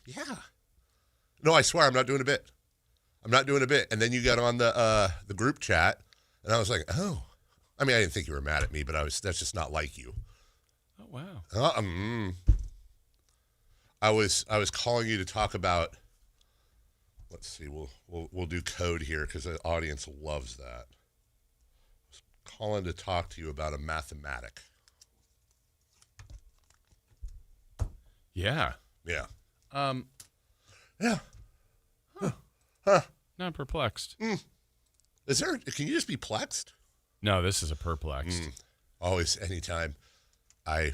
Yeah. No, I swear I'm not doing a bit. And then you got on the group chat, and I was like, oh. I mean, I didn't think you were mad at me, but that's just not like you. Oh, wow. I was calling you to talk about. Let's see. We'll do code here because the audience loves that. I was calling to talk to you about a mathematic. Yeah. Yeah. Yeah. Huh. Not perplexed. Is there? Can you just be plexed? No, this is a perplexed. Always, anytime. I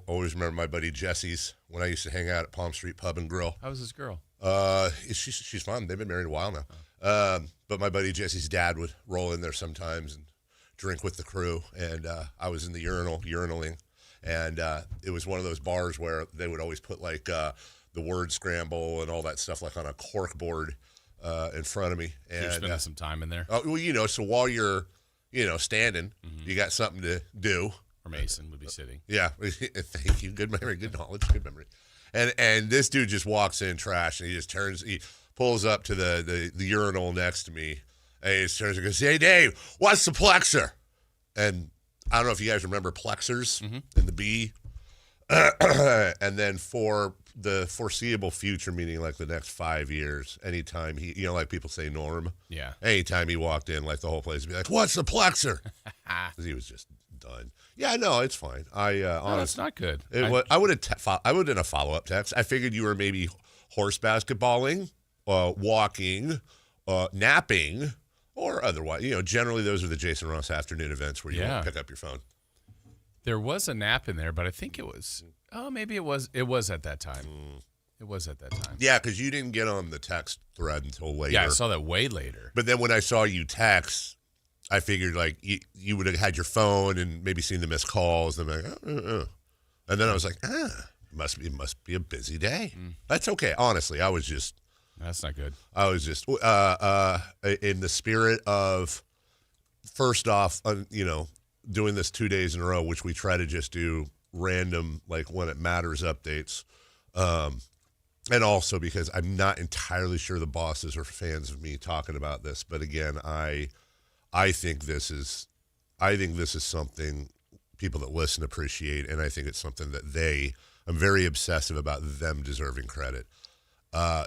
always remember my buddy Jesse's when I used to hang out at Palm Street Pub and Grill. How was this girl? She's fun. They've been married a while now. But my buddy Jesse's dad would roll in there sometimes and drink with the crew. And I was in the urinaling. And it was one of those bars where they would always put like the word scramble and all that stuff like on a cork board in front of me. And You're spending some time in there. Well, so while you're, standing, you got something to do. Or Mason would be sitting. Yeah, thank you. Good memory, good knowledge, good memory. And this dude just walks in trash, and he pulls up to the urinal next to me, and he just turns and goes, "Hey, Dave, what's the plexer?" And I don't know if you guys remember plexers in the B. And then for the foreseeable future, meaning like the next 5 years, anytime he, like people say norm. Yeah. Anytime he walked in, like the whole place would be like, "What's the plexer?" Because he was just done. Yeah, no, it's fine. No, it's not good. I would have done a follow-up text. I figured you were maybe horse basketballing, walking, napping, or otherwise. Generally those are the Jason Ross afternoon events where you won't pick up your phone. There was a nap in there, but I think it was. Oh, maybe it was. It was at that time. It was at that time. Yeah, because you didn't get on the text thread until later. Yeah, I saw that way later. But then when I saw you text, I figured like you would have had your phone and maybe seen the missed calls. And I'm like, and then I was like, it must be a busy day. That's okay. Honestly, That's not good. I was just in the spirit of, first off, doing this 2 days in a row, which we try to just do random, like when it matters updates. And also because I'm not entirely sure the bosses are fans of me talking about this. But again, I think this is something people that listen appreciate. And I think it's something that I'm very obsessive about them deserving credit.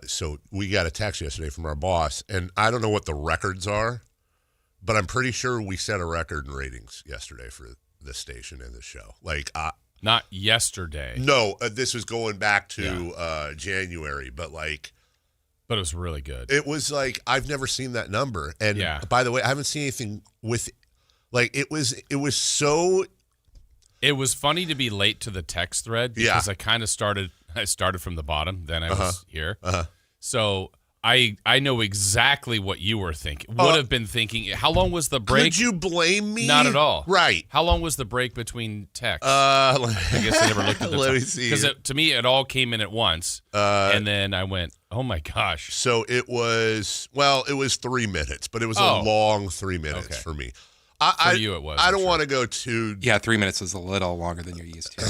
So we got a text yesterday from our boss, and I don't know what the records are, but I'm pretty sure we set a record in ratings yesterday for this station and this show. Not yesterday. No, this was going back to January, but it was really good. It was like I've never seen that number. And by the way, I haven't seen anything with it was so. It was funny to be late to the text thread because I started from the bottom, then I was here. So I know exactly what you were thinking. Would have been thinking. How long was the break? Could you blame me? Not at all. Right. How long was the break between texts? I guess I never looked at the Let me see. Because to me, it all came in at once. And then I went, oh, my gosh. So it was 3 minutes, but it was a long 3 minutes for me. For you, it was. I don't want to go too. Yeah, 3 minutes was a little longer than you're used to.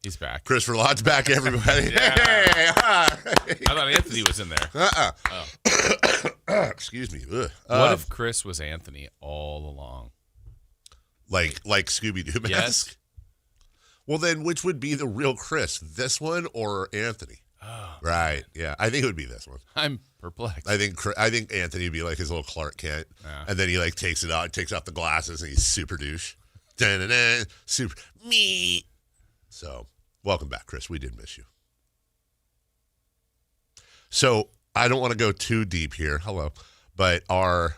He's back. Christopher Lott's back, everybody. Hey, hi. I thought Anthony was in there. Excuse me. What if Chris was Anthony all along? Like Scooby-Doo mask? Yes. Well, then which would be the real Chris? This one or Anthony? Oh, right. Yeah. I think it would be this one. I'm perplexed. I think Anthony would be like his little Clark Kent. Yeah. And then he takes off the glasses and he's super douche. Dun-dun-dun, super me. So, welcome back, Chris. We did miss you. So, I don't want to go too deep here. Hello. But our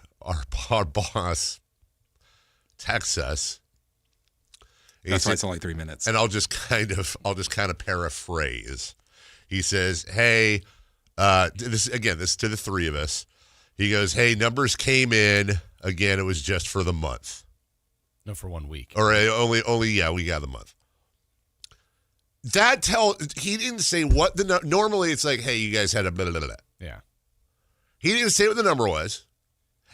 boss texts us. That's why it's only 3 minutes. And I'll just kind of paraphrase. He says, "Hey, this is to the three of us." He goes, "Hey, numbers came in. Again, it was just for the month." No, for 1 week. Or only we got the month. He didn't say what normally it's like, hey, you guys had a blah, blah, blah. Yeah. He didn't say what the number was.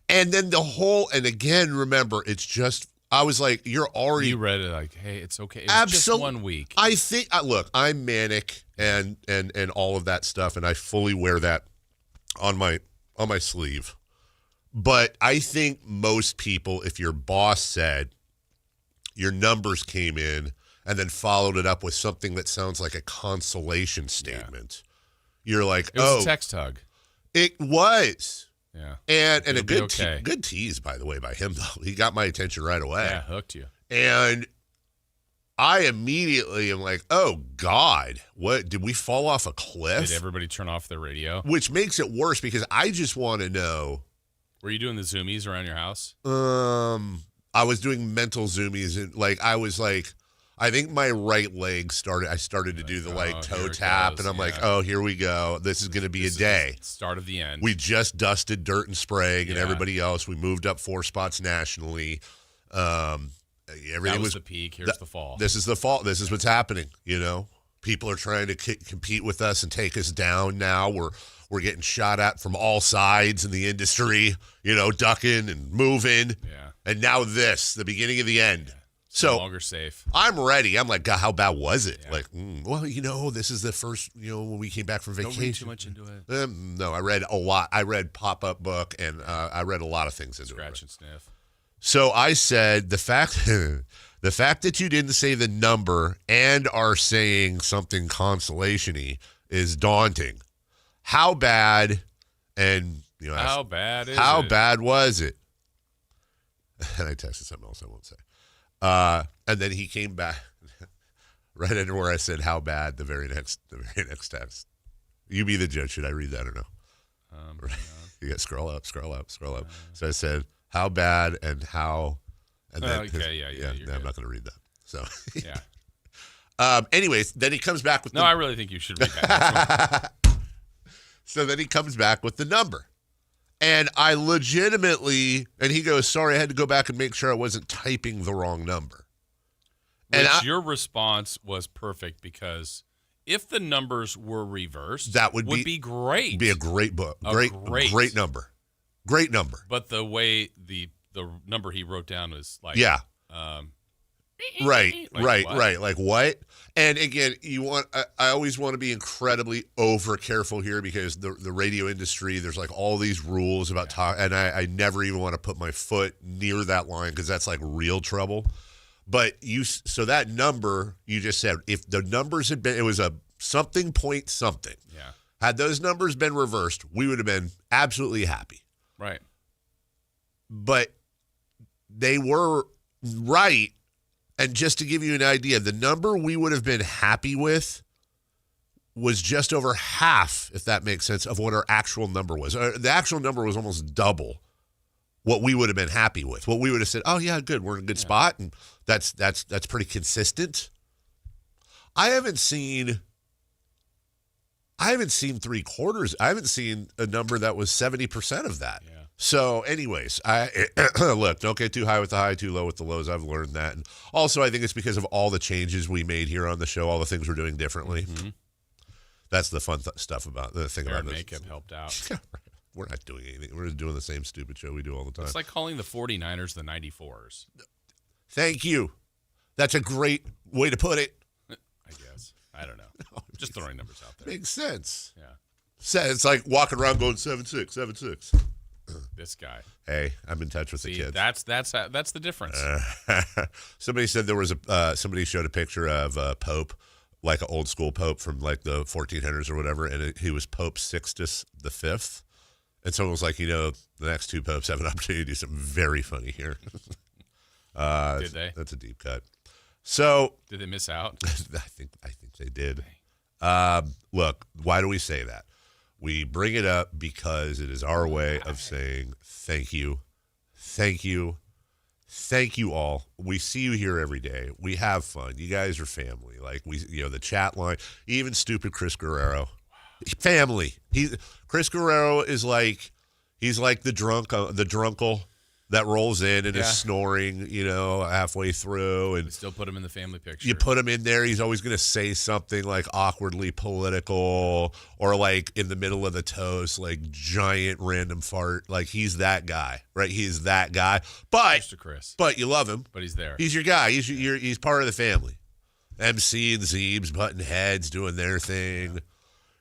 And then and again, remember, it's just, I was like, you're already. You read it like, hey, it's okay. It's just 1 week. I think, look, I'm manic and all of that stuff, and I fully wear that on my sleeve. But I think most people, if your boss said your numbers came in and then followed it up with something that sounds like a consolation statement, you're like, it was a text hug. It was. Yeah. And a good okay. good tease, by the way, by him, though. He got my attention right away. Yeah, hooked you. And I immediately am like, oh, God, what? Did we fall off a cliff? Did everybody turn off their radio? Which makes it worse because I just want to know. Were you doing the zoomies around your house? I was doing mental zoomies. And, I was like, I think my right leg I started to do the toe tap, and I'm like, oh, here we go. This is going to be a day. Start of the end. We just dusted dirt and spraying, and everybody else. We moved up 4 spots nationally. Everything was the peak. Here's the fall. This is the fall. This is what's happening. People are trying to compete with us and take us down. Now we're getting shot at from all sides in the industry. Ducking and moving. Yeah. And now the beginning of the end. Yeah. So no longer safe. I'm ready. I'm like, God, how bad was it? Yeah. This is the first, when we came back from vacation. Don't read too much into it. No, I read a lot. I read pop-up book, and I read a lot of things into it. Scratch and sniff. So I said, the fact that you didn't say the number and are saying something consolation-y is daunting. How bad, and how bad is how it? bad was it? And I texted something else I won't say. And then he came back right into where I said, how bad, the very next text. You be the judge. Should I read that or no? Right. You got scroll up. So I said, how bad and how, and then, okay, yeah, I'm not going to read that. So, yeah. Anyways, then he comes back with I really think you should read that. So then he comes back with the number. And I legitimately, and he goes, sorry, I had to go back and make sure I wasn't typing the wrong number. Your response was perfect because if the numbers were reversed, that would be great. Be a great book. Great number. Great number. But the way the number he wrote down was like, right. What? Like what? And again, I always want to be incredibly over careful here because the radio industry, there's like all these rules about talk, and I never even want to put my foot near that line because that's like real trouble. But so that number you just said, if the numbers had been, it was a something point something. Yeah. Had those numbers been reversed, we would have been absolutely happy. Right. But they were right. And just to give you an idea, the number we would have been happy with was just over half, if that makes sense, of what our actual number was. The actual number was almost double what we would have been happy with. What we would have said, oh, yeah, good, we're in a good spot, and that's pretty consistent. I haven't seen 3 quarters. I haven't seen a number that was 70% of that. Yeah. So anyways, look, don't get too high with the high, too low with the lows. I've learned that. And also, I think it's because of all the changes we made here on the show, all the things we're doing differently. Mm-hmm. That's the fun stuff about the thing about this. Makeup helped out. We're not doing anything. We're just doing the same stupid show we do all the time. It's like calling the 49ers the 94ers. Thank you. That's a great way to put it. I guess. I don't know. Just throwing numbers out there. Makes sense. Yeah. It's like walking around going 7-6, 7-6. This guy. Hey, I'm in touch with the kids. That's the difference. Somebody said there was somebody showed a picture of a Pope, like an old school Pope from like the 1400s or whatever, and he was Pope Sixtus V. And someone was like, the next 2 popes have an opportunity to do something very funny here. Did they? That's a deep cut. So did they miss out? I think they did. Look, why do we say that? We bring it up because it is our way of saying thank you, all. We see you here every day. We have fun. You guys are family. Like the chat line, even stupid Chris Guerrero, family. Chris Guerrero is like he's like the drunkle. that rolls in and is snoring, halfway through. And we still put him in the family picture. You put him in there, he's always going to say something like awkwardly political or like in the middle of the toast, like giant random fart. Like he's that guy, right? He's that guy. But Mr. Chris. But you love him. But he's there. He's your guy. He's part of the family. MC and Zeebs butting heads, doing their thing.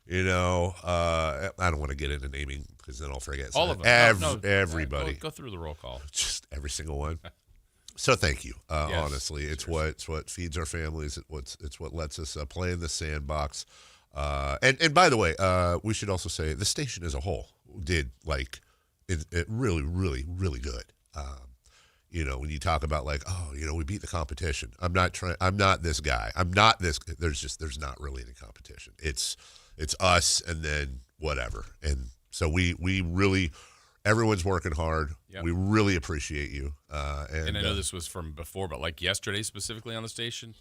I don't want to get into naming because then I'll forget. All of them. Everybody. Go through the roll call. Just every single one. So thank you. Honestly, it's what feeds our families. It's what lets us play in the sandbox. And by the way, we should also say the station as a whole did it really, really, really good. When you talk about we beat the competition. I'm not this guy. I'm not this. There's not really any competition. It's us and then whatever. And so we really, everyone's working hard. Yep. We really appreciate you. And I know this was from before, but like yesterday specifically on the station,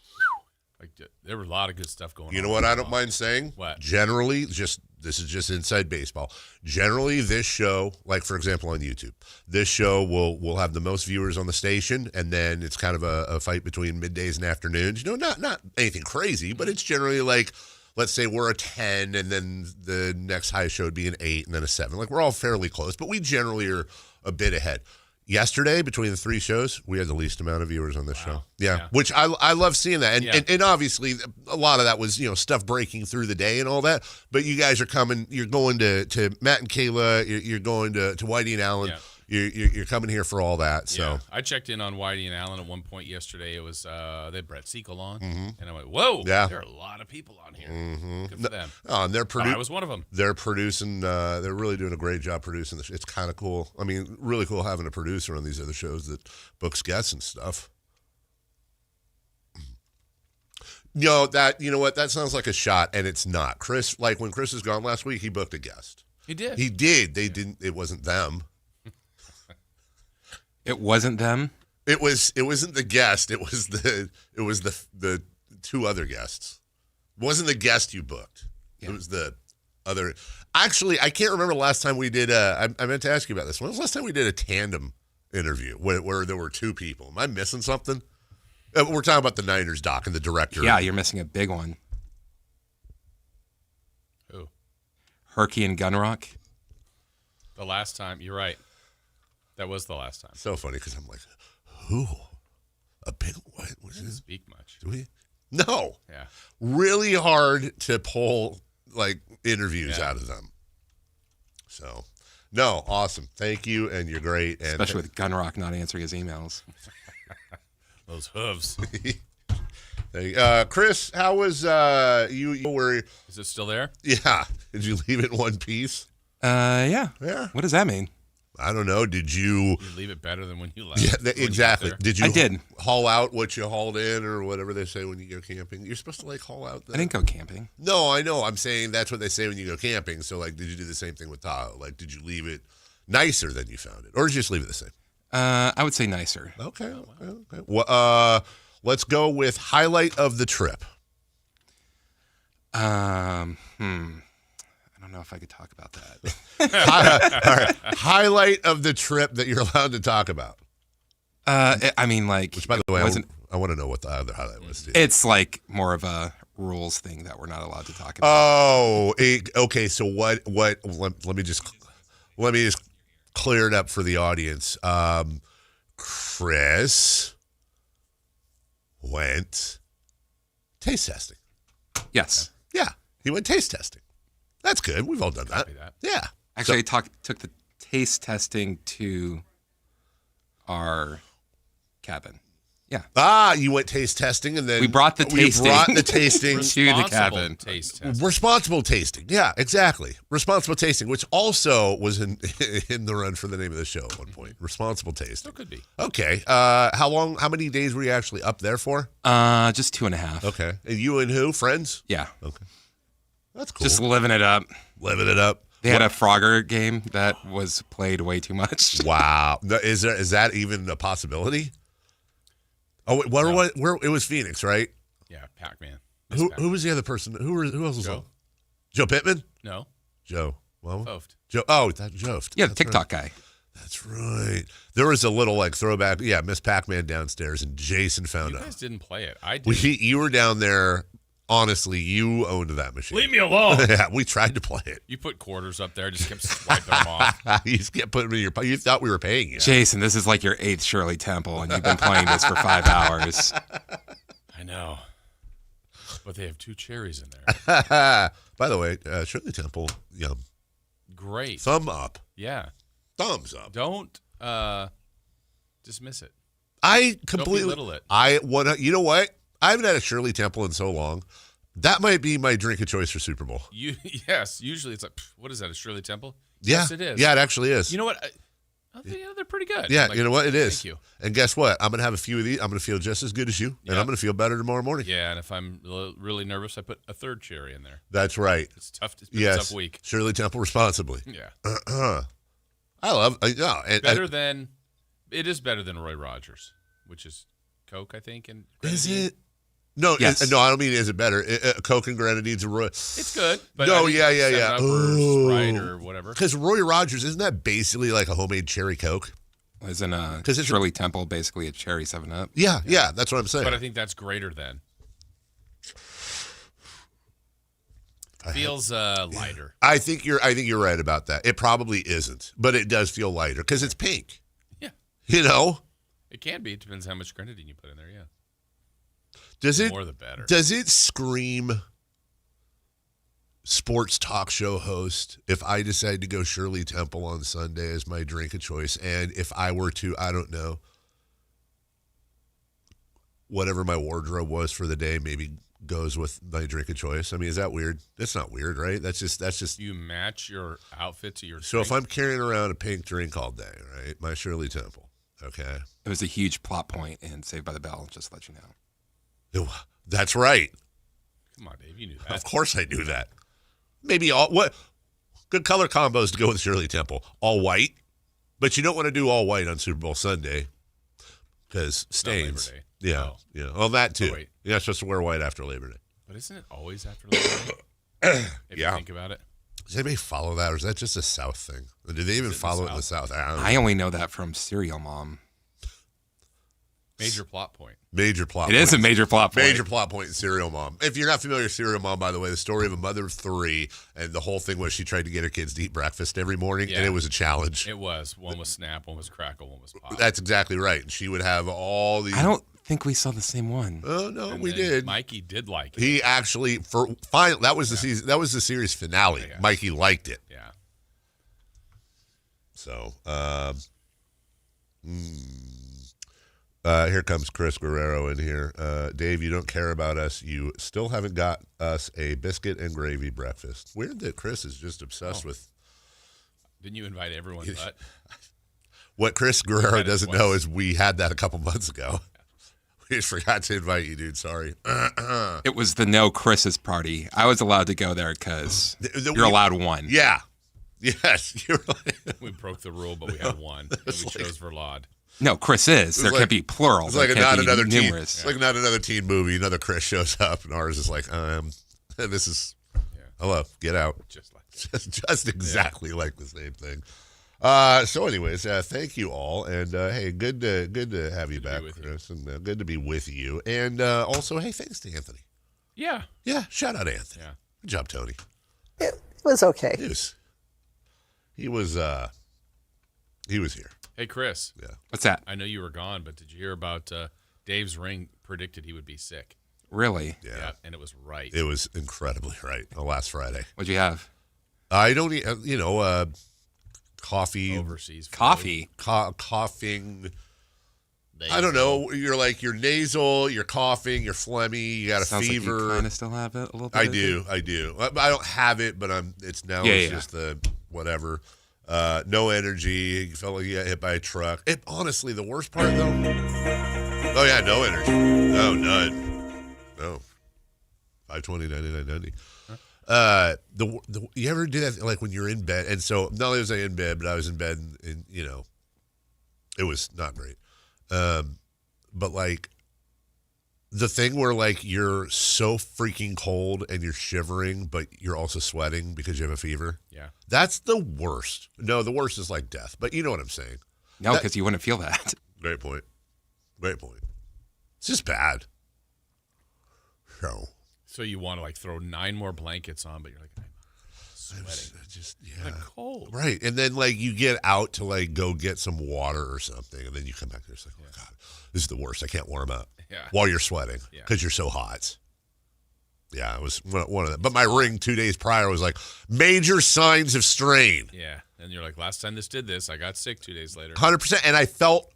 there was a lot of good stuff going on. You know what I don't mind saying? What? Generally, this is just inside baseball. Generally, this show, like for example on YouTube, this show will have the most viewers on the station, and then it's kind of a fight between middays and afternoons. Not anything crazy, but it's generally like, let's say we're a 10, and then the next highest show would be an 8, and then a 7. Like, we're all fairly close, but we generally are a bit ahead. Yesterday, between the 3 shows, we had the least amount of viewers on this show. Yeah, which I love seeing that. And obviously, a lot of that was, stuff breaking through the day and all that. But you guys are coming, you're going to Matt and Kayla, you're going to Whitey and Alan. Yeah. You're coming here for all that. So I checked in on Whitey and Alan at one point yesterday. It was they had Brett Sequel on, and I went, "Whoa, there are a lot of people on here. Good for them." Oh, and I was one of them. They're producing. They're really doing a great job producing this. It's kind of cool. I mean, really cool having a producer on these other shows that books guests and stuff. You know what? That sounds like a shot, and it's not. Chris, like when Chris is gone last week, he booked a guest. He did. He did. They didn't. It wasn't them. It wasn't them. It wasn't the guest. It was the 2 other guests. It wasn't the guest you booked. Yeah. It was the other. Actually, I can't remember the last time we did. I meant to ask you about this. When was the last time we did a tandem interview where there were 2 people? Am I missing something? We're talking about the Niners doc and the director. Yeah, you're missing a big one. Who? Herky and Gunrock. The last time. You're right. That was the last time. So funny because I'm like, who? A big what? We didn't speak much. Do we? No. Yeah. Really hard to pull interviews out of them. So, no, awesome. Thank you, and you're great. And especially with Gunrock not answering his emails. Those hooves. Chris, how was you? Is it still there? Yeah. Did you leave it in one piece? Yeah. Yeah. What does that mean? I don't know. Did you leave it better than when you left? Yeah, exactly. I did haul out what you hauled in, or whatever they say when you go camping? You're supposed to haul out. I didn't go camping. No, I know. I'm saying that's what they say when you go camping. So, did you do the same thing with Tahoe? Did you leave it nicer than you found it, or did you just leave it the same? I would say nicer. Okay. Okay. Well, let's go with highlight of the trip. I don't know if I could talk about that. All right. Highlight of the trip that you're allowed to talk about. Which, by the way, I want to know what the other highlight was too. It's more of a rules thing that we're not allowed to talk about. Oh, okay. So what? Let me just clear it up for the audience. Chris went taste testing. Yes. Yeah, he went taste testing. That's good. We've all done that. Yeah. Actually, I took the taste testing to our cabin. Yeah. You went taste testing, and then we brought the tasting. To the cabin. Responsible tasting. Yeah, exactly. Responsible tasting, which also was in the run for the name of the show at one point. Responsible tasting. Still could be. Okay. How many days were you actually up there for? Just 2.5. Okay. And you and who? Friends? Yeah. Okay. That's cool. Just living it up. Living it up. They had a Frogger game that was played way too much. Wow. Is that even a possibility? Oh, where it was Phoenix, right? Yeah, Pac-Man. Who was the other person? Who else was on? Joe Pittman? No. Joe. Well, Joe. Joe. Oh, that Joe. Yeah, the TikTok guy. That's right. There was a little like throwback. Yeah, Miss Pac-Man downstairs, and Jason found You out. guys didn't play it. I did. You were down there. Honestly, you owned that machine. Leave me alone. Yeah, we tried to play it. You put quarters up there, just kept swiping them off. You just kept putting them in your. You thought we were paying you. Jason, this is like your 8th Shirley Temple, and you've been playing this for 5 hours. I know. But they have 2 cherries in there. By the way, Shirley Temple, yum. Great. Thumb up. Yeah. Thumbs up. Don't dismiss it. I completely. Don't belittle it. You know what? I haven't had a Shirley Temple in so long. That might be my drink of choice for Super Bowl. Yes. Usually it's like, what is that, a Shirley Temple? Yeah. Yes, it is. Yeah, it actually is. You know what? They're pretty good. Yeah, Like, you know what? It is. Thank you. And guess what? I'm going to have a few of these. I'm going to feel just as good as you, and I'm going to feel better tomorrow morning. Yeah, and if I'm really nervous, I put a 3rd cherry in there. That's right. It's tough. It's been a tough week. Shirley Temple responsibly. Yeah. I love it is better than Roy Rogers, which is Coke, I think. And is it? No, yes. No, I don't mean is it better. Coke and grenadines and Roy. It's good. But no, I mean, yeah. Or Sprite or whatever. Because Roy Rogers, isn't that basically like a homemade cherry Coke? Isn't Shirley Temple basically a cherry 7-Up? Yeah, that's what I'm saying. But I think that's greater than. Feels lighter. I think you're right about that. It probably isn't, but it does feel lighter because it's pink. Yeah. You know? It can be. It depends how much grenadine you put in there, yeah. The more the better. Does it scream sports talk show host if I decide to go Shirley Temple on Sunday as my drink of choice, and if I were to, I don't know, whatever my wardrobe was for the day, maybe goes with my drink of choice? I mean, is that weird? That's not weird, right? That's just you match your outfit to your So drink. if I'm carrying around a pink drink all day, right, my Shirley Temple, okay? It was a huge plot point in Saved by the Bell, just to let you know. That's right. Come on, Dave, you knew that. Of course I knew that. Maybe what good color combos to go with Shirley Temple? All white, but you don't want to do all white on Super Bowl Sunday because stains. Labor Day. Yeah, Oh. yeah. Well, that too. Oh, wait. You're not supposed to wear white after Labor Day. But isn't it always after Labor Day? If you think about it. Does anybody follow that, or is that just a South thing? Or do they even follow it in the South? I don't know. I only know that from Serial Mom. Major plot point. Major plot It point. is a major plot point. Major plot point in Serial Mom. If you're not familiar with Serial Mom, by the way, the story of a mother of 3, and the whole thing was she tried to get her kids to eat breakfast every morning, and it was a challenge. It was. One was Snap, one was Crackle, one was Pop. That's exactly right. And she would have all these. I don't think we saw the same one. Oh no, And we then did. Mikey did like it. He actually that was the season. That was the series finale. Yeah. Mikey liked it. Yeah. So, here comes Chris Guerrero in here. Dave, you don't care about us. You still haven't got us a biscuit and gravy breakfast. Weird that Chris is just obsessed with. Didn't you invite everyone but? What Chris Guerrero Had it doesn't twice. know is we had that a couple months ago. We just forgot to invite you, dude. Sorry. It was the no Chris's party. I was allowed to go there because you're allowed one. Yeah. Yes. You're right. We broke the rule, but we had one. And we chose Verlaud. No, Chris is. There like- can't be plural. It's There like can't not be another teen. numerous. It's like not another teen movie. Another Chris shows up, and ours is like, this is hello, get out. Just like Just exactly like the same thing. So, anyways, thank you all, and hey, good to have you back, with you. Chris, and good to be with you. And also, hey, thanks to Anthony. Yeah. Yeah, shout out Anthony. Yeah. Good job, Tony. It was okay. He was here. Hey, Chris. Yeah. What's that? I know you were gone, but did you hear about Dave's ring predicted he would be sick? Really? Yeah. And it was right. It was incredibly right. Last Friday. What'd you have? I don't, coffee. Overseas. food. Coffee. Coughing. I don't know. You're nasal, you're coughing, you're phlegmy, you got a Sounds fever. like you kind of still have it a little bit. I do. I don't have it, but it's just the whatever. No energy. You felt like you got hit by a truck. Honestly, the worst part though. Oh yeah, no energy. No, none. No. 520 9990. You ever do that like when you're in bed? And so not only was I in bed, but I was in bed and it was not great. But like the thing where like you're so freaking cold and you're shivering, but you're also sweating because you have a fever. Yeah. That's the worst. No, the worst is like death, but you know what I'm saying. No, because you wouldn't feel that. Great point. It's just bad. So you want to like throw 9 more blankets on, but you're like, I'm sweating. I'm cold. Right. And then like you get out to like go get some water or something, and then you come back there. It's like, oh my God, this is the worst. I can't warm up while you're sweating because you're so hot. Yeah, it was one of them. But my ring 2 days prior was like major signs of strain. Yeah. And you're like, last time this did this, I got sick 2 days later. 100%. And I felt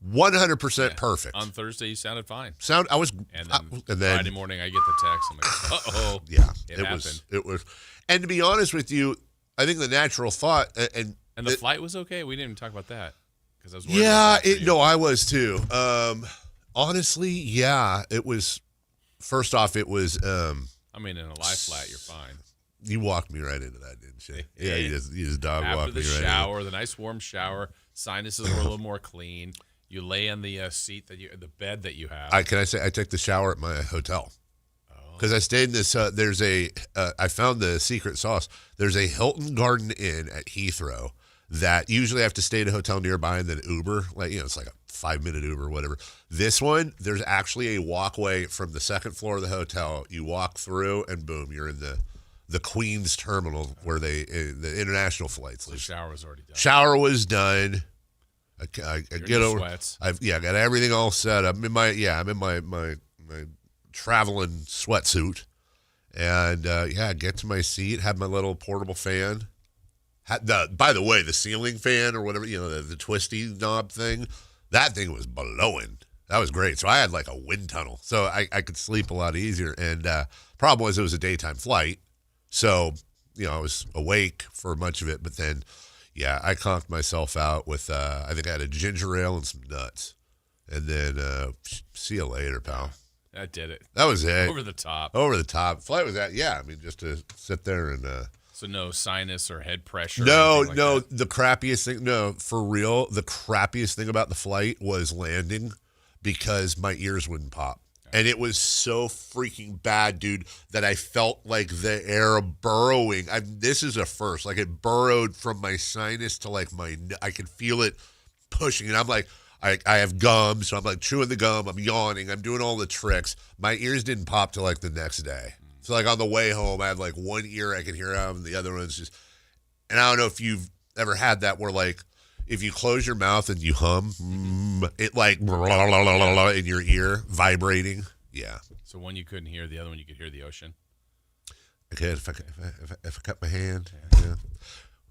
100% perfect. On Thursday, you sounded fine. And then Friday morning, I get the text. I'm like, uh-oh. Yeah. It happened. It was. And to be honest with you, I think the natural thought and the flight was okay. We didn't even talk about that because I was worried about that. No, I was too. Honestly, yeah, it was. First off, it was. I mean, in a lie flat, you're fine. You walked me right into that, didn't you? Yeah, you just dog walked me right. After the shower, the nice warm shower, sinuses were a little more clean. You lay on the seat the bed that you have. I took the shower at my hotel. Because I stayed in this, I found the secret sauce. There's a Hilton Garden Inn at Heathrow that usually I have to stay at a hotel nearby and then Uber. It's like a 5-minute Uber or whatever. This one, there's actually a walkway from the second floor of the hotel. You walk through and boom, you're in the Queens terminal where the international flights. The shower was already done. Shower was done. I get over. Sweats. I got everything all set up. I'm in my traveling sweatsuit, and get to my seat, have my little portable fan. By the way, the ceiling fan or whatever, the twisty knob thing, that thing was blowing. That was great. So I had like a wind tunnel, so I could sleep a lot easier. And problem was it was a daytime flight, so I was awake for much of it. But then, I conked myself out with I think I had a ginger ale and some nuts, and then see you later, pal. That did it. That was it. Over the top. Flight was that. Yeah, I mean, just to sit there and. So no sinus or head pressure. No. The crappiest thing. No, for real. The crappiest thing about the flight was landing because my ears wouldn't pop, and it was so freaking bad, dude, that I felt like the air burrowing. This is a first. Like it burrowed from my sinus to like I could feel it pushing, and I'm like. I have gum, so I'm like chewing the gum. I'm yawning. I'm doing all the tricks. My ears didn't pop till like the next day. So like on the way home, I had like one ear I could hear out, and the other one's just. And I don't know if you've ever had that where like if you close your mouth and you hum, it like in your ear vibrating. Yeah. So one you couldn't hear, the other one you could hear the ocean. I could if I cut my hand. Yeah.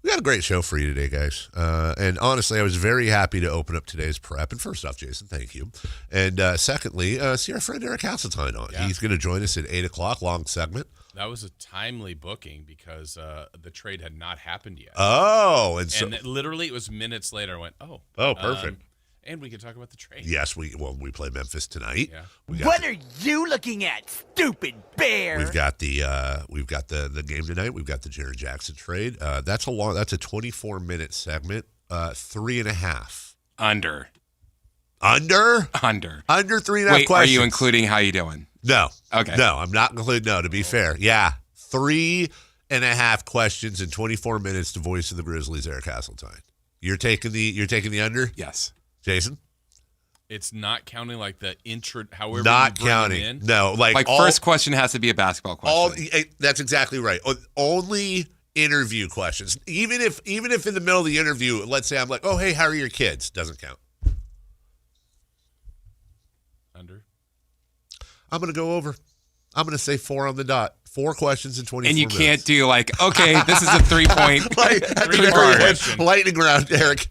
We got a great show for you today, guys. And honestly, I was very happy to open up today's prep. And first off, Jason, thank you. And secondly, see our friend Eric Hasseline on. Yeah. He's going to join us at 8 o'clock, long segment. That was a timely booking because the trade had not happened yet. Oh. And literally it was minutes later. I went, Oh, perfect. And we can talk about the trade. Yes, we play Memphis tonight. Yeah. What are you looking at, stupid bear? We've got the game tonight. We've got the Jared Jackson trade. That's a 24-minute segment. 3.5. Under 3.5 questions. Are you including how you doing? No. Okay. No, I'm not including. No, to be fair, 3.5 questions in 24 minutes to voice of the Grizzlies, Eric Hasseline. You're taking the under? Yes. Jason? It's not counting like the intro, however not you bring counting. It in. No, like first question has to be a basketball question. That's exactly right. Only interview questions. Even if in the middle of the interview, let's say I'm like, "Oh, hey, how are your kids?" Doesn't count. Under. I'm going to go over. I'm going to say 4 on the dot. 4 questions in 24 minutes. And you can't do like, okay, this is a 3-point. Lightning round, Eric.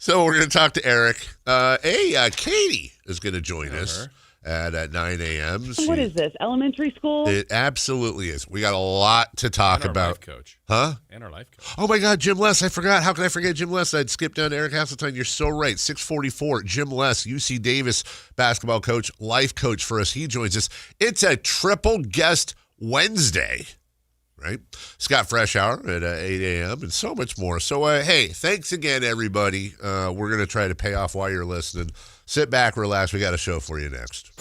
So we're going to talk to Eric. Katie is going to join us at 9 a.m. What is this, elementary school? It absolutely is. We got a lot to talk about. Life coach. Huh? And our life coach. Oh, my God, Jim Les. I forgot. How could I forget Jim Les? I'd skip down to Eric Hasseltine. You're so right. 6:44. Jim Les, UC Davis basketball coach, life coach for us. He joins us. It's a triple guest Wednesday. right? Scott Fresh Hour at 8 a.m. and so much more. So, hey, thanks again, everybody. We're going to try to pay off while you're listening. Sit back, relax. We got a show for you next.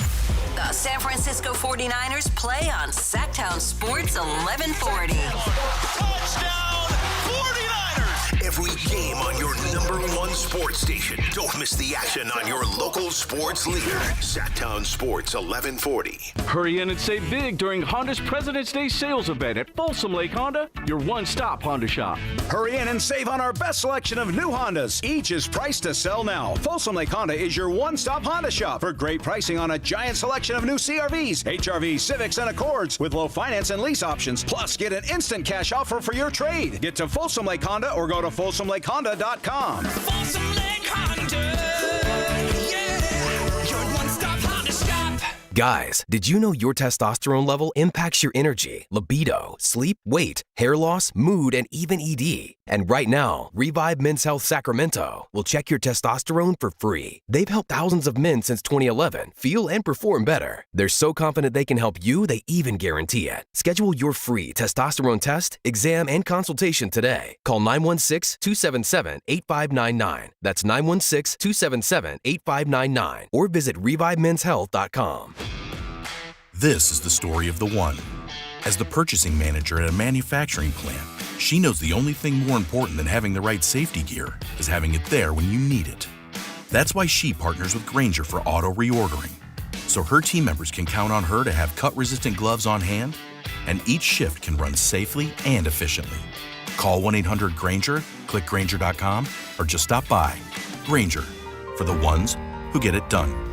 The San Francisco 49ers play on Sactown Sports 1140. Touchdown, 49ers! Every game on your #1 sports station. Don't miss the action on your local sports leader. Sactown Sports 1140. Hurry in and save big during Honda's President's Day sales event at Folsom Lake Honda, your one-stop Honda shop. Hurry in and save on our best selection of new Hondas. Each is priced to sell now. Folsom Lake Honda is your one-stop Honda shop for great pricing on a giant selection of new CRVs, HRVs, Civics, and Accords with low finance and lease options. Plus, get an instant cash offer for your trade. Get to Folsom Lake Honda or go to FolsomLakeHonda.com. Folsom Lake Honda, yeah, your one-stop Honda shop. Guys, did you know your testosterone level impacts your energy, libido, sleep, weight, hair loss, mood, and even ED? And right now, Revive Men's Health Sacramento will check your testosterone for free. They've helped thousands of men since 2011 feel and perform better. They're so confident they can help you, they even guarantee it. Schedule your free testosterone test, exam, and consultation today. Call 916-277-8599. That's 916-277-8599. Or visit ReviveMen'sHealth.com. This is the story of the one. As the purchasing manager at a manufacturing plant, she knows the only thing more important than having the right safety gear is having it there when you need it. That's why she partners with Grainger for auto reordering, so her team members can count on her to have cut-resistant gloves on hand, and each shift can run safely and efficiently. Call 1-800-GRAINGER, click Grainger.com, or just stop by. Grainger, for the ones who get it done.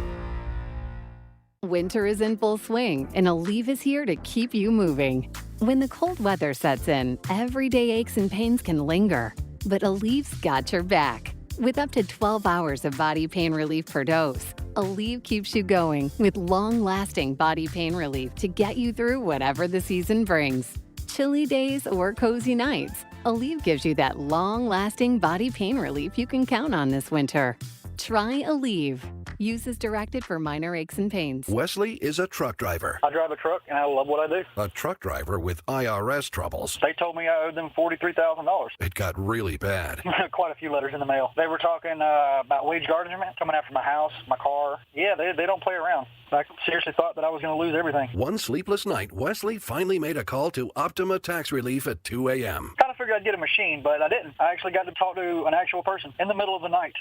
Winter is in full swing, and Aleve is here to keep you moving. When the cold weather sets in, everyday aches and pains can linger, but Aleve's got your back. With up to 12 hours of body pain relief per dose, Aleve keeps you going with long-lasting body pain relief to get you through whatever the season brings. Chilly days or cozy nights, Aleve gives you that long-lasting body pain relief you can count on this winter. Try Aleve. Use as directed for minor aches and pains. Wesley is a truck driver. I drive a truck, and I love what I do. A truck driver with IRS troubles. They told me I owed them $43,000. It got really bad. Quite a few letters in the mail. They were talking about wage garnishment coming after my house, my car. Yeah, they don't play around. I seriously thought that I was going to lose everything. One sleepless night, Wesley finally made a call to Optima Tax Relief at 2 a.m. Kind of figured I'd get a machine, but I didn't. I actually got to talk to an actual person in the middle of the night.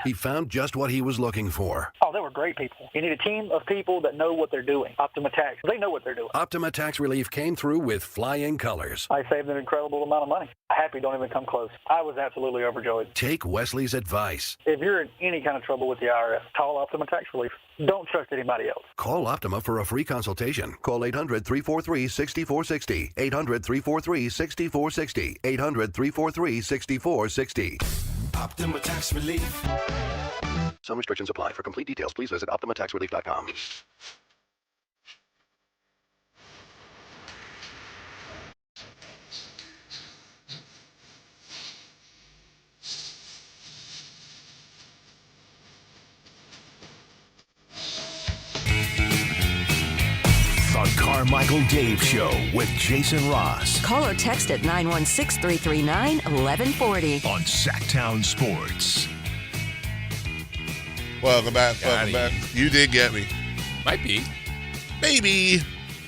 He found just what he was looking for. Oh, they were great people. You need a team of people that know what they're doing. Optima Tax. They know what they're doing. Optima Tax Relief came through with flying colors. I saved an incredible amount of money. Happy don't even come close. I was absolutely overjoyed. Take Wesley's advice. If you're in any kind of trouble with the IRS, call Optima Tax Relief. Don't trust anybody else. Call Optima for a free consultation. Call 800-343-6460. 800-343-6460. 800-343-6460. Optima Tax Relief. Some restrictions apply. For complete details, please visit OptimaTaxRelief.com. The Carmichael Dave Show with Jason Ross. Call or text at 916-339-1140. On Sactown Sports. Welcome back. Welcome back. You did get me. Might be. Maybe.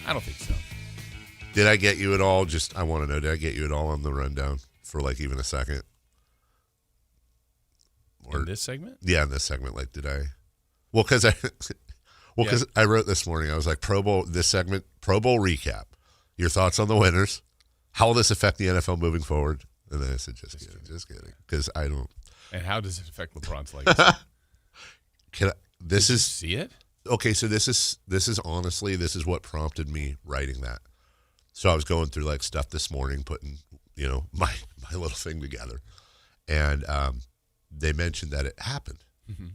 I don't think so. Did I get you at all? I want to know, did I get you at all on the rundown for like even a second? Or in this segment? Yeah, in this segment. Like, did I? Well, because I wrote this morning, I was like, Pro Bowl recap. Your thoughts on the winners. How will this affect the NFL moving forward? And then I said, just kidding. Because I don't. And how does it affect LeBron's legacy? Did you see it? Okay, so this is honestly, this is what prompted me writing that. So I was going through like stuff this morning, putting, my little thing together. And they mentioned that it happened. Mm-hmm.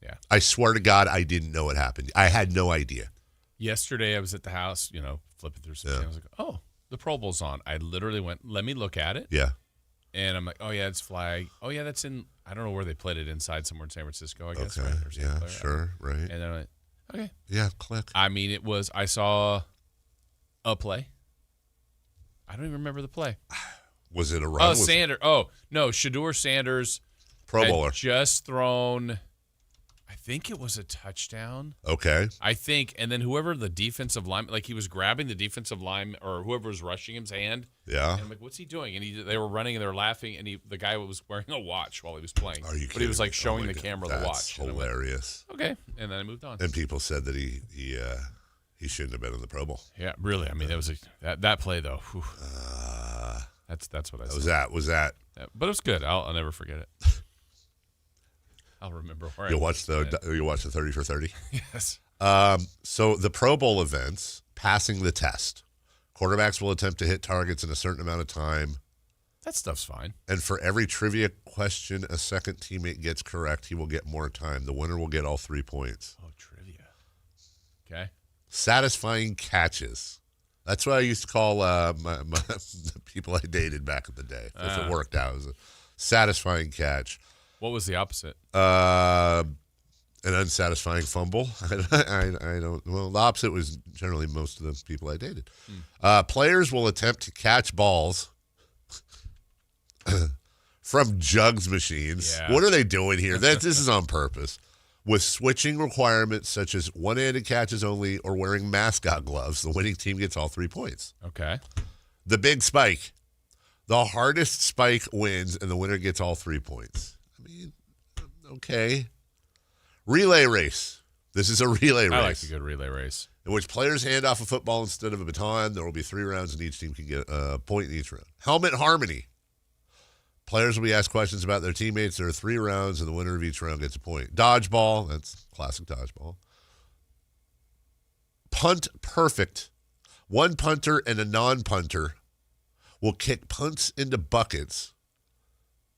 Yeah. I swear to God, I didn't know it happened. I had no idea. Yesterday, I was at the house, flipping through something. I was like, oh, the Pro Bowl's on. I literally went, let me look at it. Yeah. And I'm like, oh, yeah, it's flag. Oh, yeah, that's in, I don't know where they played it, inside somewhere in San Francisco, I guess. Okay. Right? Or yeah, sure, right. And then I went, okay. Yeah, click. I mean, I saw a play. I don't even remember the play. Was it a run? Oh, Sanders. Oh, no, Shedeur Sanders. Pro Bowler. Had just thrown, I think it was a touchdown. Okay. I think, and then whoever the defensive line, like he was grabbing the defensive line or whoever was rushing him's hand. Yeah. And I'm like, what's he doing? And they were running and they were laughing, and the guy was wearing a watch while he was playing. Are you kidding? But he was like showing the God. camera That's the watch. hilarious. Like, okay. And then I moved on. And people said that he shouldn't have been in the Pro Bowl. Yeah, really. I mean, that was that play though. That's what I said. Was that? Yeah, but it was good. I'll never forget it. I'll remember where You'll watch the 30 for 30? Yes. So the Pro Bowl events, passing the test. Quarterbacks will attempt to hit targets in a certain amount of time. That stuff's fine. And for every trivia question a second teammate gets correct, he will get more time. The winner will get all 3 points. Oh, trivia. Okay. Satisfying catches. That's what I used to call the people I dated back in the day. If it worked out, it was a satisfying catch. What was the opposite? An unsatisfying fumble. I don't. Well, the opposite was generally most of the people I dated. Players will attempt to catch balls from jugs machines. Yeah. What are they doing here? This is on purpose. With switching requirements such as one-handed catches only or wearing mascot gloves, the winning team gets all 3 points. Okay. The big spike. The hardest spike wins, and the winner gets all 3 points. I mean, okay. Relay race. This is a relay race. I like a good relay race. In which players hand off a football instead of a baton. There will be 3 rounds, and each team can get a point in each round. Helmet harmony. Players will be asked questions about their teammates. There are 3 rounds, and the winner of each round gets a point. Dodgeball. That's classic dodgeball. Punt perfect. One punter and a non-punter will kick punts into buckets,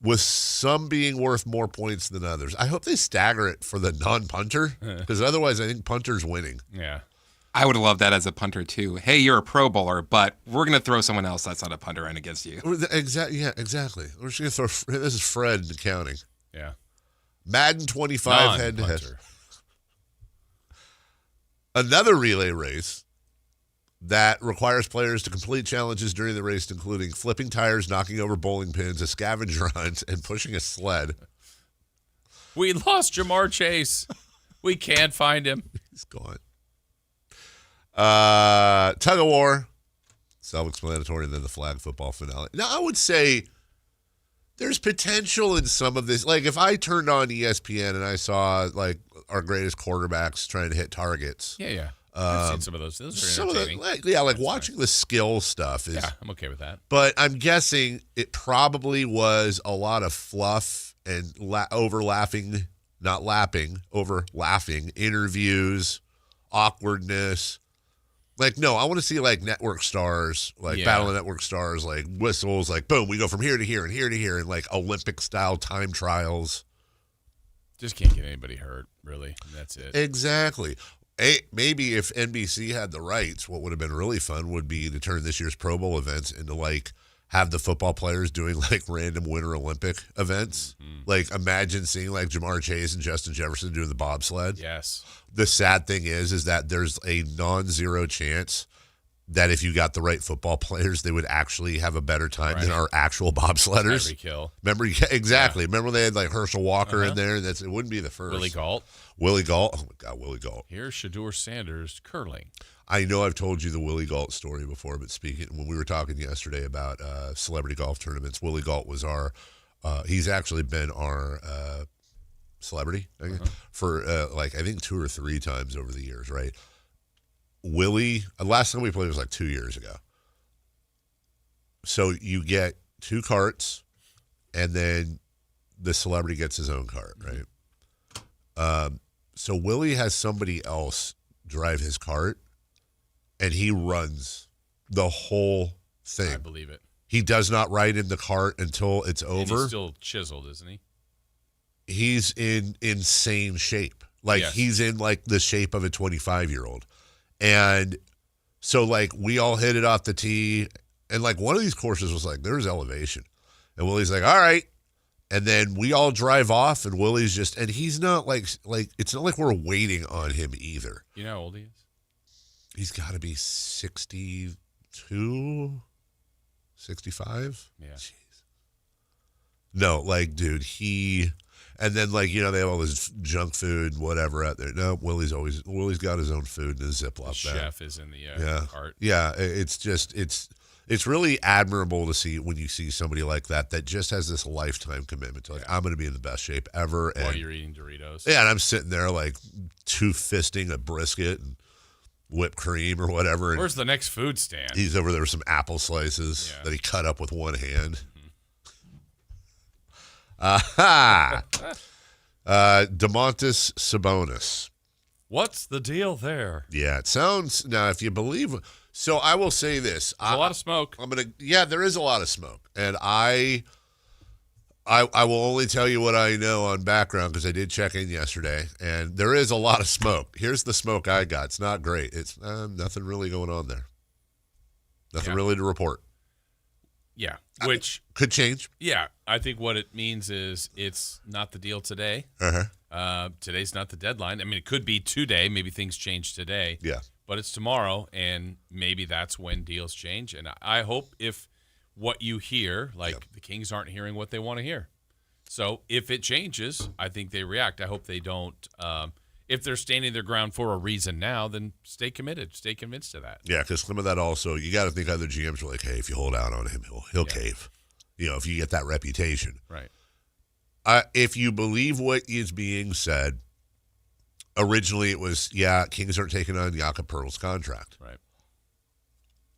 with some being worth more points than others. I hope they stagger it for the non-punter, because otherwise I think punter's winning. Yeah. I would love that as a punter, too. Hey, you're a Pro Bowler, but we're going to throw someone else that's not a punter in against you. Exactly. Yeah, exactly. We're just going to throw. This is Fred in counting. Yeah. Madden 25 head-to-head. Another relay race that requires players to complete challenges during the race, including flipping tires, knocking over bowling pins, a scavenger hunt, and pushing a sled. We lost Jamar Chase. We can't find him. He's gone. Tug of war, self-explanatory, and then the flag football finale. Now, I would say there's potential in some of this. Like, if I turned on ESPN and I saw, like, our greatest quarterbacks trying to hit targets. Yeah. I've seen some of those. Those are entertaining. Like watching the skill stuff is. Yeah, I'm okay with that. But I'm guessing it probably was a lot of fluff and overlapping interviews, awkwardness. Like, no, I want to see, like, network stars, like Battle of Network Stars, like whistles, like, boom, we go from here to here and here to here, and, like, Olympic-style time trials. Just can't get anybody hurt, really. That's it. Exactly. Maybe if NBC had the rights, what would have been really fun would be to turn this year's Pro Bowl events into, like, have the football players doing, like, random Winter Olympic events. Mm-hmm. Like, imagine seeing, like, Jamar Chase and Justin Jefferson doing the bobsled. Yes. The sad thing is that there's a non-zero chance that if you got the right football players, they would actually have a better time than our actual bobsledders. Every kill. Remember, exactly. Yeah. Remember when they had, like, Herschel Walker in there? It wouldn't be the first. Willie Galt. Oh, my God, Willie Galt. Here's Shedeur Sanders curling. I know I've told you the Willie Galt story before, but when we were talking yesterday about celebrity golf tournaments, Willie Galt was he's actually been our celebrity for I think 2 or 3 times over the years, right? Willie, last time we played was like 2 years ago. So you get 2 carts, and then the celebrity gets his own cart, right? So Willie has somebody else drive his cart, and he runs the whole thing. I believe it. He does not ride in the cart until it's over. And he's still chiseled, isn't he? He's in insane shape. Like, he's in, like, the shape of a 25-year-old. And so, like, we all hit it off the tee. And, like, one of these courses was, like, there's elevation. And Willie's like, all right. And then we all drive off, and Willie's just – and he's not, like it's not like we're waiting on him either. You know how old he is? He's got to be 62. 65? Yeah. Jeez. No, like, dude, and then, like, you know, they have all this junk food, whatever, out there. No, Willie's got his own food in his Ziploc bag. Chef is in the cart. Yeah, it's really admirable to see when you see somebody like that just has this lifetime commitment to, like, I'm going to be in the best shape ever. While you're eating Doritos. Yeah, and I'm sitting there, like, two-fisting a brisket and whipped cream or whatever. And where's the next food stand? He's over there with some apple slices that he cut up with one hand. DeMontis Sabonis. What's the deal there? Yeah, it sounds, now if you believe, so I will say this. There's a lot of smoke. There is a lot of smoke. And I will only tell you what I know on background because I did check in yesterday, and there is a lot of smoke. Here's the smoke I got. It's not great. It's nothing really going on there. Nothing really to report. Yeah, which could change. Yeah, I think what it means is it's not the deal today. Today's not the deadline. I mean, it could be today. Maybe things change today. Yeah. But it's tomorrow, and maybe that's when deals change. And I hope if what you hear, like the Kings aren't hearing what they want to hear. So if it changes, I think they react. I hope they don't. If they're standing their ground for a reason now, then stay committed. Stay convinced to that. Yeah, because some of that also, you got to think other GMs are like, hey, if you hold out on him, he'll cave. You know, if you get that reputation. Right. If you believe what is being said, originally it was, Kings aren't taking on Jakob Poeltl's contract. Right.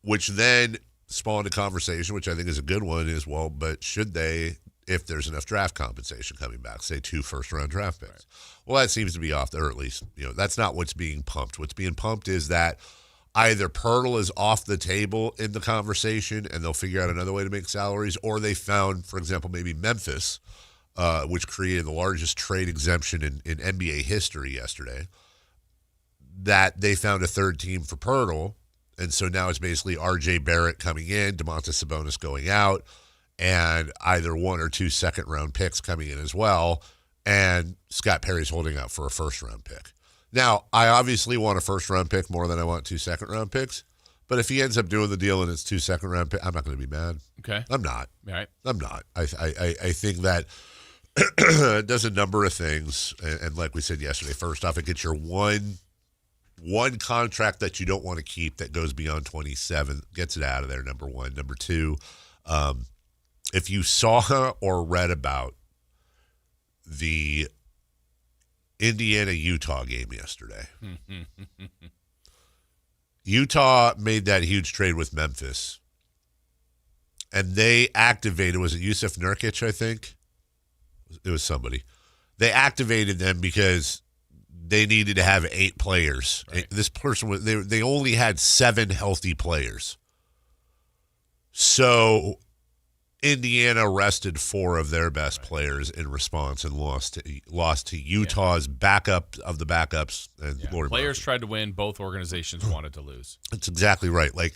Which then spawned a conversation, which I think is a good one, is, well, but should they, if there's enough draft compensation coming back, say 2 first-round draft picks? Right. Well, that seems to be off there, or at least, that's not what's being pumped. What's being pumped is that either Poeltl is off the table in the conversation and they'll figure out another way to make salaries, or they found, for example, maybe Memphis, which created the largest trade exemption in NBA history yesterday, that they found a third team for Poeltl, and so now it's basically R.J. Barrett coming in, DeMontis Sabonis going out, and either 1 or 2 second-round picks coming in as well, and Scott Perry's holding out for a first-round pick. Now, I obviously want a first-round pick more than I want 2 second-round picks, but if he ends up doing the deal and it's 2 second-round picks, I'm not going to be mad. Okay. I'm not. All right. I'm not. I think that it does a number of things, and like we said yesterday, first off, it gets your one contract that you don't want to keep that goes beyond 27, gets it out of there, number one. Number two, if you saw or read about the Indiana-Utah game yesterday, Utah made that huge trade with Memphis, and they activated, was it Yusuf Nurkic, I think? It was somebody. They activated them because they needed to have 8 players. Right. This person they only had 7 healthy players. So Indiana rested 4 of their best players in response and lost to Utah's backup of the backups. And Lord players tried to win. Both organizations wanted to lose. That's exactly right. Like,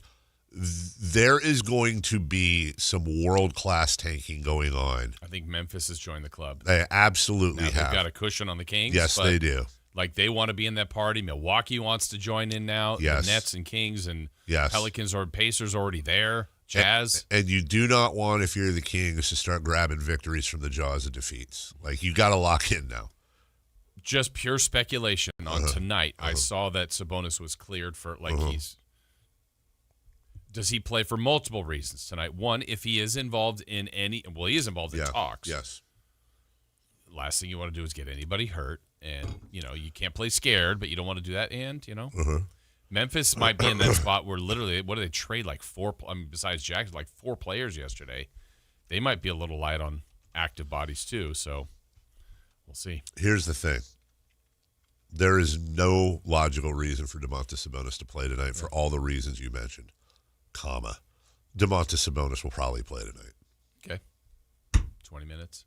there is going to be some world-class tanking going on. I think Memphis has joined the club. They absolutely have. They've got a cushion on the Kings. Yes, they do. Like, they want to be in that party. Milwaukee wants to join in now. Yes. The Nets and Kings and yes. Pelicans or Pacers already there. Jazz. And you do not want, if you're the Kings, to start grabbing victories from the jaws of defeats. Like, you got to lock in now. Just pure speculation on tonight. I saw that Sabonis was cleared for, does he play for multiple reasons tonight? One, if he is involved in he is involved in talks. Yes. Last thing you want to do is get anybody hurt. And, you can't play scared, but you don't want to do that. And, Memphis might be in that spot where literally, what do they trade? Like 4, besides Jackson, like 4 players yesterday. They might be a little light on active bodies too. So we'll see. Here's the thing. There is no logical reason for DeMontis Sabonis to play tonight for all the reasons you mentioned. DeMontis Sabonis will probably play tonight. Okay. 20 minutes.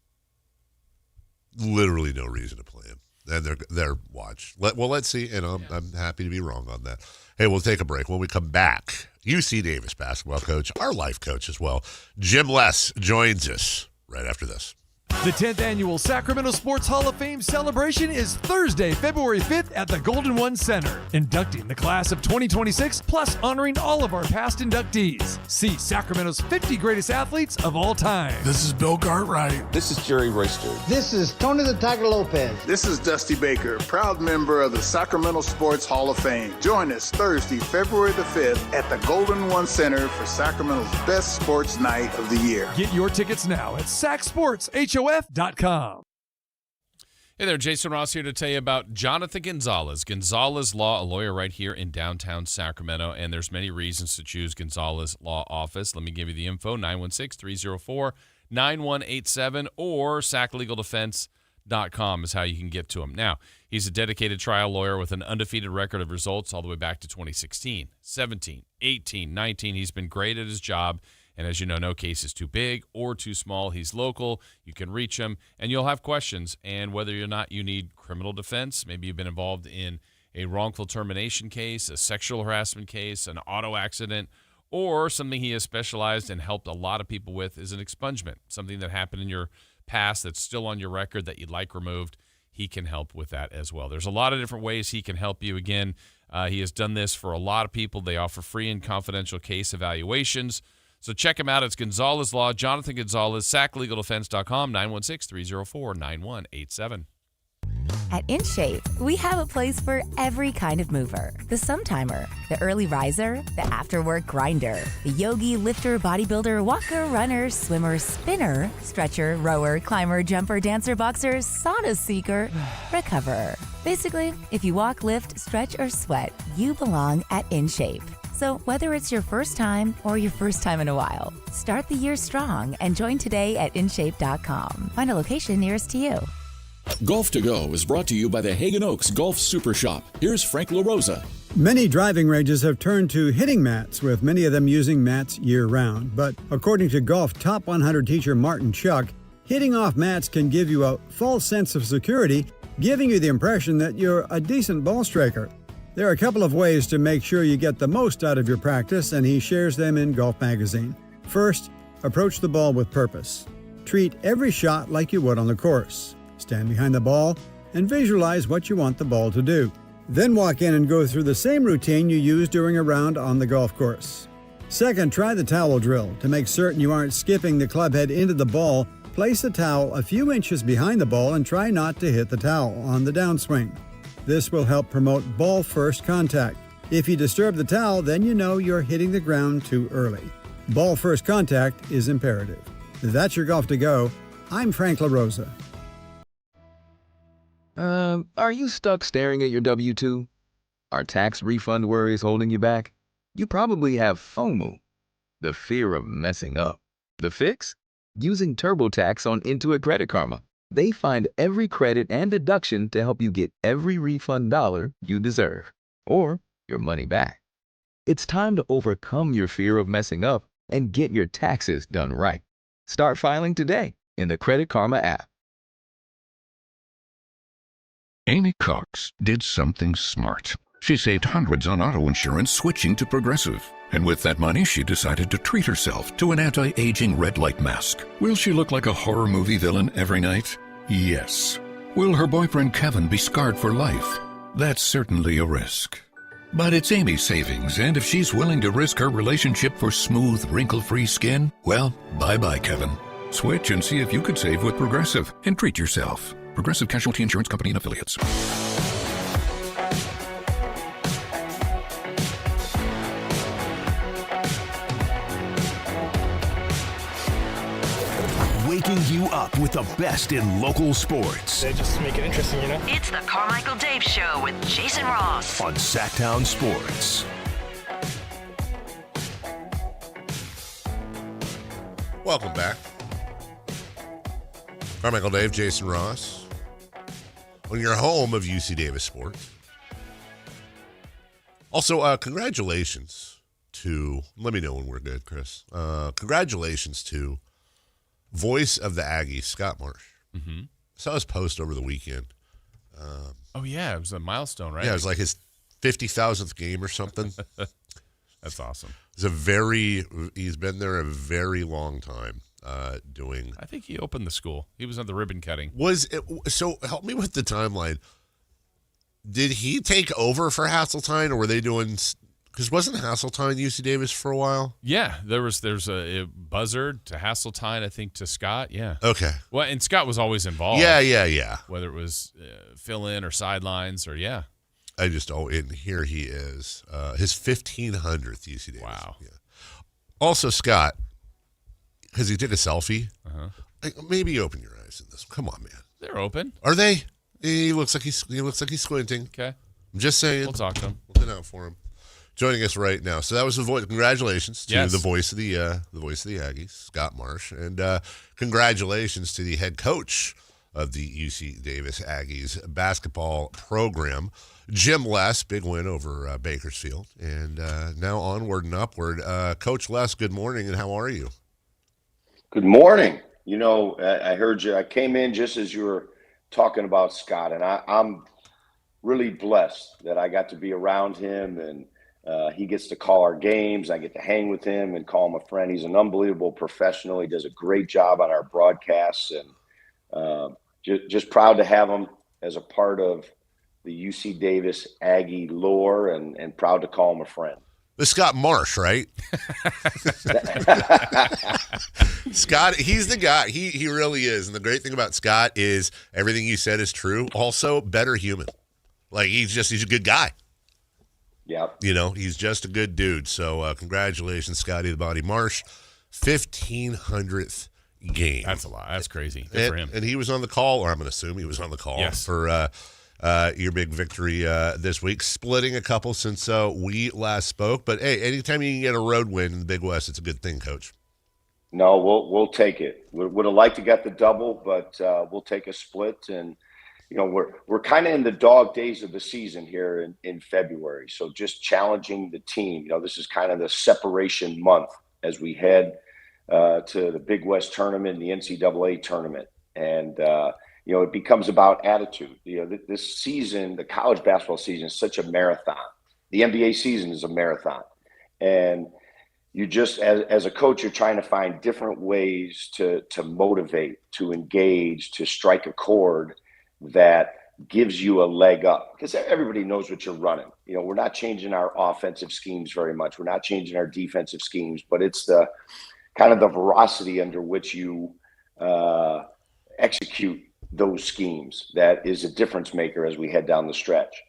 Literally no reason to play him. And they're watch. Let's see, and I'm happy to be wrong on that. Hey, we'll take a break. When we come back, UC Davis basketball coach, our life coach as well, Jim Less, joins us right after this. The 10th annual Sacramento Sports Hall of Fame celebration is Thursday, February 5th at the Golden One Center, inducting the class of 2026, plus honoring all of our past inductees. See Sacramento's 50 greatest athletes of all time. This is Bill Cartwright. This is Jerry Royster. This is Tony the Tiger Lopez. This is Dusty Baker, proud member of the Sacramento Sports Hall of Fame. Join us Thursday, February the 5th at the Golden One Center for Sacramento's best sports night of the year. Get your tickets now at SacSportsHOF.com. Hey there, Jason Ross here to tell you about Jonathan Gonzalez. Gonzalez Law, a lawyer right here in downtown Sacramento, and there's many reasons to choose Gonzalez Law Office. Let me give you the info, 916-304-9187 or saclegaldefense.com is how you can get to him. Now, he's a dedicated trial lawyer with an undefeated record of results all the way back to 2016, 17, 18, 19. He's been great at his job. And as you know, no case is too big or too small. He's local. You can reach him, and you'll have questions. And whether or not you need criminal defense, maybe you've been involved in a wrongful termination case, a sexual harassment case, an auto accident, or something he has specialized and helped a lot of people with is an expungement, something that happened in your past that's still on your record that you'd like removed. He can help with that as well. There's a lot of different ways he can help you. Again, he has done this for a lot of people. They offer free and confidential case evaluations. So check him out. It's Gonzalez Law, Jonathan Gonzalez, saclegaldefense.com, 916-304-9187. At InShape, we have a place for every kind of mover. The Sometimer, the early riser, the after-work grinder, the yogi, lifter, bodybuilder, walker, runner, swimmer, spinner, stretcher, rower, climber, jumper, dancer, boxer, sauna seeker, recoverer. Basically, if you walk, lift, stretch, or sweat, you belong at InShape. So whether it's your first time or your first time in a while, start the year strong and join today at InShape.com. Find a location nearest to you. Golf to Go is brought to you by the Hagen Oaks Golf Super Shop. Here's Frank LaRosa. Many driving ranges have turned to hitting mats, with many of them using mats year-round. But according to Golf Top 100 teacher Martin Chuck, hitting off mats can give you a false sense of security, giving you the impression that you're a decent ball striker. There are a couple of ways to make sure you get the most out of your practice, and he shares them in Golf Magazine. First, approach the ball with purpose. Treat every shot like you would on the course. Stand behind the ball and visualize what you want the ball to do. Then walk in and go through the same routine you use during a round on the golf course. Second, try the towel drill. To make certain you aren't skipping the club head into the ball, place the towel a few inches behind the ball and try not to hit the towel on the downswing. This will help promote ball-first contact. If you disturb the towel, then you know you're hitting the ground too early. Ball-first contact is imperative. That's your Golf to Go. I'm Frank LaRosa. Are you stuck staring at your W-2? Are tax refund worries holding you back? You probably have FOMO, the fear of messing up. The fix? Using TurboTax on Intuit Credit Karma. They find every credit and deduction to help you get every refund dollar you deserve, or your money back. It's time to overcome your fear of messing up and get your taxes done right. Start filing today in the Credit Karma app. Amy Cox did something smart. She saved hundreds on auto insurance switching to Progressive. And with that money, she decided to treat herself to an anti-aging red light mask. Will she look like a horror movie villain every night? Yes. Will her boyfriend Kevin be scarred for life? That's certainly a risk. But it's Amy's savings, and if she's willing to risk her relationship for smooth, wrinkle-free skin, well, bye-bye, Kevin. Switch and see if you could save with Progressive and treat yourself. Progressive Casualty Insurance Company and Affiliates. Waking you up with the best in local sports. They just make it interesting, you know? It's the Carmichael Dave Show with Jason Ross On Sactown Sports. Welcome back. Carmichael Dave, Jason Ross. On your home of UC Davis Sports. Also, congratulations to, let me know when we're good, Chris. Congratulations to voice of the Aggies, Scott Marsh. Mm-hmm. Saw his post over the weekend. Oh, yeah. It was a milestone, right? Yeah, it was like his 50,000th game or something. That's awesome. He's been there a very long time. doing. I think he opened the school. He was at the ribbon cutting. So help me with the timeline. Did he take over for Hasseline, or were they doing? Because wasn't Hasseltine UC Davis for a while? Yeah, there's a Buzzard to Hasseltine, I think, to Scott. Yeah. Okay. Well, and Scott was always involved. Yeah. Whether it was fill in or sidelines or I just and here he is, his 1500th UC Davis. Wow. Yeah. Also, Scott, because he did a selfie. Maybe open your eyes in this. Come on, man. They're open. Are they? He looks like he's squinting. Okay. I'm just saying. We'll talk to him. Looking out for him. Joining us right now. So that was the voice. Congratulations to the voice of the Aggies, Scott Marsh, and congratulations to the head coach of the UC Davis Aggies basketball program, Jim Les. Big win over Bakersfield, and now onward and upward. Coach Les, good morning, and how are you? Good morning. You know, I heard you. I came in just as you were talking about Scott, and I'm really blessed that I got to be around him and. He gets to call our games. I get to hang with him and call him a friend. He's an unbelievable professional. He does a great job on our broadcasts, and just proud to have him as a part of the UC Davis Aggie lore, and proud to call him a friend. This Scott Marsh, right? Scott, he's the guy. He really is. And the great thing about Scott is everything you said is true. Also, better human. Like he's a good guy. Yeah. You know, he's just a good dude. So congratulations, Scotty the Body Marsh. 1500th game. That's a lot. That's crazy. Good for him. And he was on the call, or I'm going to assume he was on the call for your big victory this week, splitting a couple since we last spoke. But, hey, anytime you can get a road win in the Big West, it's a good thing, Coach. No, we'll take it. Would have liked to get the double, but we'll take a split. And, you know, we're kind of in the dog days of the season here in February. So just challenging the team. You know, this is kind of the separation month as we head to the Big West tournament, the NCAA tournament. And, you know, it becomes about attitude. You know, this season, the college basketball season is such a marathon. The NBA season is a marathon. And you just, as a coach, you're trying to find different ways to motivate, to engage, to strike a chord that gives you a leg up, because everybody knows what you're running. You know, we're not changing our offensive schemes very much. We're not changing our defensive schemes, but it's the kind of the veracity under which you execute those schemes that is a difference maker as we head down the stretch.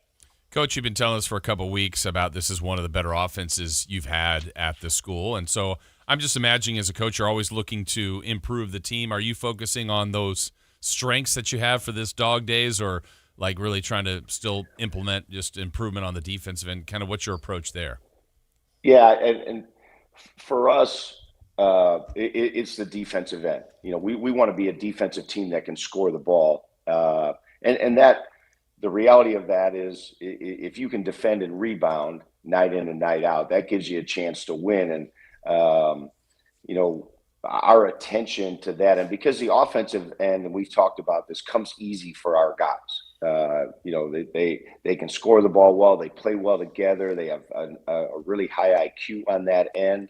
Coach, you've been telling us for a couple of weeks about this is one of the better offenses you've had at the school. And so I'm just imagining as a coach, you're always looking to improve the team. Are you focusing on those strengths that you have for this dog days, or like really trying to still implement just improvement on the defensive end? Kind of what's your approach there? Yeah, and for us, it's the defensive end. You know, we want to be a defensive team that can score the ball. And that the reality of that is if you can defend and rebound night in and night out, that gives you a chance to win. And, you know, our attention to that, and because the offensive end, and we've talked about this, comes easy for our guys. You know, they can score the ball well, they play well together, they have a really high IQ on that end.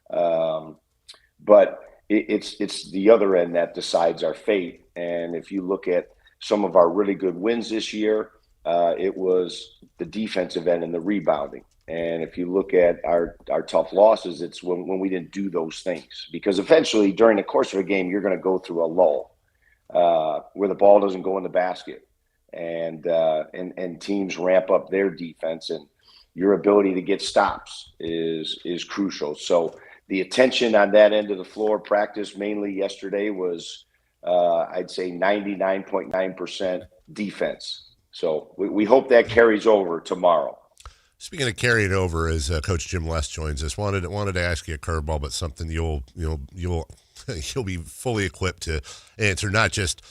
But it's the other end that decides our fate. And if you look at some of our really good wins this year, it was the defensive end and the rebounding. And if you look at our tough losses, it's when we didn't do those things. Because eventually, during the course of a game, you're going to go through a lull where the ball doesn't go in the basket, and teams ramp up their defense, and your ability to get stops is crucial. So the attention on that end of the floor, practice mainly yesterday, was I'd say 99.9% defense. So we hope that carries over tomorrow. Speaking of carrying over, as Coach Jim Les joins us, wanted to ask you a curveball, but something you'll be fully equipped to answer. Not just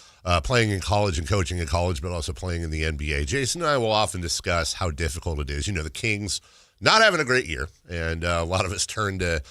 playing in college and coaching in college, but also playing in the NBA. Jason and I will often discuss how difficult it is. You know, the Kings not having a great year, and a lot of us turn to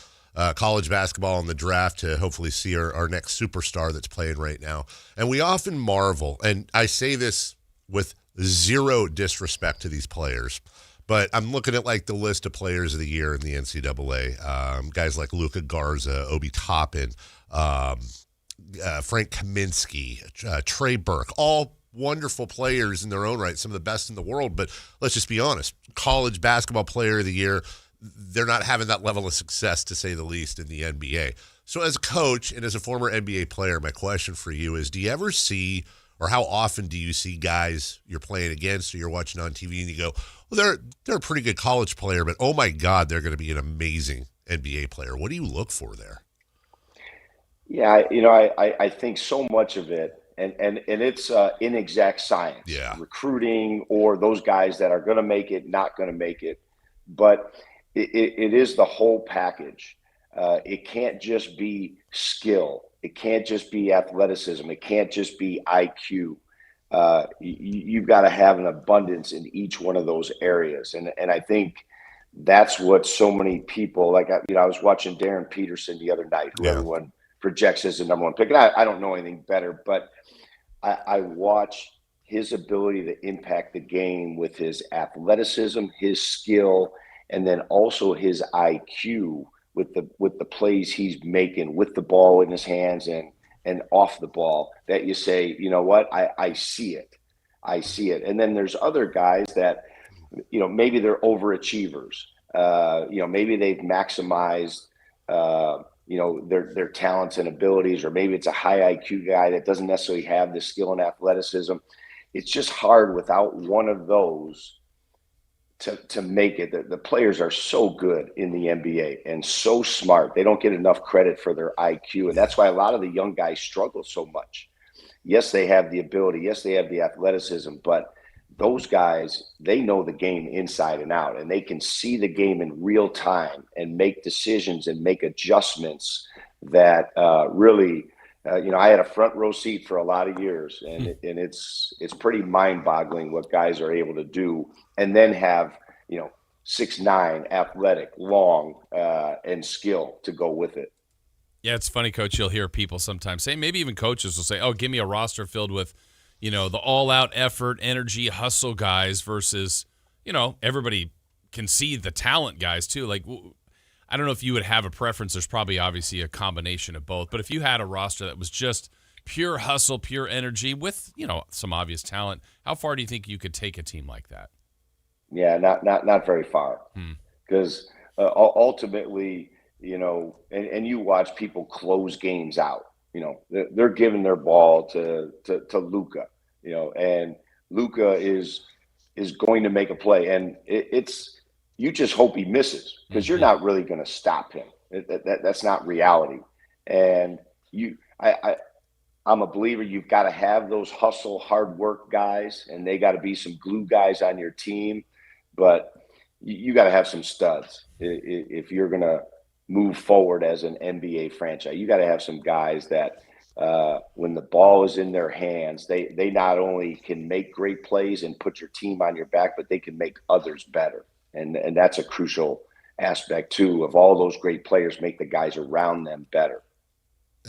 college basketball and the draft to hopefully see our next superstar that's playing right now. And we often marvel, and I say this with zero disrespect to these players, But I'm looking at like the list of players of the year in the NCAA. Guys like Luka Garza, Obi Toppin, Frank Kaminsky, Trey Burke, all wonderful players in their own right, some of the best in the world. But let's just be honest, college basketball player of the year, they're not having that level of success, to say the least, in the NBA. So as a coach and as a former NBA player, my question for you is, do you ever see, or how often do you see guys you're playing against or you're watching on TV and you go, well, they're a pretty good college player, but oh my God, they're going to be an amazing NBA player. What do you look for there? Yeah, I think so much of it, and it's inexact science. Yeah. Recruiting, or those guys that are going to make it, not going to make it. But it is the whole package. It can't just be skill. It can't just be athleticism. It can't just be IQ. You've got to have an abundance in each one of those areas. And I think that's what so many people, like, I was watching Darren Peterson the other night, who everyone projects as the number one pick. And I don't know anything better, but I watch his ability to impact the game with his athleticism, his skill, and then also his IQ with the plays he's making with the ball in his hands and off the ball, that you say, you know what, I see it. I see it. And then there's other guys that, maybe they're overachievers. Maybe they've maximized, their talents and abilities, or maybe it's a high IQ guy that doesn't necessarily have the skill and athleticism. It's just hard without one of those to make it. The players are so good in the NBA and so smart. They don't get enough credit for their IQ. And that's why a lot of the young guys struggle so much. Yes, they have the ability. Yes, they have the athleticism, but those guys, they know the game inside and out, and they can see the game in real time and make decisions and make adjustments that really, I had a front row seat for a lot of years, and it's pretty mind-boggling what guys are able to do, and then have 6'9", athletic, long, and skill to go with it. Yeah, it's funny, Coach. You'll hear people sometimes say, maybe even coaches will say, "Oh, give me a roster filled with, the all-out effort, energy, hustle guys," versus, everybody can see the talent guys too. Like, I don't know if you would have a preference. There's probably obviously a combination of both. But if you had a roster that was just pure hustle, pure energy with, some obvious talent, how far do you think you could take a team like that? Yeah, not very far. Because ultimately, and you watch people close games out. They're giving their ball to Luka, and Luka is going to make a play, and it's you just hope he misses, because you're not really going to stop him. That's not reality. And I'm a believer you've got to have those hustle, hard work guys, and they got to be some glue guys on your team. But you got to have some studs if you're going to move forward as an NBA franchise. You got to have some guys that when the ball is in their hands, they not only can make great plays and put your team on your back, but they can make others better. And that's a crucial aspect too, of all those great players, make the guys around them better.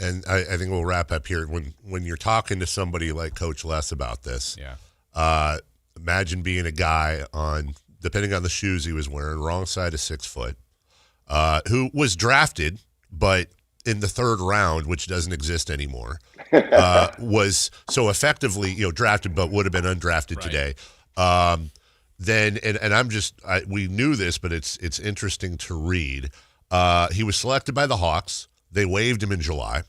And I think we'll wrap up here. When you're talking to somebody like Coach Les about this, imagine being a guy depending on the shoes he was wearing, wrong side of 6 foot, who was drafted, but in the 3rd round, which doesn't exist anymore, was so effectively, drafted, but would have been undrafted today. Then, and we knew this, but it's interesting to read. He was selected by the Hawks. They waived him in July.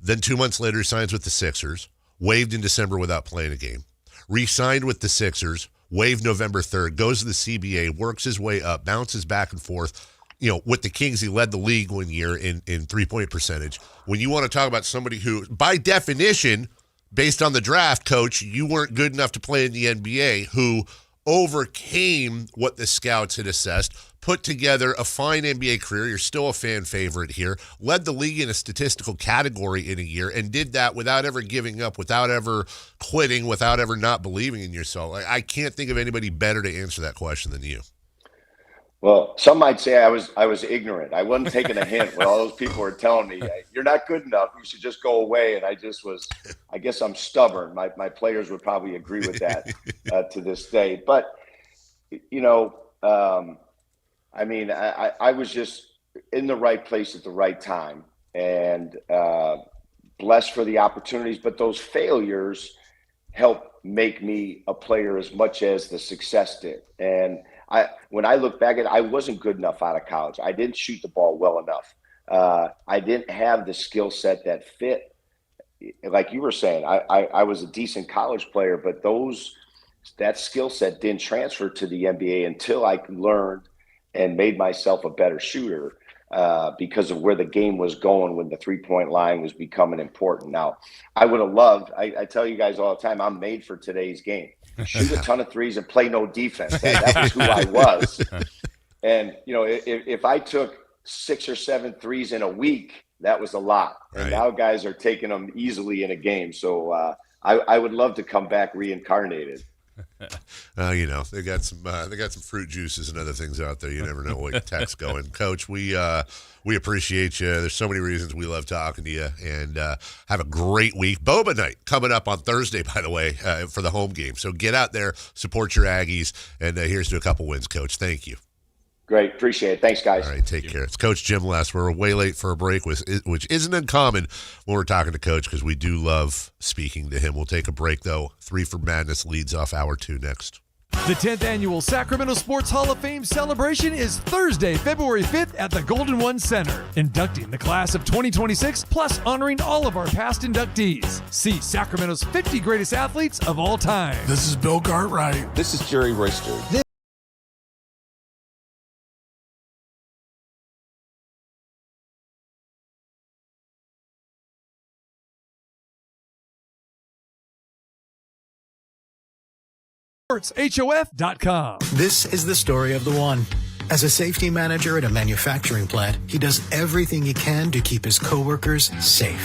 Then 2 months later, he signs with the Sixers, waived in December without playing a game. Re-signed with the Sixers, waived November 3rd, goes to the CBA, works his way up, bounces back and forth. With the Kings, he led the league one year in three-point percentage. When you want to talk about somebody who, by definition, based on the draft, Coach, you weren't good enough to play in the NBA, who overcame what the scouts had assessed, put together a fine NBA career. You're still a fan favorite here. Led the league in a statistical category in a year, and did that without ever giving up, without ever quitting, without ever not believing in yourself. I can't think of anybody better to answer that question than you. Well, some might say I was ignorant. I wasn't taking a hint when all those people were telling me, "You're not good enough. You should just go away." And I guess I'm stubborn. My players would probably agree with that to this day. But, I mean, I was just in the right place at the right time, and blessed for the opportunities. But those failures helped make me a player as much as the success did. And when I look back at it, I wasn't good enough out of college. I didn't shoot the ball well enough. I didn't have the skill set that fit. Like you were saying, I was a decent college player, but that skill set didn't transfer to the NBA until I learned and made myself a better shooter because of where the game was going when the three-point line was becoming important. Now, I would have loved, I tell you guys all the time, I'm made for today's game. Shoot a ton of threes and play no defense. That was who I was. And, you know, if I took 6 or 7 threes in a week, that was a lot. And now guys are taking them easily in a game. So I would love to come back reincarnated. You know, they got some fruit juices and other things out there. You never know what tech's going. Coach, we appreciate you. There's so many reasons we love talking to you, and have a great week. Boba night coming up on Thursday, by the way, for the home game. So get out there, support your Aggies, and here's to a couple wins, Coach. Thank you. Great. Appreciate it. Thanks, guys. All right, take care. It's Coach Jim Less. We're way late for a break, which isn't uncommon when we're talking to Coach, because we do love speaking to him. We'll take a break, though. 3 for Madness leads off hour 2 next. The 10th Annual Sacramento Sports Hall of Fame celebration is Thursday, February 5th at the Golden One Center, inducting the class of 2026, plus honoring all of our past inductees. See Sacramento's 50 greatest athletes of all time. This is Bill Cartwright. This is Jerry Royster. HOF.com. This is the story of the one. As a safety manager at a manufacturing plant, he does everything he can to keep his coworkers safe.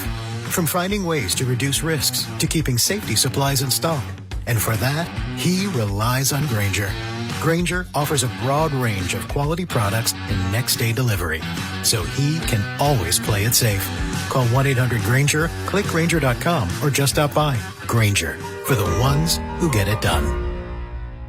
From finding ways to reduce risks to keeping safety supplies in stock. And for that, he relies on Grainger. Grainger offers a broad range of quality products and next-day delivery, so he can always play it safe. Call 1-800-GRAINGER, click Grainger.com, or just stop by. Grainger, for the ones who get it done.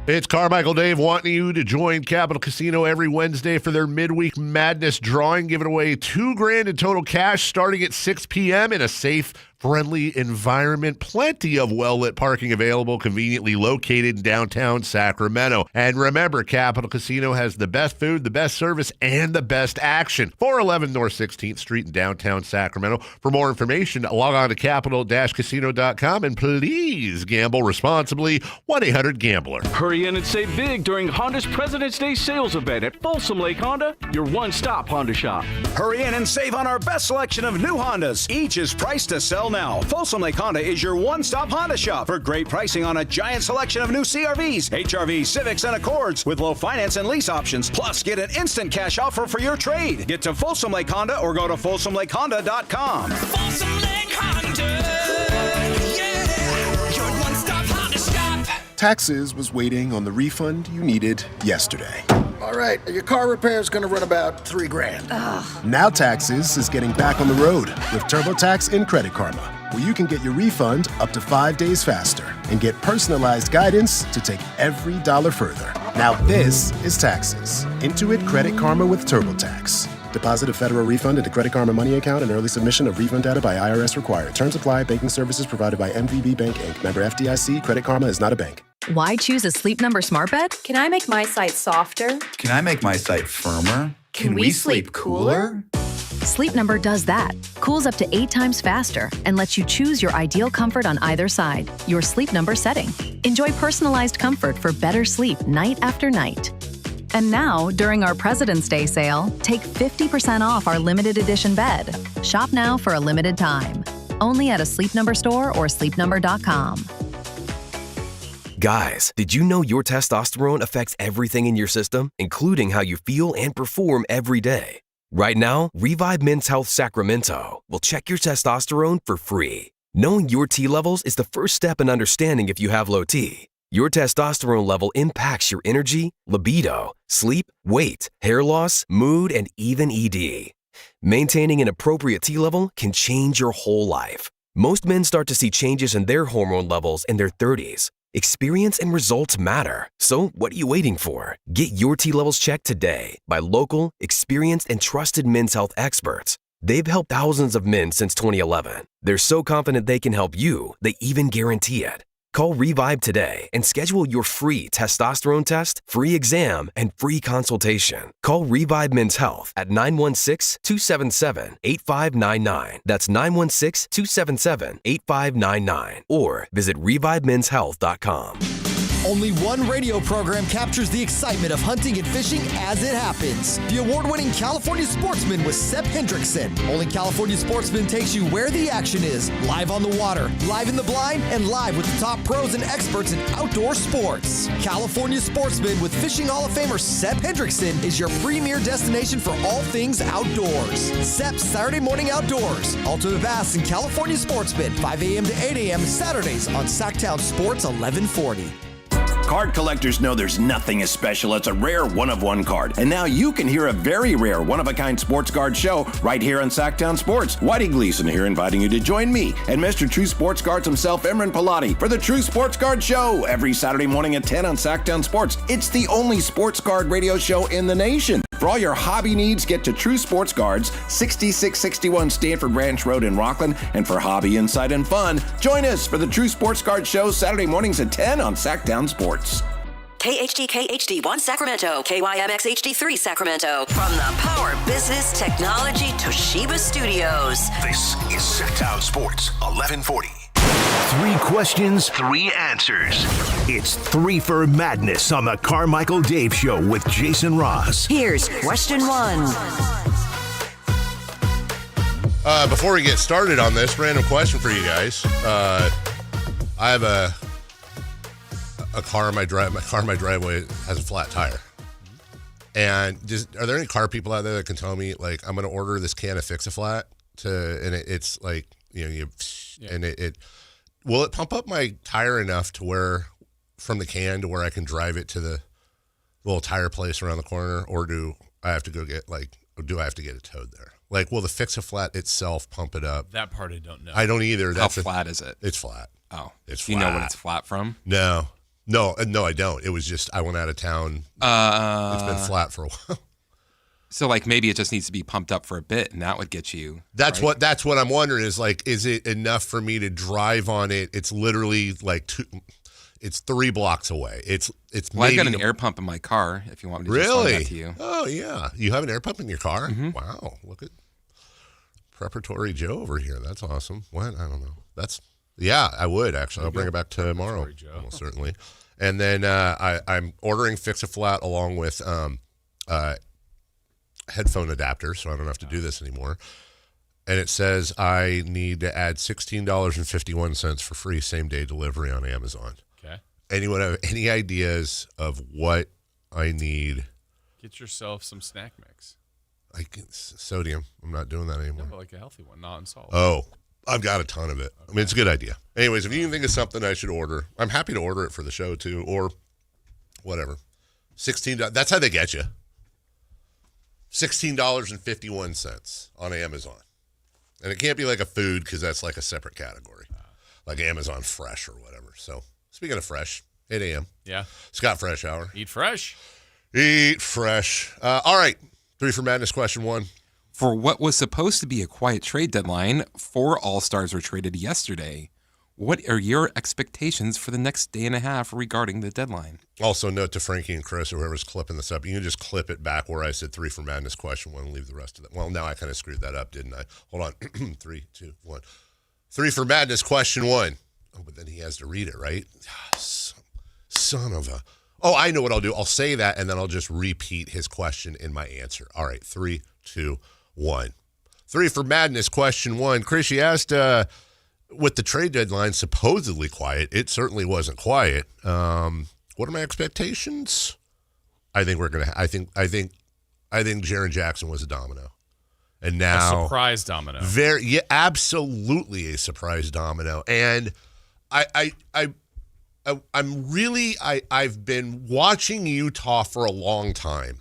It's Carmichael Dave wanting you to join Capital Casino every Wednesday for their midweek madness drawing, giving away $2,000 in total cash starting at 6 p.m. in a safe, friendly environment. Plenty of well-lit parking available, conveniently located in downtown Sacramento. And remember, Capital Casino has the best food, the best service, and the best action. 411 North 16th Street in downtown Sacramento. For more information, log on to capital-casino.com, and please gamble responsibly. 1-800-GAMBLER. Hurry in and save big during Honda's President's Day sales event at Folsom Lake Honda, your one-stop Honda shop. Hurry in and save on our best selection of new Hondas. Each is priced to sell now. Folsom Lake Honda is your one-stop Honda shop for great pricing on a giant selection of new CRVs, HRVs, Civics, and Accords with low finance and lease options. Plus, get an instant cash offer for your trade. Get to Folsom Lake Honda or go to FolsomLakeHonda.com. Folsom Lake Honda, yeah, your one-stop Honda shop. Taxes was waiting on the refund you needed yesterday. All right, your car repair is going to run about $3,000. Now Taxes is getting back on the road with TurboTax and Credit Karma, where you can get your refund up to 5 days faster and get personalized guidance to take every dollar further. Now this is Taxes. Intuit Credit Karma with TurboTax. Deposit a federal refund into Credit Karma Money account and early submission of refund data by IRS required. Terms apply. Banking services provided by MVB Bank, Inc. Member FDIC. Credit Karma is not a bank. Why choose a Sleep Number smart bed? Can I make my site softer? Can I make my site firmer? Can we sleep cooler? Sleep Number does that. Cools up to 8 times faster and lets you choose your ideal comfort on either side. Your Sleep Number setting. Enjoy personalized comfort for better sleep night after night. And now, during our President's Day sale, take 50% off our limited edition bed. Shop now for a limited time. Only at a Sleep Number store or sleepnumber.com. Guys, did you know your testosterone affects everything in your system, including how you feel and perform every day? Right now, Revive Men's Health Sacramento will check your testosterone for free. Knowing your T levels is the first step in understanding if you have low T. Your testosterone level impacts your energy, libido, sleep, weight, hair loss, mood, and even ED. Maintaining an appropriate T level can change your whole life. Most men start to see changes in their hormone levels in their 30s. Experience and results matter. So what are you waiting for? Get your T levels checked today by local, experienced, and trusted men's health experts. They've helped thousands of men since 2011. They're so confident they can help you, they even guarantee it. Call Revive today and schedule your free testosterone test, free exam, and free consultation. Call Revive Men's Health at 916-277-8599. That's 916-277-8599. Or visit revivemenshealth.com. Only one radio program captures the excitement of hunting and fishing as it happens. The award-winning California Sportsman with Sepp Hendrickson. Only California Sportsman takes you where the action is, live on the water, live in the blind, and live with the top pros and experts in outdoor sports. California Sportsman with Fishing Hall of Famer Sepp Hendrickson is your premier destination for all things outdoors. Sepp's Saturday Morning Outdoors. Ultimate Bass and California Sportsman, 5 a.m. to 8 a.m. Saturdays on Sactown Sports 1140. Card collectors know there's nothing as special as a rare one-of-one card. And now you can hear a very rare one-of-a-kind sports card show right here on Sactown Sports. Whitey Gleason here inviting you to join me and Mr. True Sports Cards himself, Imran Pilati, for the True Sports Card Show every Saturday morning at 10 on Sactown Sports. It's the only sports card radio show in the nation. For all your hobby needs, get to True Sports Cards, 6661 Stanford Ranch Road in Rockland. And for hobby, insight, and fun, join us for the True Sports Card Show Saturday mornings at 10 on Sactown Sports. KHD HD1 Sacramento, KYMX HD3 Sacramento. From the Power Business Technology Toshiba Studios. This is Sactown Sports 1140. 3 questions, 3 answers. It's 3 for Madness on the Carmichael Dave Show with Jason Ross. Here's question 1. Before we get started on this, random question for you guys. I have a car in my driveway has a flat tire. And are there any car people out there that can tell me, like, I'm going to order this can of Fix-A-Flat and it's like, and it will it pump up my tire enough to where, from the can to where I can drive it to the little tire place around the corner, or do I have to get it towed there? Like, will the Fix-A-Flat itself pump it up? That part I don't know. I don't either. How flat is it? It's flat. Oh, it's flat. Do you know what it's flat from? No, I don't. It was just I went out of town. It's been flat for a while. So, like, maybe it just needs to be pumped up for a bit, and that would get you. That's what I'm wondering is, like, is it enough for me to drive on it? It's literally like it's 3 blocks away. It's. Well, I've got an air pump in my car. If you want me to just really that to you. Oh yeah, you have an air pump in your car? Mm-hmm. Wow, look at Preparatory Joe over here. That's awesome. What? I don't know. Yeah, I would actually. I'll bring it back tomorrow. Almost certainly. And then I'm ordering Fix-A-Flat along with headphone adapter, so I don't have to do this anymore. And it says I need to add $16.51 for free same-day delivery on Amazon. Okay. Anyone have any ideas of what I need? Get yourself some snack mix. Sodium. I'm not doing that anymore. No, but like a healthy one, not in salt. Oh, I've got a ton of it. Okay. I mean, it's a good idea. Anyways, if you can think of something I should order, I'm happy to order it for the show too, or whatever. $16. That's how they get you. $16.51 on Amazon. And it can't be like a food because that's like a separate category, like Amazon Fresh or whatever. So speaking of fresh, 8 a.m. Yeah. Scott Fresh Hour. Eat fresh. Eat fresh. All right. 3 for Madness question 1. For what was supposed to be a quiet trade deadline, 4 All-Stars were traded yesterday. What are your expectations for the next day and a half regarding the deadline? Also, note to Frankie and Chris, or whoever's clipping this up, you can just clip it back where I said 3 for Madness question 1 and leave the rest of it. Well, now I kind of screwed that up, didn't I? Hold on. 3, 2, 1. 3 for Madness question 1. Oh, but then he has to read it, right? Son of a... Oh, I know what I'll do. I'll say that, and then I'll just repeat his question in my answer. All right, 3, 2, 1. 3 for Madness question 1. Chris, you asked... with the trade deadline supposedly quiet, it certainly wasn't quiet. What are my expectations? I think Jaren Jackson was a domino, and now a surprise domino. Absolutely a surprise domino. And I've been watching Utah for a long time.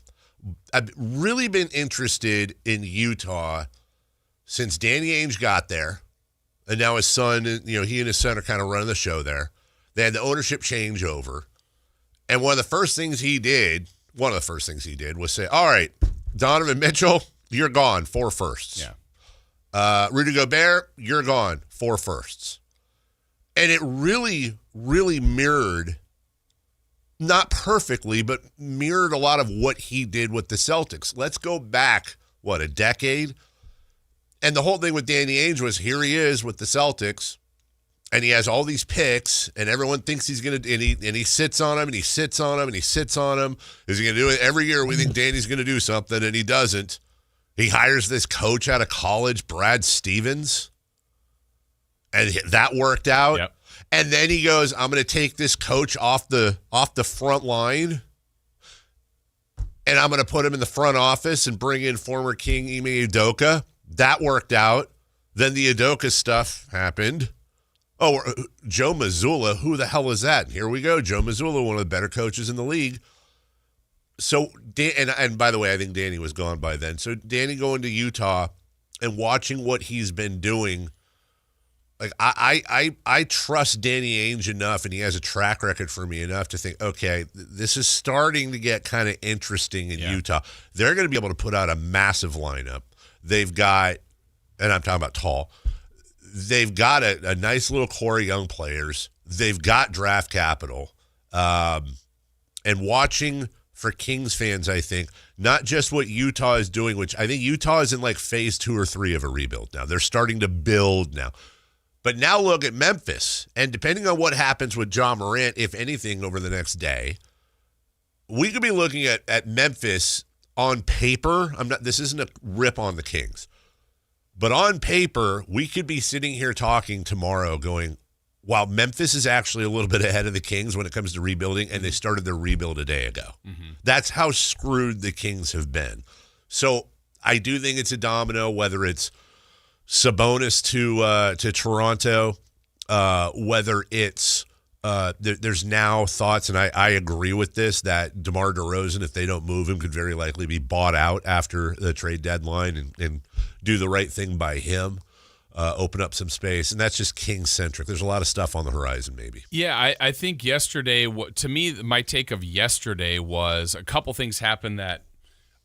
I've really been interested in Utah since Danny Ainge got there. And now his son, he and his son are kind of running the show there. They had the ownership changeover. And one of the first things he did was say, all right, Donovan Mitchell, you're gone, 4 firsts. Yeah. Rudy Gobert, you're gone, 4 firsts. And it really, really mirrored, not perfectly, but mirrored a lot of what he did with the Celtics. Let's go back, a decade? And the whole thing with Danny Ainge was, here he is with the Celtics, and he has all these picks, and everyone thinks he's going to, and he sits on them, and he sits on them, and he sits on them. Is he going to do it? Every year we think Danny's going to do something, and he doesn't. He hires this coach out of college, Brad Stevens, and that worked out. Yep. And then he goes, I'm going to take this coach off the front line, and I'm going to put him in the front office and bring in former King Ime Udoka. That worked out. Then the Udoka stuff happened. Oh, Joe Mazzulla, who the hell is that? And here we go. Joe Mazzulla, one of the better coaches in the league. So, and by the way, I think Danny was gone by then. So Danny going to Utah and watching what he's been doing, like I trust Danny Ainge enough, and he has a track record for me enough to think, okay, this is starting to get kind of interesting in Utah. They're going to be able to put out a massive lineup. They've got, and I'm talking about tall, they've got a nice little core of young players. They've got draft capital. And watching for Kings fans, I think, not just what Utah is doing, which I think Utah is in like phase 2 or 3 of a rebuild now. They're starting to build now. But now look at Memphis. And depending on what happens with Ja Morant, if anything, over the next day, we could be looking at Memphis on paper. This isn't a rip on the Kings. But on paper, we could be sitting here talking tomorrow going, wow, Memphis is actually a little bit ahead of the Kings when it comes to rebuilding, and they started their rebuild a day ago. Mm-hmm. That's how screwed the Kings have been. So I do think it's a domino, whether it's Sabonis to Toronto, whether it's there's now thoughts, and I agree with this, that DeMar DeRozan, if they don't move him, could very likely be bought out after the trade deadline and do the right thing by him, open up some space. And that's just King-centric. There's a lot of stuff on the horizon, maybe. Yeah, I think yesterday, to me, my take of yesterday was a couple things happened that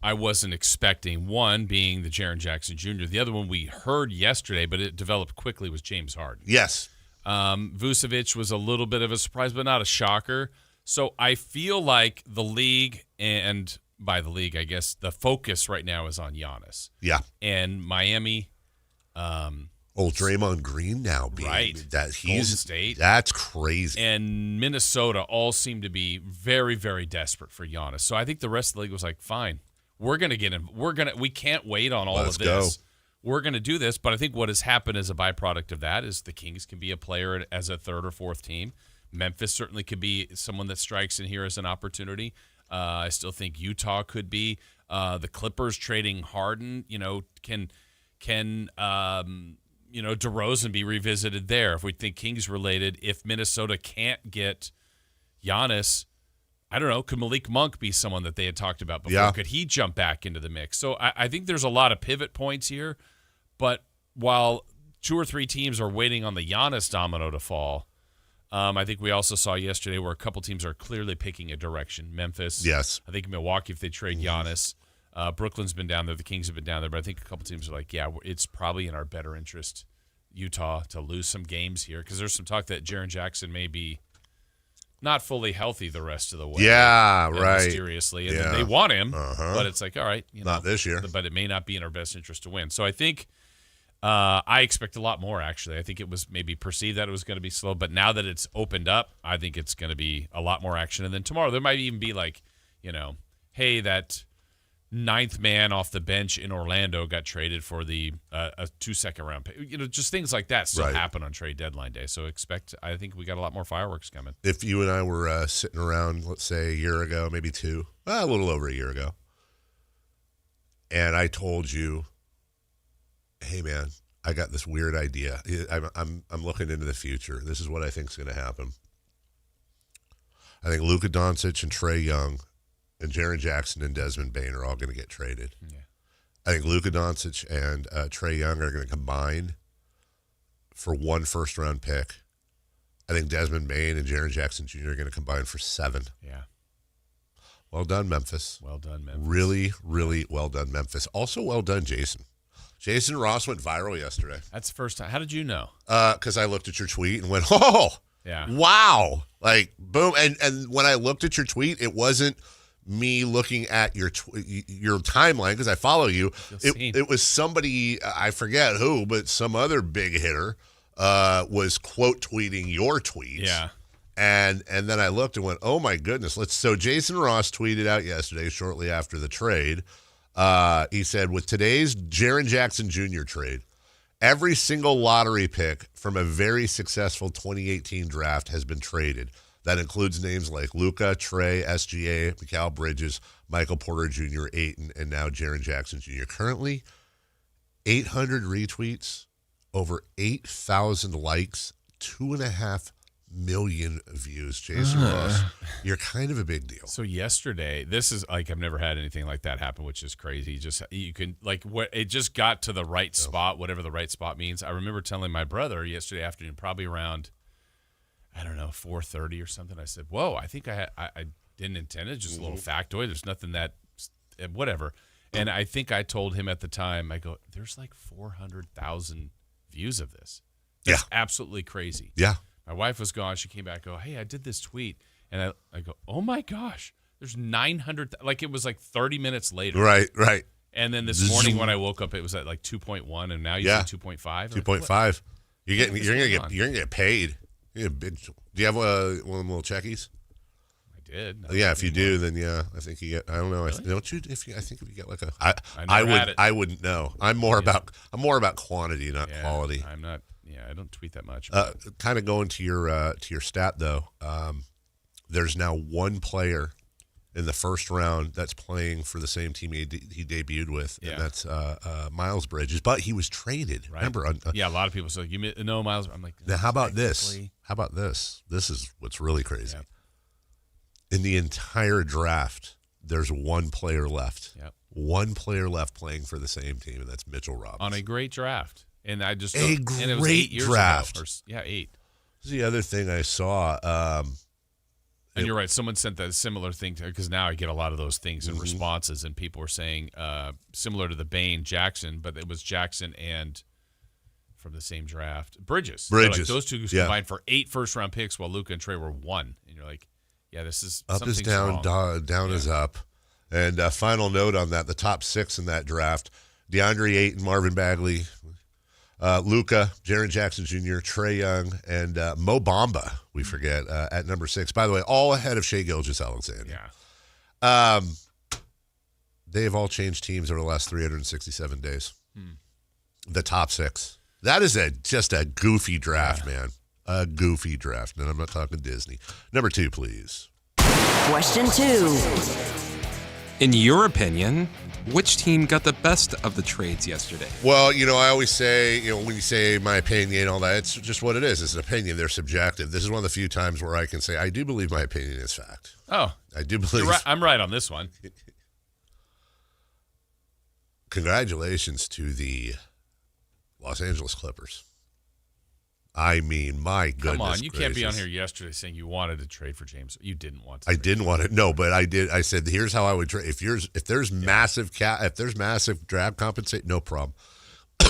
I wasn't expecting. One being the Jaren Jackson Jr. The other one we heard yesterday, but it developed quickly, was James Harden. Yes. Vucevic was a little bit of a surprise, but not a shocker. So I feel like the league, and by the league, I guess the focus right now is on Giannis. Yeah. And Miami. Draymond Green now being right. Golden State. That's crazy. And Minnesota all seem to be very, very desperate for Giannis. So I think the rest of the league was like, fine, we're gonna get him. We can't wait on all of this. Go. We're going to do this, but I think what has happened as a byproduct of that is the Kings can be a player as a 3rd or 4th team. Memphis certainly could be someone that strikes in here as an opportunity. I still think Utah could be. The Clippers trading Harden, can DeRozan be revisited there? If we think Kings related, if Minnesota can't get Giannis, I don't know, could Malik Monk be someone that they had talked about before? Yeah. Could he jump back into the mix? So I think there's a lot of pivot points here. But while 2 or 3 teams are waiting on the Giannis domino to fall, I think we also saw yesterday where a couple teams are clearly picking a direction. Memphis. Yes. I think Milwaukee, if they trade Giannis. Brooklyn's been down there. The Kings have been down there. But I think a couple teams are like, yeah, it's probably in our better interest, Utah, to lose some games here. Because there's some talk that Jaren Jackson may be not fully healthy the rest of the way. Yeah, right. Mysteriously. And then they want him, but it's like, all right. Not this year. But it may not be in our best interest to win. So I think I expect a lot more, actually. I think it was maybe perceived that it was going to be slow, but now that it's opened up, I think it's going to be a lot more action. And then tomorrow there might even be like, hey, that 9th man off the bench in Orlando got traded for the a 2 second-round pick. Just things like that still happen on trade deadline day. So I think we got a lot more fireworks coming. If you and I were sitting around, let's say a year ago, maybe 2, a little over a year ago, and I told you, hey man, I got this weird idea. I'm looking into the future. This is what I think is going to happen. I think Luka Doncic and Trae Young and Jaren Jackson and Desmond Bane are all going to get traded. Yeah. I think Luka Doncic and Trae Young are going to combine for 1 first-round pick. I think Desmond Bain and Jaren Jackson Jr. are going to combine for 7. Yeah. Well done, Memphis. Well done, Memphis. Really, really well done, Memphis. Also well done, Jason. Jason Ross went viral yesterday. That's the first time. How did you know? Because I looked at your tweet and went, oh, yeah, wow. Like, boom. And when I looked at your tweet, it wasn't me looking at your timeline because I follow you. It was somebody, I forget who, but some other big hitter was quote tweeting your tweets. Yeah. And then I looked and went, oh my goodness. So Jason Ross tweeted out yesterday, shortly after the trade. He said, with today's Jaren Jackson Jr. trade, every single lottery pick from a very successful 2018 draft has been traded. That includes names like Luka, Trey, SGA, Mikal Bridges, Michael Porter Jr., Ayton, and now Jaren Jackson Jr. Currently, 800 retweets, over 8,000 likes, 2.5 million views. Jason Ross, you're kind of a big deal. So yesterday, this is like I've never had anything like that happen, which is crazy. You can like what it just got to the right spot, whatever the right spot means. I remember telling my brother yesterday afternoon, probably around 4:30 or something. I said, "Whoa, I think I didn't intend it. Just a little factoid. There's nothing that whatever." And I think I told him at the time, I go, "There's like 400,000 views of this. That's absolutely crazy." Yeah. My wife was gone. She came back. Go, hey, I did this tweet, and I go, oh my gosh, there's 900. Like it was like 30 minutes later. Right. And then this morning when I woke up, it was at like 2.1, and now you see 2.5. 2.5. You're gonna get paid. You get big. Do you have one of them little checkies? I did. Yeah, if you do, then I think you get. I don't know. Really? Don't you? I think if you get like a, I wouldn't know. I'm more about quantity, not quality. I'm not. Yeah, I don't tweet that much. Kind of going to your stat though. There's now one player in the first round that's playing for the same team he debuted with, and that's Miles Bridges. But he was traded. Right. Remember? A lot of people say Miles. I'm like, now how about this? How about this? This is what's really crazy. Yeah. In the entire draft, there's one player left. Yep. One player left playing for the same team, and that's Mitchell Robinson. On a great draft. And I just and it was 8 years draft. Ago. 8. This is the other thing I saw. And you're right. Someone sent that similar thing because now I get a lot of those things and responses, and people were saying similar to the Bain Jackson, but it was Jackson and from the same draft Bridges. Like those two combined for 8 first-round picks, while Luka and Trey were 1. And you're like, yeah, this is up is down, down is up. And final note on that: the top 6 in that draft: DeAndre Ayton, Marvin Bagley, Luka, Jaren Jackson Jr., Trae Young, and Mo Bamba, we forget, at number 6. By the way, all ahead of Shai Gilgeous-Alexander. Yeah. They've all changed teams over the last 367 days. The top 6. That is just a goofy draft, man. A goofy draft. And I'm not talking Disney. Number 2, please. Question 2. In your opinion, which team got the best of the trades yesterday? Well, I always say, when you say my opinion and all that, it's just what it is. It's an opinion. They're subjective. This is one of the few times where I can say, I do believe my opinion is fact. Oh. I do believe. Right. I'm right on this one. Congratulations to the Los Angeles Clippers. I mean, my goodness. Come on, you gracious. can't be on here yesterday saying you wanted to trade for James. You didn't want to. I didn't want to. No, but I did. I said, here's how I would trade. If there's massive draft compensate, no problem.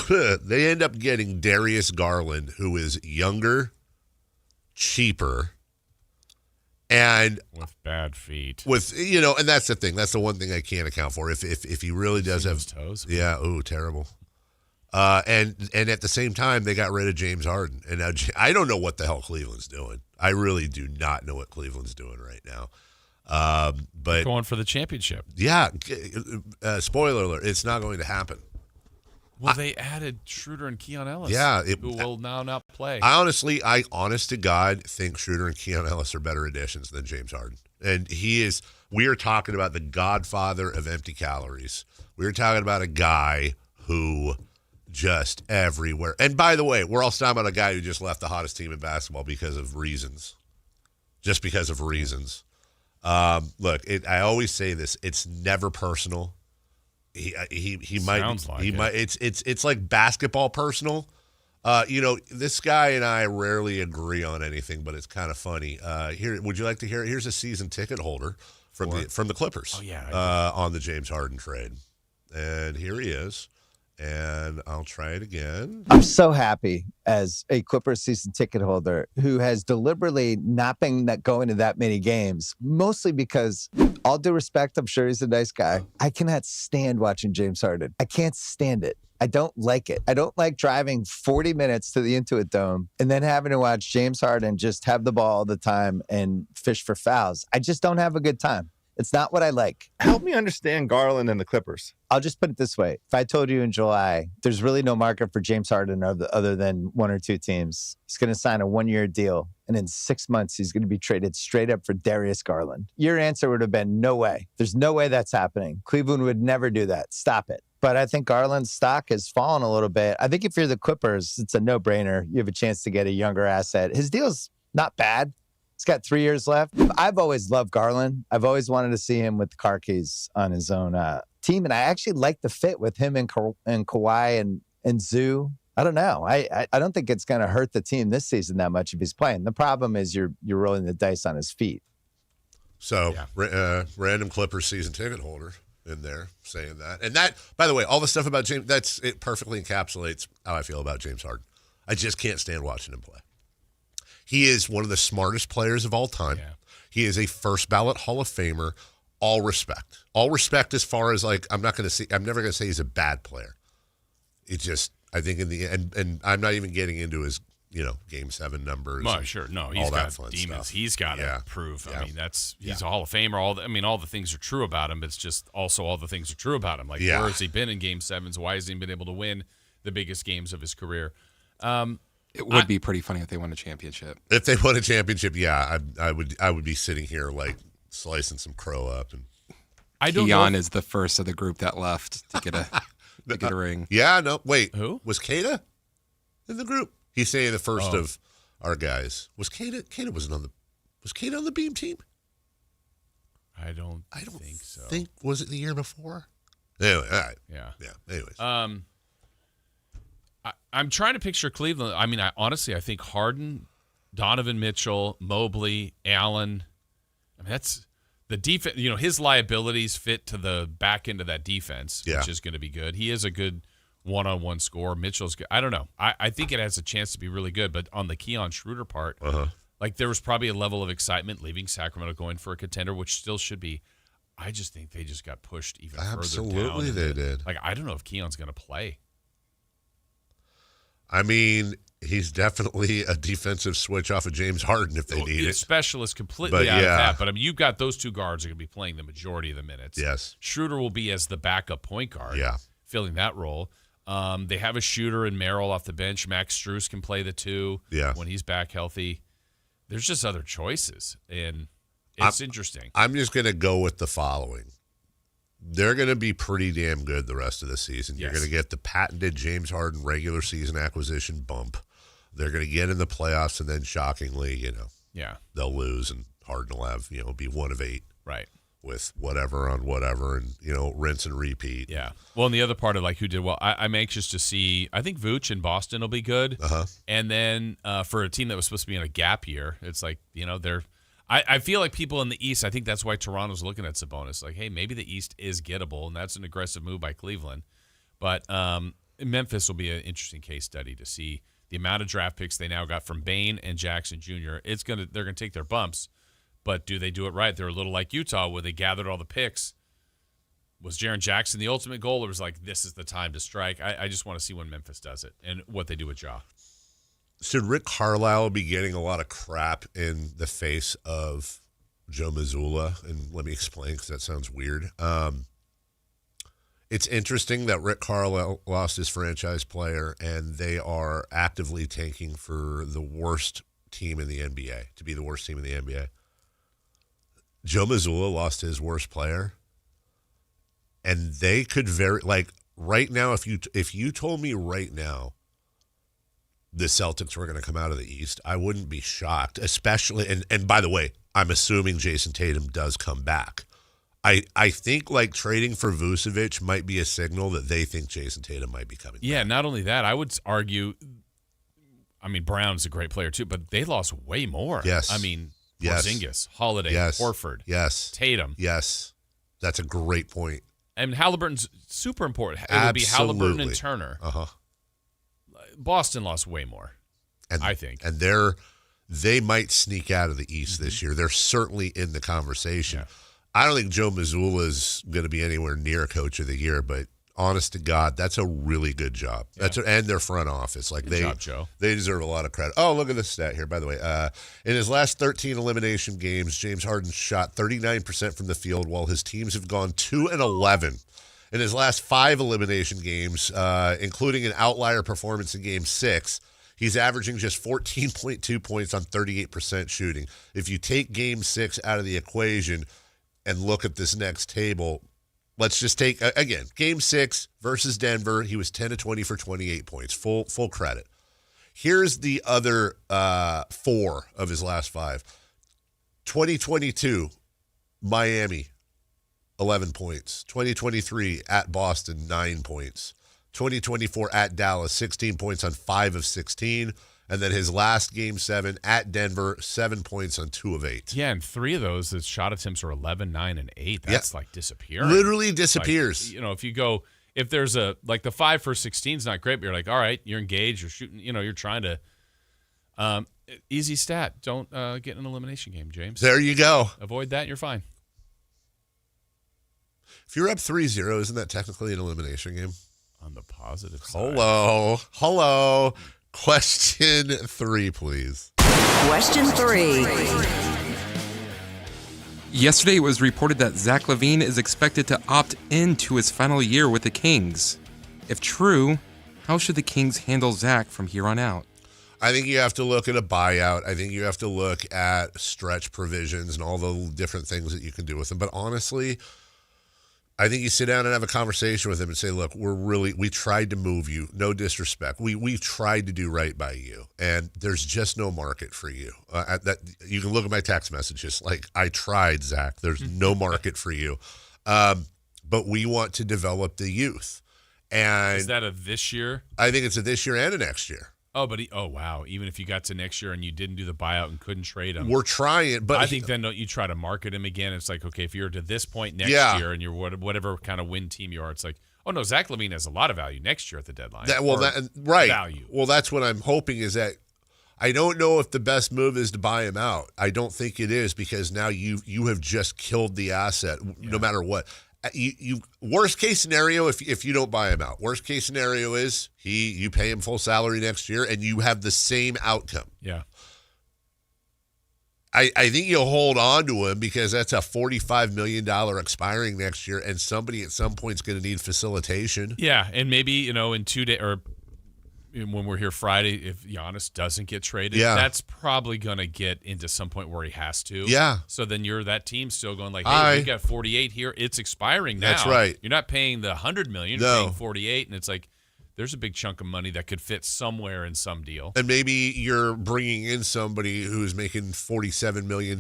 They end up getting Darius Garland, who is younger, cheaper, and with bad feet. And that's the thing. That's the one thing I can't account for. If he really does have toes, terrible. And at the same time, they got rid of James Harden. And now I don't know what the hell Cleveland's doing. I really do not know what Cleveland's doing right now. But going for the championship. Yeah. Spoiler alert, it's not going to happen. Well, they added Schroeder and Keon Ellis. Yeah. Who will now not play. I honest to God, think Schroeder and Keon Ellis are better additions than James Harden. And we are talking about the godfather of empty calories. We are talking about a guy who just everywhere. And by the way, we're also talking about a guy who just left the hottest team in basketball because of reasons. Just because of reasons. Look, I always say this. It's never personal. He might. Sounds like he it. might. It's like basketball personal. This guy and I rarely agree on anything, but it's kind of funny. Here, would you like to hear it? Here's a season ticket holder from the Clippers. Oh, yeah. On the James Harden trade. And here he is. And I'll try it again. I'm so happy as a Clippers season ticket holder who has deliberately not been going to that many games, mostly because, all due respect, I'm sure he's a nice guy. I cannot stand watching James Harden. I can't stand it. I don't like it. I don't like driving 40 minutes to the Intuit Dome and then having to watch James Harden just have the ball all the time and fish for fouls. I just don't have a good time. It's not what I like. Help me understand Garland and the Clippers. I'll just put it this way. If I told you in July, there's really no market for James Harden other than one or two teams. He's going to sign a 1-year deal, and in 6 months, he's going to be traded straight up for Darius Garland. Your answer would have been no way. There's no way that's happening. Cleveland would never do that. Stop it. But I think Garland's stock has fallen a little bit. I think if you're the Clippers, it's a no-brainer. You have a chance to get a younger asset. His deal's not bad. He's got 3 years left. I've always loved Garland. I've always wanted to see him with the car keys on his own team. And I actually like the fit with him and Kawhi and Zoo. I don't know. I don't think it's going to hurt the team this season that much if he's playing. The problem is you're rolling the dice on his feet. So, random Clippers season ticket holder in there saying that. And that, by the way, all the stuff about James, it perfectly encapsulates how I feel about James Harden. I just can't stand watching him play. He is one of the smartest players of all time. Yeah. He is a first ballot Hall of Famer. All respect. All respect as far as I'm never going to say he's a bad player. It's just, I think in the end, and I'm not even getting into his, Game 7 numbers. Well, sure. No, he's got demons. Stuff. He's got to prove. Yeah. I mean, he's a Hall of Famer. All the things are true about him. It's just also all the things are true about him. Where has he been in Game 7s? Why has he been able to win the biggest games of his career? It would be pretty funny if they won a championship. If they won a championship, I would be sitting here slicing some crow up. And Keon is the first of the group that left to get a ring. Yeah, no, wait. Who? Was Kada in the group? He's saying the first of our guys. Was Kada? Kada wasn't on the. Was Kada on the Beam team? I don't think so. Was it the year before? Anyway, all right. Yeah. Anyways. I'm trying to picture Cleveland. I mean, I think Harden, Donovan Mitchell, Mobley, Allen. I mean, that's the defense. His liabilities fit to the back end of that defense, which is going to be good. He is a good one-on-one scorer. Mitchell's good. I don't know. I think it has a chance to be really good, but on the Keon Schroeder part, there was probably a level of excitement leaving Sacramento going for a contender, which still should be. I just think they just got pushed even further down. Absolutely, they did. I don't know if Keon's going to play. I mean, he's definitely a defensive switch off of James Harden if they need it. Specialist completely out of that. But, you've got those two guards are going to be playing the majority of the minutes. Yes. Schroeder will be as the backup point guard, filling that role. They have a shooter in Merrill off the bench. Max Strus can play the two when he's back healthy. There's just other choices, and it's interesting. I'm just going to go with the following. They're going to be pretty damn good the rest of the season. You're going to get the patented James Harden regular season acquisition bump. They're going to get in the playoffs, and then shockingly, they'll lose, and Harden will have, be 1 of 8. Right. With whatever on whatever, and, rinse and repeat. Yeah. Well, and the other part of who did well, I'm anxious to see, I think Vooch in Boston will be good. And then for a team that was supposed to be in a gap year, it's they're, I feel like people in the East, I think that's why Toronto's looking at Sabonis. Hey, maybe the East is gettable, and that's an aggressive move by Cleveland. But Memphis will be an interesting case study to see the amount of draft picks they now got from Bane and Jackson Jr. They're gonna take their bumps, but do they do it right? They're a little like Utah, where they gathered all the picks. Was Jaren Jackson the ultimate goal, or was this is the time to strike? I just want to see when Memphis does it and what they do with Ja. Should Rick Carlisle be getting a lot of crap in the face of Joe Mazzulla? And let me explain, because that sounds weird. It's interesting that Rick Carlisle lost his franchise player, and they are actively tanking for the worst team in the NBA, to be the worst team in the NBA. Joe Mazzulla lost his worst player, and they could right now, if you told me right now the Celtics were going to come out of the East, I wouldn't be shocked, especially, and by the way, I'm assuming Jason Tatum does come back. I think trading for Vucevic might be a signal that they think Jason Tatum might be coming back. Not only that, I would argue I mean, Brown's a great player too, but they lost way more. Yes. I mean, Yes. Porzingis, Holiday, Yes. Horford, Yes. Tatum. Yes. That's a great point. And Halliburton's super important. It would be Halliburton and Turner. Uh-huh. Boston lost way more, I think. And they might sneak out of the East this year. They're certainly in the conversation. Yeah. I don't think Joe Mazzulla is going to be anywhere near Coach of the Year, but honest to God, that's a really good job. Yeah. And their front office. Like Good job, Joe. They deserve a lot of credit. Oh, look at this stat here, by the way. In his last 13 elimination games, James Harden shot 39% from the field, while his teams have gone 2-11. In his last 5 elimination games, including an outlier performance in Game 6, he's averaging just 14.2 points on 38% shooting. If you take Game 6 out of the equation and look at this next table, let's just take, again, Game 6 versus Denver. He was 10-20 for 28 points. Full credit. Here's the other 4 of his last 5. 2022, Miami, 11 points. 2023, at Boston, 9 points. 2024, at Dallas, 16 points on 5 of 16. And then his last Game 7 at Denver, 7 points on 2 of 8. Yeah, and 3 of those, his shot attempts are 11, 9, and 8. That's like disappearing. Literally disappears. Like, if there's the 5 for 16 is not great, but you're like, all right, you're engaged, you're shooting, you're trying to. Easy stat. Don't get in an elimination game, James. There you go. Avoid that, you're fine. If you're up 3-0, isn't that technically an elimination game? On the positive side. Hello. Question 3, please. Question 3. Yesterday, it was reported that Zach Lavine is expected to opt into his final year with the Kings. If true, how should the Kings handle Zach from here on out? I think you have to look at a buyout. I think you have to look at stretch provisions and all the different things that you can do with him. But honestly, I think you sit down and have a conversation with him and say, look, we tried to move you. No disrespect. We tried to do right by you, and there's just no market for you. You can look at my text messages. Like, I tried, Zach. There's no market for you. But we want to develop the youth. And is that a this year? I think it's a this year and a next year. Oh, but wow. Even if you got to next year and you didn't do the buyout and couldn't trade him. We're trying, but I think then you try to market him again. It's like, okay, if you're to this point next year and you're whatever kind of win team you are, it's like, oh no, Zach Lavine has a lot of value next year at the deadline. Right. Value. Well, that's what I'm hoping is that I don't know if the best move is to buy him out. I don't think it is, because now you have just killed the asset no matter what. You worst case scenario, if you don't buy him out, worst case scenario is you pay him full salary next year and you have the same outcome. Yeah. I think you'll hold on to him because that's a $45 million expiring next year, and somebody at some point is going to need facilitation. Yeah, and maybe in 2 days or when we're here Friday, if Giannis doesn't get traded, that's probably going to get into some point where he has to. Yeah. So then that team's still going like, hey, we got 48 here. It's expiring now. That's right. You're not paying the $100 million. You're paying 48, and it's like there's a big chunk of money that could fit somewhere in some deal. And maybe you're bringing in somebody who's making $47 million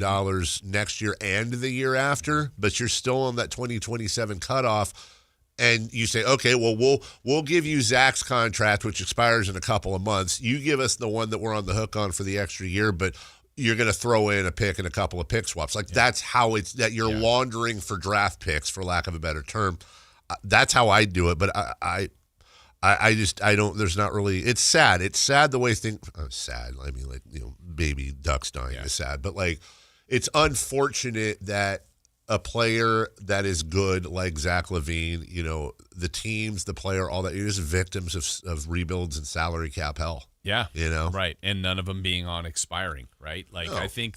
next year and the year after, but you're still on that 2027 cutoff. And you say, okay, well, we'll give you Zach's contract, which expires in a couple of months. You give us the one that we're on the hook on for the extra year, but you're going to throw in a pick and a couple of pick swaps. Like that's how it's that you're laundering for draft picks, for lack of a better term. That's how I do it. But I don't. There's not really. It's sad. It's sad the way things. Sad. I mean, like baby ducks dying is sad. But like, it's unfortunate that a player that is good like Zach Lavine, the teams, the player, all that, you're just victims of rebuilds and salary cap hell. Yeah. Right. And none of them being on expiring, right? Like, I think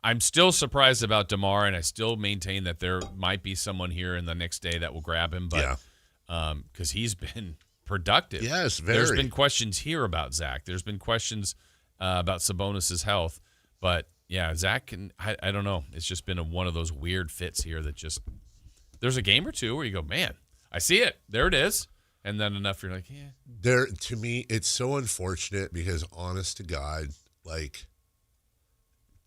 I'm still surprised about DeMar, and I still maintain that there might be someone here in the next day that will grab him, but because he's been productive. Yes, very. There's been questions here about Zach. There's been questions about Sabonis' health, but yeah, Zach, I don't know. It's just been one of those weird fits here that just – there's a game or two where you go, man, I see it. There it is. And then enough you're like, yeah. To me, it's so unfortunate because, honest to God, like,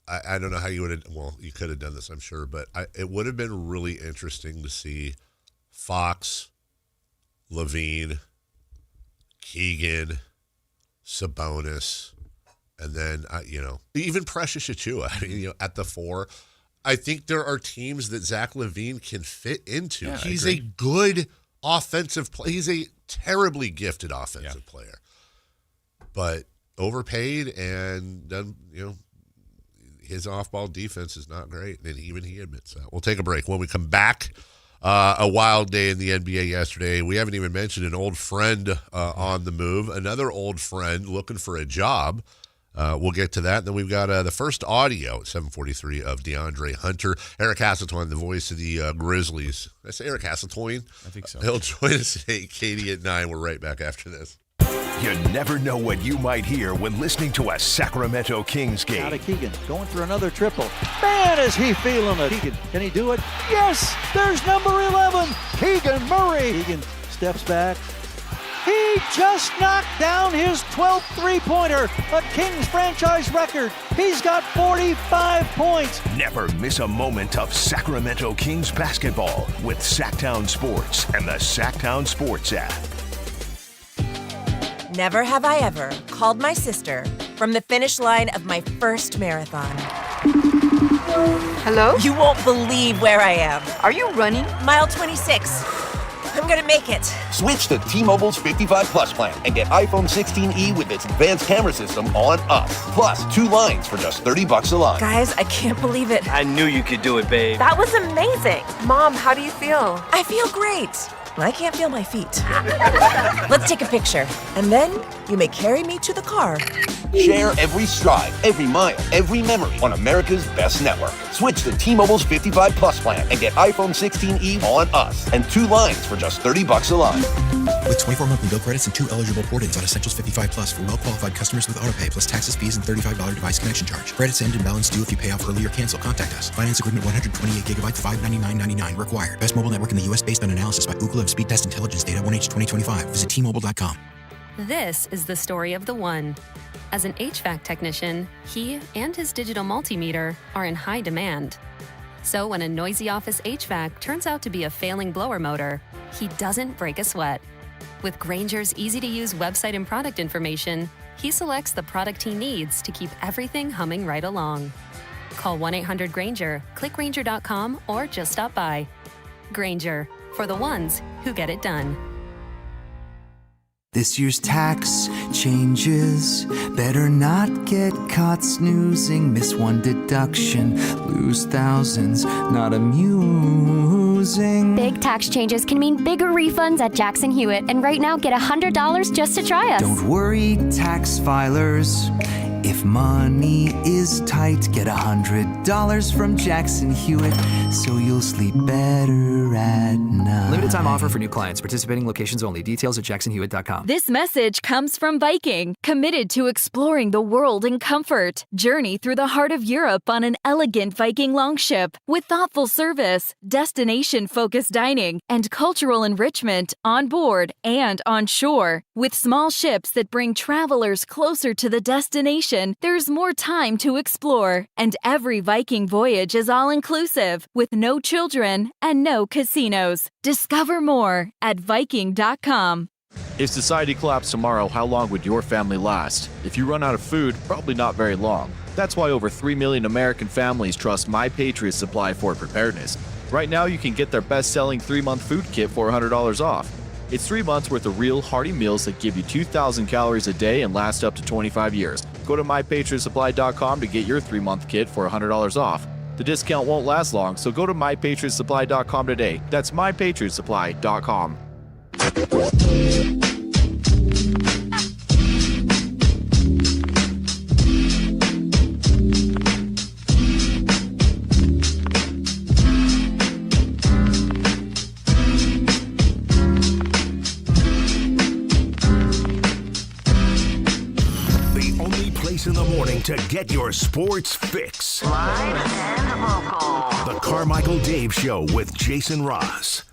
I don't know how you would have – well, you could have done this, I'm sure, but it would have been really interesting to see Fox, Lavine, Keegan, Sabonis – And then, even Precious Achua, at the 4. I think there are teams that Zach Lavine can fit into. Yeah, he's a good offensive player. He's a terribly gifted offensive player. But overpaid and done, his off-ball defense is not great. And even he admits that. We'll take a break. When we come back, a wild day in the NBA yesterday. We haven't even mentioned an old friend on the move. Another old friend looking for a job. We'll get to that. And then we've got the first audio at 7:43 of DeAndre Hunter. Eric Hasseline, the voice of the Grizzlies. Did I say Eric Hasseline? I think so. He'll join us at 8, Katie at 9. We're right back after this. You never know what you might hear when listening to a Sacramento Kings game. Out of Keegan, going for another triple. Man, is he feeling it. Keegan, can he do it? Yes, there's number 11, Keegan Murray. Keegan steps back. He just knocked down his 12th three-pointer, a Kings franchise record. He's got 45 points. Never miss a moment of Sacramento Kings basketball with Sactown Sports and the Sactown Sports app. Never have I ever called my sister from the finish line of my first marathon. Hello? You won't believe where I am. Are you running? Mile 26. I'm gonna make it. Switch to T-Mobile's 55 Plus plan and get iPhone 16e with its advanced camera system on us. Plus, 2 lines for just $30 a line. Guys, I can't believe it. I knew you could do it, babe. That was amazing. Mom, how do you feel? I feel great. I can't feel my feet. Let's take a picture. And then you may carry me to the car. Share every stride, every mile, every memory on America's best network. Switch to T-Mobile's 55 Plus plan and get iPhone 16e on us and 2 lines for just $30 a line. With 24 monthly bill credits and 2 eligible port-ins on Essentials 55 Plus for well-qualified customers with autopay plus taxes, fees, and $35 device connection charge. Credits end and balance due if you pay off early or cancel. Contact us. Finance agreement 128 gigabytes, $599.99 required. Best mobile network in the U.S. based on analysis by Ookla of Speed Test Intelligence data 1H 2025. Visit T-Mobile.com. This is the story of the one. As an HVAC technician, he and his digital multimeter are in high demand. So when a noisy office HVAC turns out to be a failing blower motor, he doesn't break a sweat. With Grainger's easy-to-use website and product information, he selects the product he needs to keep everything humming right along. Call 1-800-GRAINGER, click Grainger.com, or just stop by. Grainger, for the ones who get it done. This year's tax changes. Better not get caught snoozing. Miss one deduction, lose thousands. Not amusing. Big tax changes can mean bigger refunds at Jackson Hewitt. And right now, get $100 just to try us. Don't worry, tax filers. If money is tight, get $100 from Jackson Hewitt, so you'll sleep better at night. Limited time offer for new clients. Participating locations only. Details at jacksonhewitt.com. This message comes from Viking, committed to exploring the world in comfort. Journey through the heart of Europe on an elegant Viking longship with thoughtful service, destination-focused dining, and cultural enrichment on board and on shore. With small ships that bring travelers closer to the destination, there's more time to explore, and every Viking voyage is all-inclusive, with no children and no casinos. Discover more at Viking.com. If society collapsed tomorrow, how long would your family last? If you run out of food, probably not very long. That's why over 3 million American families trust My Patriot Supply for preparedness. Right now, you can get their best-selling 3-month food kit for $100 off. It's 3 months worth of real, hearty meals that give you 2,000 calories a day and last up to 25 years. Go to MyPatriotSupply.com to get your 3-month kit for $100 off. The discount won't last long, so go to MyPatriotSupply.com today. That's MyPatriotSupply.com. In the morning to get your sports fix. Live and local. The Carmichael Dave Show with Jason Ross.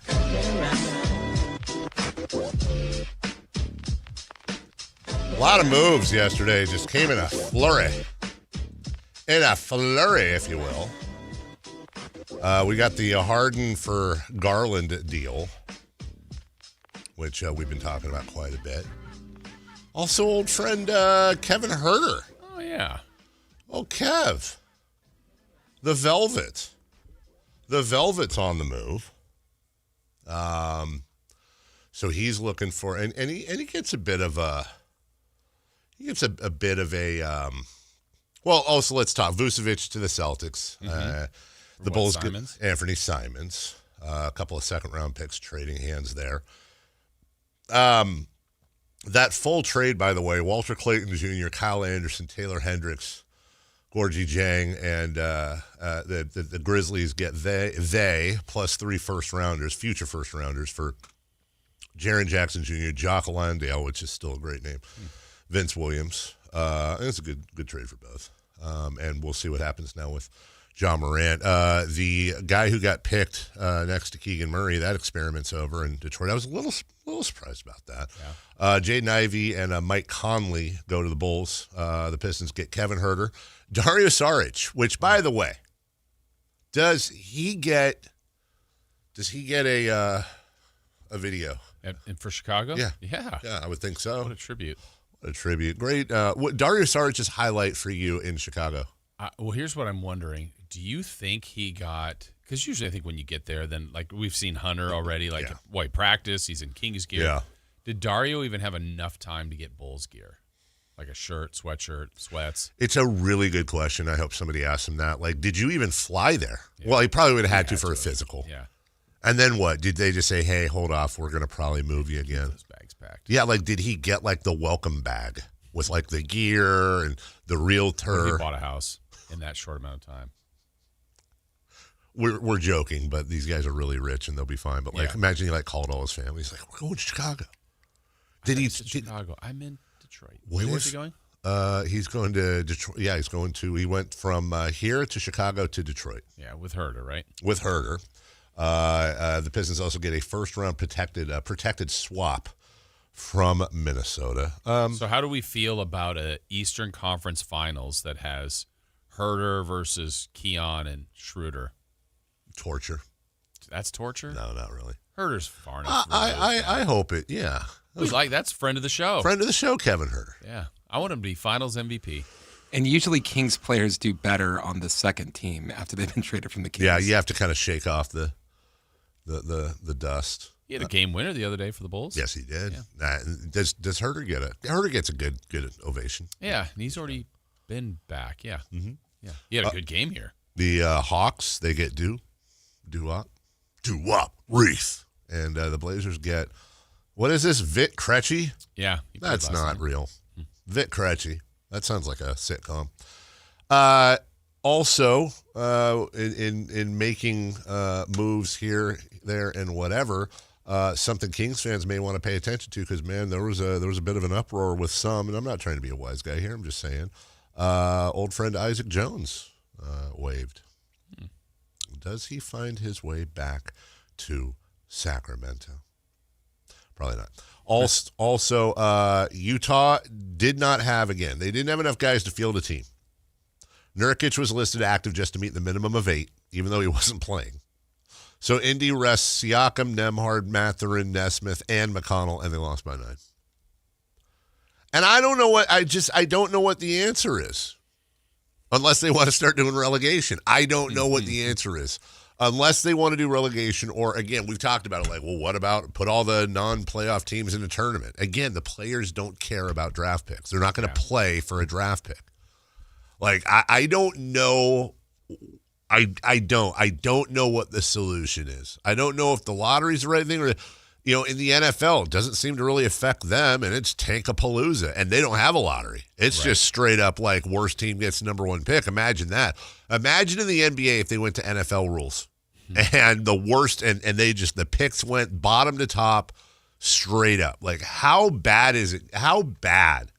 A lot of moves yesterday. Just came in a flurry. In a flurry, if you will. We got the Harden for Garland deal, which we've been talking about quite a bit. Also, old friend Kevin Huerter. Oh, yeah. Oh, Kev. The Velvet. The Velvet's on the move. So he's looking for, and he gets a bit of a, well, also let's talk Vucevic to the Celtics. The Bulls get Anthony Simons, a couple of second-round picks trading hands there. That full trade, by the way, Walter Clayton Jr., Kyle Anderson, Taylor Hendricks, Gorgie Jang, and the Grizzlies get they plus 3 first-rounders, future first-rounders for Jaren Jackson Jr., Jock Landale, which is still a great name, Vince Williams. It's a good trade for both. And we'll see what happens now with John Morant. The guy who got picked next to Keegan Murray, that experiment's over in Detroit. I was a little surprised about that. Yeah. Jaden Ivey and Mike Conley go to the Bulls. The Pistons get Kevin Huerter. Dario Saric, which, by the way, does he get a video? And for Chicago? Yeah. Yeah, I would think so. What a tribute. Great. What Dario Saric's highlight for you in Chicago? Well, here's what I'm wondering. Do you think he got – because usually I think when you get there, then like we've seen Hunter already, like white practice, he's in Kings gear. Yeah. Did Dario even have enough time to get Bulls gear? Like a shirt, sweatshirt, sweats? It's a really good question. I hope somebody asks him that. Like, did you even fly there? Yeah. Well, he probably would have had to for a physical. Yeah. And then what? Did they just say, hey, hold off, we're going to probably move you again? Those bags packed. Yeah, like did he get like the welcome bag with like the gear and the realtor? He bought a house in that short amount of time. We're joking, but these guys are really rich and they'll be fine. But like, imagine he like called all his family. He's like, we're going to Chicago. Chicago? I'm in Detroit. Where's he going? He's going to Detroit. Yeah, he went from here to Chicago to Detroit. Yeah, with Huerter, right? With Huerter. The Pistons also get a first-round protected swap from Minnesota. So how do we feel about a Eastern Conference Finals that has Huerter versus Keon and Schroeder? Torture. That's torture? No, not really. Huerter's far enough. I hope it, yeah. That's friend of the show. Friend of the show, Kevin Huerter. Yeah. I want him to be Finals MVP. And usually Kings players do better on the second team after they've been traded from the Kings. Yeah, you have to kind of shake off the dust. He had a game winner the other day for the Bulls. Yes, he did. Yeah. Does Huerter get it? Huerter gets a good ovation. Yeah, and he's already been back. Yeah. Mm-hmm. Yeah. He had a good game here. The Hawks, they get Doo-Wop, Reese. And the Blazers get, what is this, Vic Krejci? Yeah. That's not real. Vic Krejci. That sounds like a sitcom. Also, in making moves here, there, and whatever, something Kings fans may want to pay attention to because, man, there was a bit of an uproar with some, and I'm not trying to be a wise guy here. I'm just saying, old friend Isaac Jones waived. Does he find his way back to Sacramento? Probably not. Also, Utah did not have, again, they didn't have enough guys to field a team. Nurkic was listed active just to meet the minimum of 8, even though he wasn't playing. So Indy rests Siakam, Nembhard, Mathurin, Nesmith, and McConnell, and they lost by 9. And I don't know I don't know what the answer is. Unless they want to start doing relegation. I don't know what the answer is. Unless they want to do relegation, or again, we've talked about it, like, well, what about put all the non-playoff teams in a tournament? Again, the players don't care about draft picks. They're not going to play for a draft pick. Like, I don't know. I don't know what the solution is. I don't know if the lottery's the right thing, or, in the NFL, it doesn't seem to really affect them, and it's Tankapalooza, and they don't have a lottery. It's just straight up like worst team gets number 1 pick. Imagine that. Imagine in the NBA if they went to NFL rules and the worst, and they just, the picks went bottom to top straight up. Like, how bad is it? How bad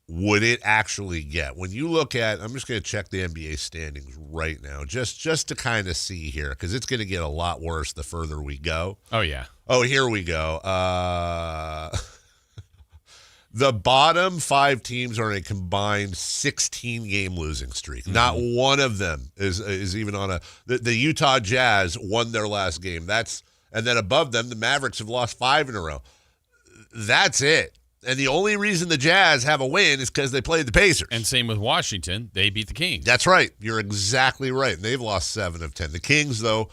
would it actually get? When you look at, I'm just going to check the NBA standings right now, just to kind of see here, because it's going to get a lot worse the further we go. Oh, yeah. Oh, here we go. The bottom 5 teams are in a combined 16-game losing streak. Mm-hmm. Not one of them is even on the Utah Jazz won their last game. And then above them, the Mavericks have lost 5 in a row. That's it. And the only reason the Jazz have a win is because they played the Pacers. And same with Washington. They beat the Kings. That's right. You're exactly right. And they've lost 7 of 10. The Kings, though,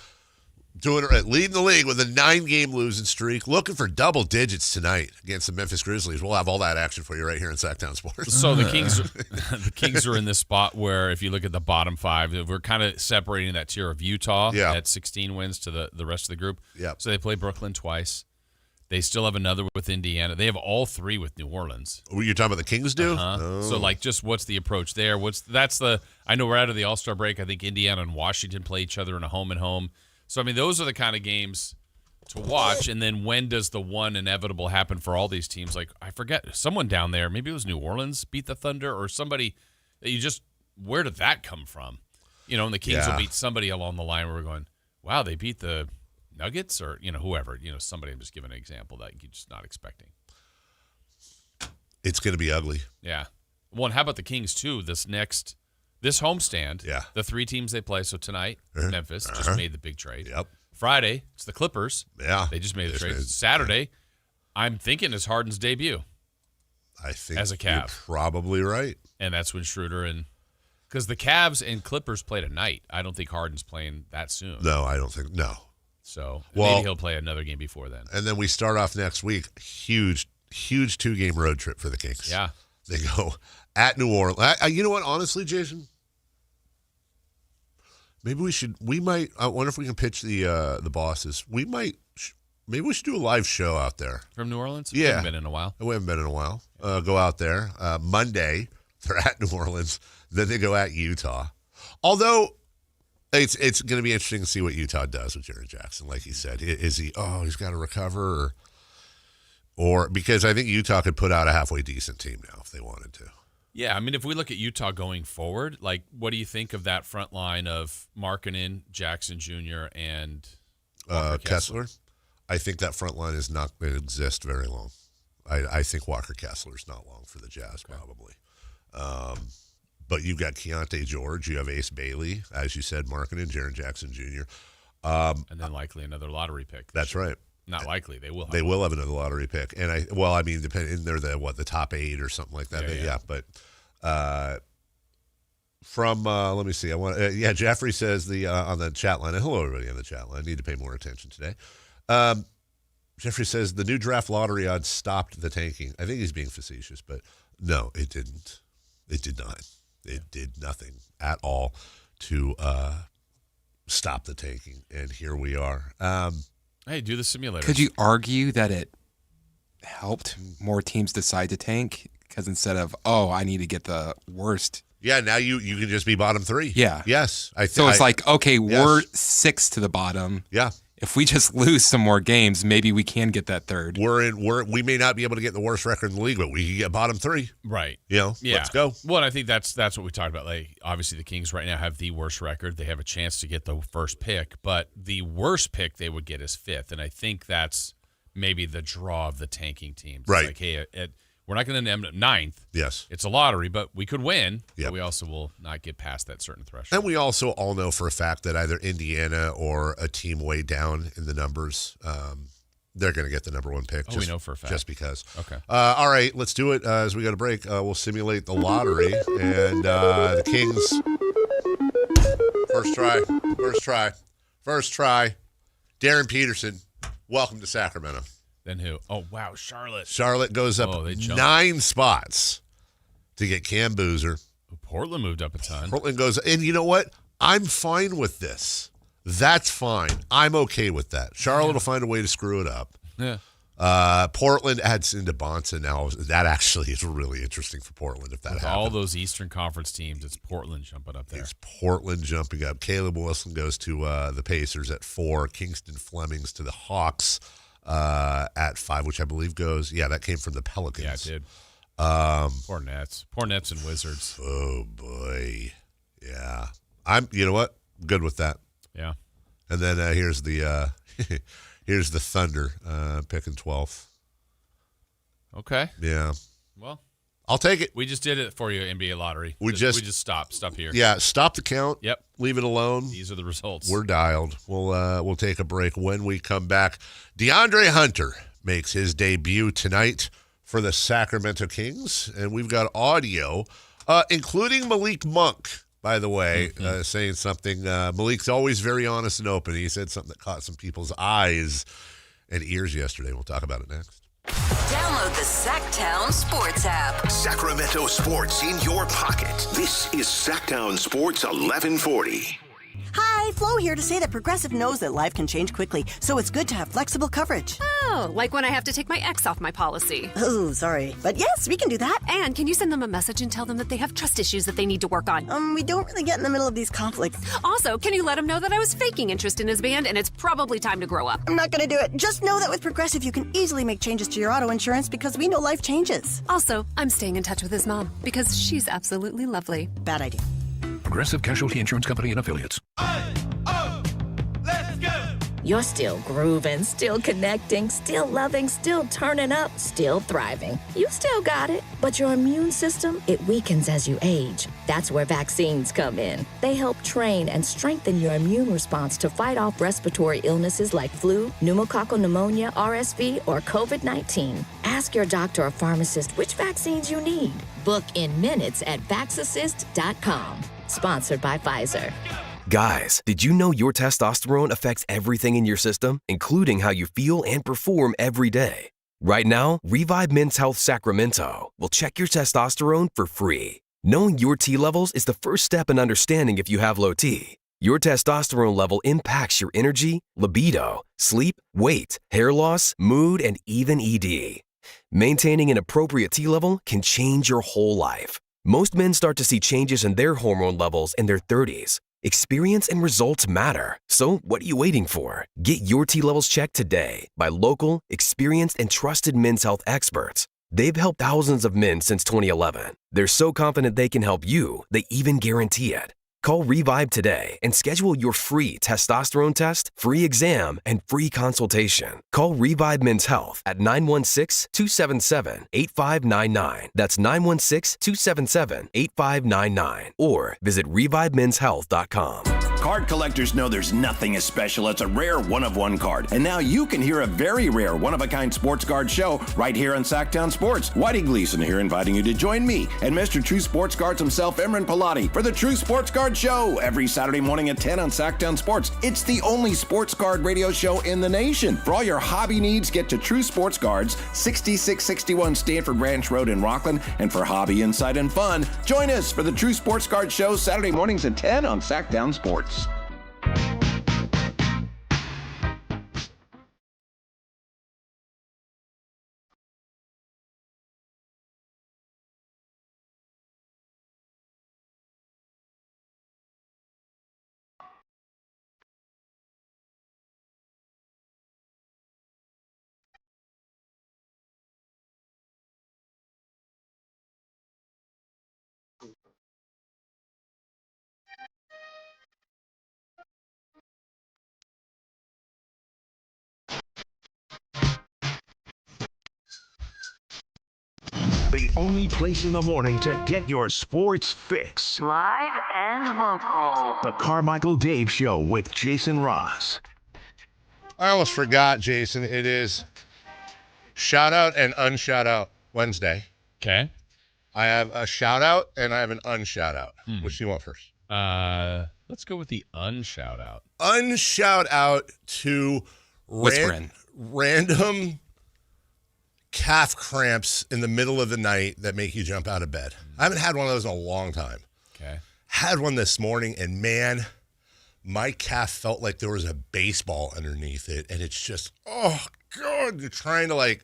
doing it right, leading the league with a 9-game losing streak, looking for double digits tonight against the Memphis Grizzlies. We'll have all that action for you right here in Sactown Sports. So the Kings are in this spot where if you look at the bottom 5, we're kind of separating that tier of Utah at 16 wins to the rest of the group. Yep. So they play Brooklyn twice. They still have another with Indiana. They have all 3 with New Orleans. You're talking about the Kings do? Oh. So, just what's the approach there? I know we're out of the All-Star break. I think Indiana and Washington play each other in a home-and-home. So, those are the kind of games to watch. And then when does the one inevitable happen for all these teams? Like, I forget, someone down there, maybe it was New Orleans, beat the Thunder, or somebody that where did that come from? And the Kings will beat somebody along the line where we're going, wow, they beat the Nuggets or, whoever, somebody. I'm just giving an example that you're just not expecting. It's going to be ugly. Yeah. Well, and how about the Kings, too? This homestand, the 3 teams they play. So tonight, Memphis just made the big trade. Yep. Friday, it's the Clippers. Yeah. They just made the trade. Saturday, I'm thinking it's Harden's debut. I think as a Cav. You're probably right. And that's when Schroeder because the Cavs and Clippers played at night. I don't think Harden's playing that soon. No, I don't think. No. So maybe he'll play another game before then. And then we start off next week. Huge 2-game road trip for the Kings. Yeah. They go at New Orleans. You know what? Honestly, Jason, maybe we might. I wonder if we can pitch the bosses. Maybe we should do a live show out there. From New Orleans? Yeah. We haven't been in a while. We haven't been in a while. Go out there. Monday, they're at New Orleans. Then they go at Utah. Although it's going to be interesting to see what Utah does with Jaren Jackson. Like he said, is he? Oh, he's got to recover, or because I think Utah could put out a halfway decent team now if they wanted to. Yeah, if we look at Utah going forward, what do you think of that front line of Markkanen, Jackson Jr., and Kessler? I think that front line is not going to exist very long. I think Walker Kessler is not long for the Jazz, probably. But you've got Keontae George, you have Ace Bailey, as you said, Markkanen, Jaren Jackson Jr. And then likely another lottery pick. That's right. Not likely. They will have will have another lottery pick. And depending, they're the top 8 or something like that. Yeah. But from let me see. Jeffrey says on the chat line. And hello, everybody on the chat line. I need to pay more attention today. Jeffrey says the new draft lottery odds stopped the tanking. I think he's being facetious, but no, it didn't. It did not. It did nothing at all to stop the tanking, and here we are. Hey, do the simulators. Could you argue that it helped more teams decide to tank? Because instead of, I need to get the worst. Yeah, now you can just be bottom 3. Yeah. Yes. So it's we're 6 to the bottom. Yeah. If we just lose some more games, maybe we can get that 3rd. We may not be able to get the worst record in the league, but we can get bottom 3. Right. Let's go. Well, and I think that's what we talked about. Obviously, the Kings right now have the worst record. They have a chance to get the first pick, but the worst pick they would get is 5th, and I think that's maybe the draw of the tanking teams. Right. It's hey, we're not going to end up 9th. Yes. It's a lottery, but we could win. Yep. But we also will not get past that certain threshold. And we also all know for a fact that either Indiana or a team way down in the numbers, they're going to get the number 1 pick. We know for a fact. Just because. Okay. All right, let's do it. As we go to break, we'll simulate the lottery. And the Kings, first try. Darren Peterson, welcome to Sacramento. Then who? Oh, wow, Charlotte. Charlotte goes up 9 spots to get Cam Boozer. Portland moved up a ton. Portland goes, and you know what? I'm fine with this. That's fine. I'm okay with that. Charlotte will find a way to screw it up. Yeah. Portland adds into Bonsa now. That actually is really interesting for Portland if that happens. All those Eastern Conference teams, it's Portland jumping up there. It's Portland jumping up. Caleb Wilson goes to the Pacers at 4. Kingston Flemings to the Hawks at 5, which I believe goes. Yeah, that came from the Pelicans. Yeah, it did. Poor Nets and Wizards. Oh boy, yeah. You know what? Good with that. Yeah. And then here's the here's the Thunder picking 12th. Okay. Yeah. Well, I'll take it. We just did it for you, NBA lottery. We just stop here. Yeah, stop the count. Yep. Leave it alone. These are the results. We're dialed. We'll take a break. When we come back, DeAndre Hunter makes his debut tonight for the Sacramento Kings. And we've got audio, including Malik Monk, by the way, saying something. Malik's always very honest and open. He said something that caught some people's eyes and ears yesterday. We'll talk about it next. Download the Sactown Sports app. Sacramento sports in your pocket. This is Sactown Sports 1140. Hi, Flo here to say that Progressive knows that life can change quickly, so it's good to have flexible coverage. Oh, like when I have to take my ex off my policy. Oh, sorry. But yes, we can do that. And can you send them a message and tell them that they have trust issues that they need to work on? We don't really get in the middle of these conflicts. Also, can you let them know that I was faking interest in his band and it's probably time to grow up? I'm not going to do it. Just know that with Progressive, you can easily make changes to your auto insurance because we know life changes. Also, I'm staying in touch with his mom because she's absolutely lovely. Bad idea. Progressive Casualty Insurance Company and Affiliates. You're still grooving, still connecting, still loving, still turning up, still thriving. You still got it, but your immune system, it weakens as you age. That's where vaccines come in. They help train and strengthen your immune response to fight off respiratory illnesses like flu, pneumococcal pneumonia, RSV, or COVID-19. Ask your doctor or pharmacist which vaccines you need. Book in minutes at vaxassist.com. Sponsored by Pfizer. Guys, did you know your testosterone affects everything in your system, including how you feel and perform every day? Right now, Revive Men's Health Sacramento will check your testosterone for free. Knowing your T levels is the first step in understanding if you have low T. Your testosterone level impacts your energy, libido, sleep, weight, hair loss, mood, and even ED. Maintaining an appropriate T level can change your whole life. Most men start to see changes in their hormone levels in their 30s. Experience and results matter. So what are you waiting for? Get your T levels checked today by local, experienced, and trusted men's health experts. They've helped thousands of men since 2011. They're so confident they can help you, they even guarantee it. Call Revive today and schedule your free testosterone test, free exam, and free consultation. Call Revive Men's Health at 916-277-8599. That's 916-277-8599. Or visit ReviveMen'sHealth.com. Card collectors know there's nothing as special as a rare one-of-one card. And now you can hear a very rare one-of-a-kind sports card show right here on Sactown Sports. Whitey Gleason here inviting you to join me and Mr. True Sports Cards himself, Imran Pilati, for the True Sports Card Show every Saturday morning at 10 on Sactown Sports. It's the only sports card radio show in the nation. For all your hobby needs, get to True Sports Cards, 6661 Stanford Ranch Road in Rockland. And for hobby, insight, and fun, join us for the True Sports Card Show Saturday mornings at 10 on Sactown Sports. The only place in the morning to get your sports fix. Live and local. The Carmichael Dave Show with Jason Ross. I almost forgot, Jason. It is shout out and unshout out Wednesday. Okay. I have a shout out and I have an unshout out. Which do you want first? Let's go with the unshout out. Unshout out to random calf cramps in the middle of the night that make you jump out of bed. I haven't had one of those in a long time. Okay. Had one this morning, and man, my calf felt like there was a baseball underneath it, and it's just, oh God, you're trying to like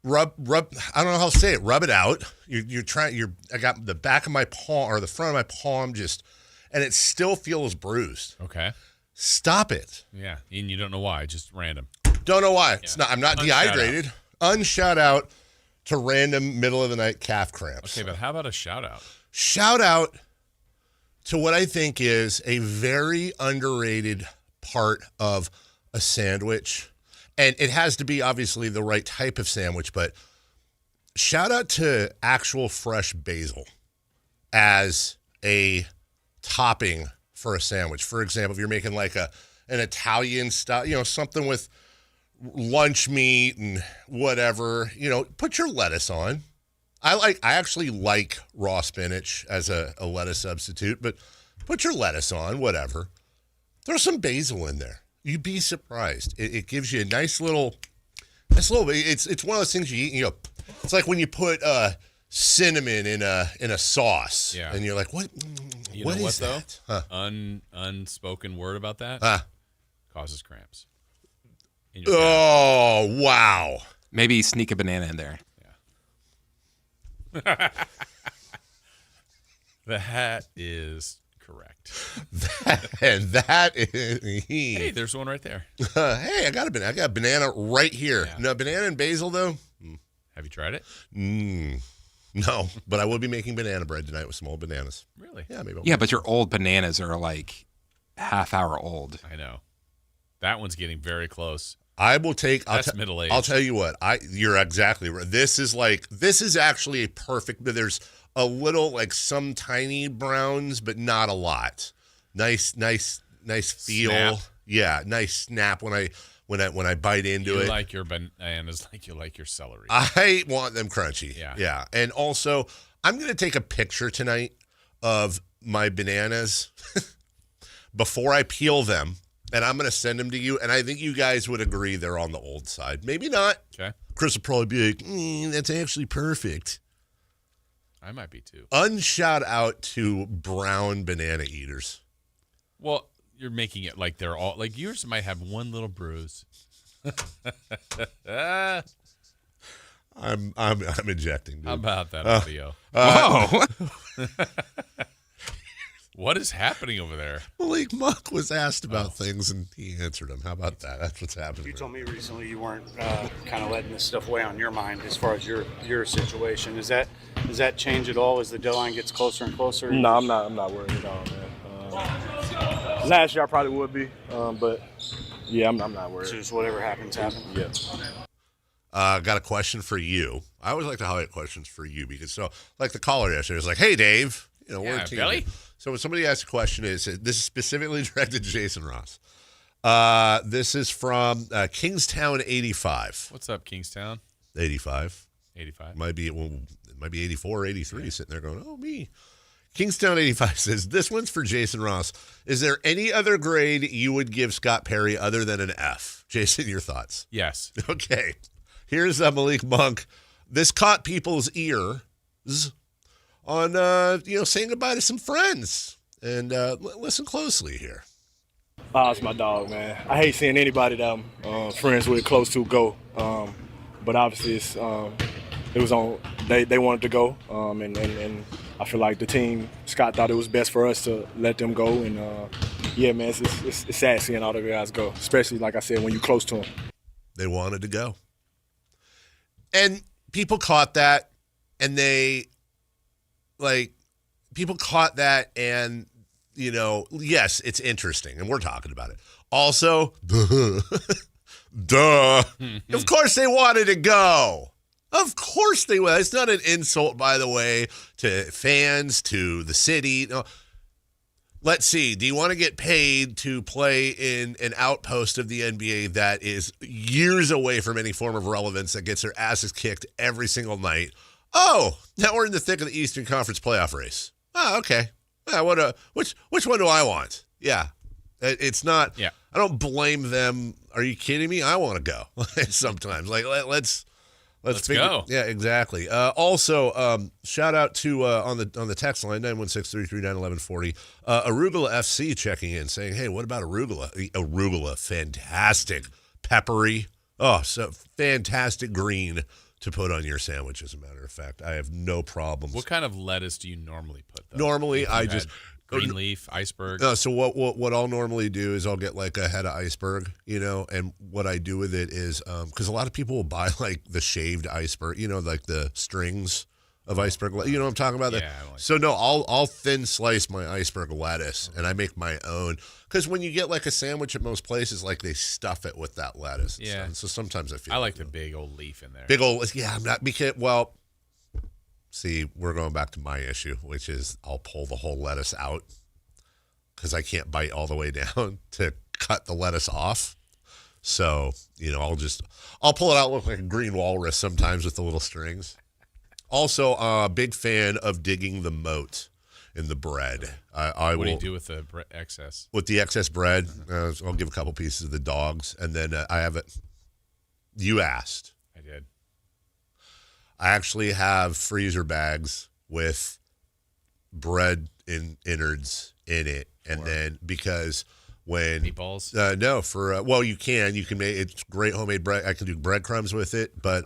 rub. I don't know how to say it. Rub it out. I got the back of my palm or the front of my palm just, and it still feels bruised. Okay. Stop it. Yeah, and you don't know why, just random. Don't know why. Yeah. I'm not dehydrated. Unshout out to random middle of the night calf cramps. Okay, but how about a shout out? Shout out to what I think is a very underrated part of a sandwich. And it has to be obviously the right type of sandwich, but shout out to actual fresh basil as a topping for a sandwich. For example, if you're making like an Italian style, something with lunch meat and whatever, put your lettuce on. I actually like raw spinach as a lettuce substitute, but put your lettuce on, whatever. Throw some basil in there. You'd be surprised. It gives you a nice little. It's one of those things you eat. It's like when you put cinnamon in a sauce, and you're like, what? What is that? Though? Huh. Unspoken word about that. Causes cramps. Oh wow! Maybe sneak a banana in there. Yeah. That is correct. That is. Hey, there's one right there. Hey, I got a banana right here. Yeah. No, banana and basil though. Have you tried it? No, but I will be making banana bread tonight with some old bananas. Really? Yeah, maybe. Yeah, but your old bananas are like half-hour old. I know. That one's getting very close. I will take. That's middle age. I'll tell you what. You're exactly right. This is actually a perfect. There's a little like some tiny browns, but not a lot. Nice feel. Snap. Yeah, nice snap when I bite into it. You like your bananas like you like your celery. I want them crunchy. Yeah. And also, I'm going to take a picture tonight of my bananas before I peel them, and I'm going to send them to you. And I think you guys would agree they're on the old side. Maybe not. Okay. Chris will probably be like, that's actually perfect. I might be too. Unshout out to brown banana eaters. Well, you're making it like they're all like yours might have one little bruise. I'm injecting. Dude. How about that audio? Whoa! What is happening over there? Malik Monk was asked about things and he answered them. How about that? That's what's happening. You told me recently you weren't kind of letting this stuff weigh on your mind as far as your situation. Does that change at all as the deadline gets closer and closer? No, I'm not worried at all, man. Last year I probably would be, but yeah, I'm not worried. So just whatever happens, happens. Yeah. Got a question for you. I always like to highlight questions for you because like the caller yesterday was like, "Hey, Dave, we're a team." Billy? So when somebody asks a question, this is specifically directed to Jason Ross. This is from Kingstown 85. What's up, Kingstown? 85. 85. It might be 84 or 83 sitting there going, oh, me. Kingstown 85 says, this one's for Jason Ross. Is there any other grade you would give Scott Perry other than an F? Jason, your thoughts? Yes. Okay. Here's Malik Monk. This caught people's ears on, saying goodbye to some friends. And listen closely here. It's my dog, man. I hate seeing anybody that I'm friends with, close to, go. But obviously, it was on. They wanted to go, and I feel like the team, Scott thought it was best for us to let them go. And yeah, man, it's sad seeing all the guys go, especially like I said when you're close to them. They wanted to go, and people caught that, and people caught that, and yes, it's interesting, and we're talking about it. Also, duh. Of course they wanted to go. Of course they would. It's not an insult, by the way, to fans, to the city. No. Let's see. Do you want to get paid to play in an outpost of the NBA that is years away from any form of relevance, that gets their asses kicked every single night? Oh, now we're in the thick of the Eastern Conference playoff race. Oh, okay. Which one do I want? Yeah. It's not. Yeah. I don't blame them. Are you kidding me? I want to go sometimes. Like, let's go. Yeah, exactly. Also, shout out to on the text line 916-339-1140. Arugula FC checking in, saying, "Hey, what about arugula? Arugula, fantastic, peppery. Oh, so fantastic green to put on your sandwich. As a matter of fact, I have no problems. What kind of lettuce do you normally put? Though? Normally, I just green leaf, iceberg. So what I'll normally do is I'll get like a head of iceberg, and what I do with it is because a lot of people will buy like the shaved iceberg, like the strings of iceberg. You know what I'm talking about? Yeah. So no, I'll thin slice my iceberg lettuce and I make my own. Because when you get like a sandwich at most places, like they stuff it with that lettuce. And stuff. And so sometimes I like the big old leaf in there. Big old, yeah. I'm not because see, we're going back to my issue, which is I'll pull the whole lettuce out because I can't bite all the way down to cut the lettuce off. So, I'll pull it out, look like a green walrus sometimes with the little strings. Also, big fan of digging the moat in the bread. What do you do with the excess? With the excess bread, I'll give a couple pieces of the dogs, and then I have it. You asked. I did. I actually have freezer bags with bread innards in it, and then because when meatballs, you can make it's great homemade bread. I can do breadcrumbs with it, but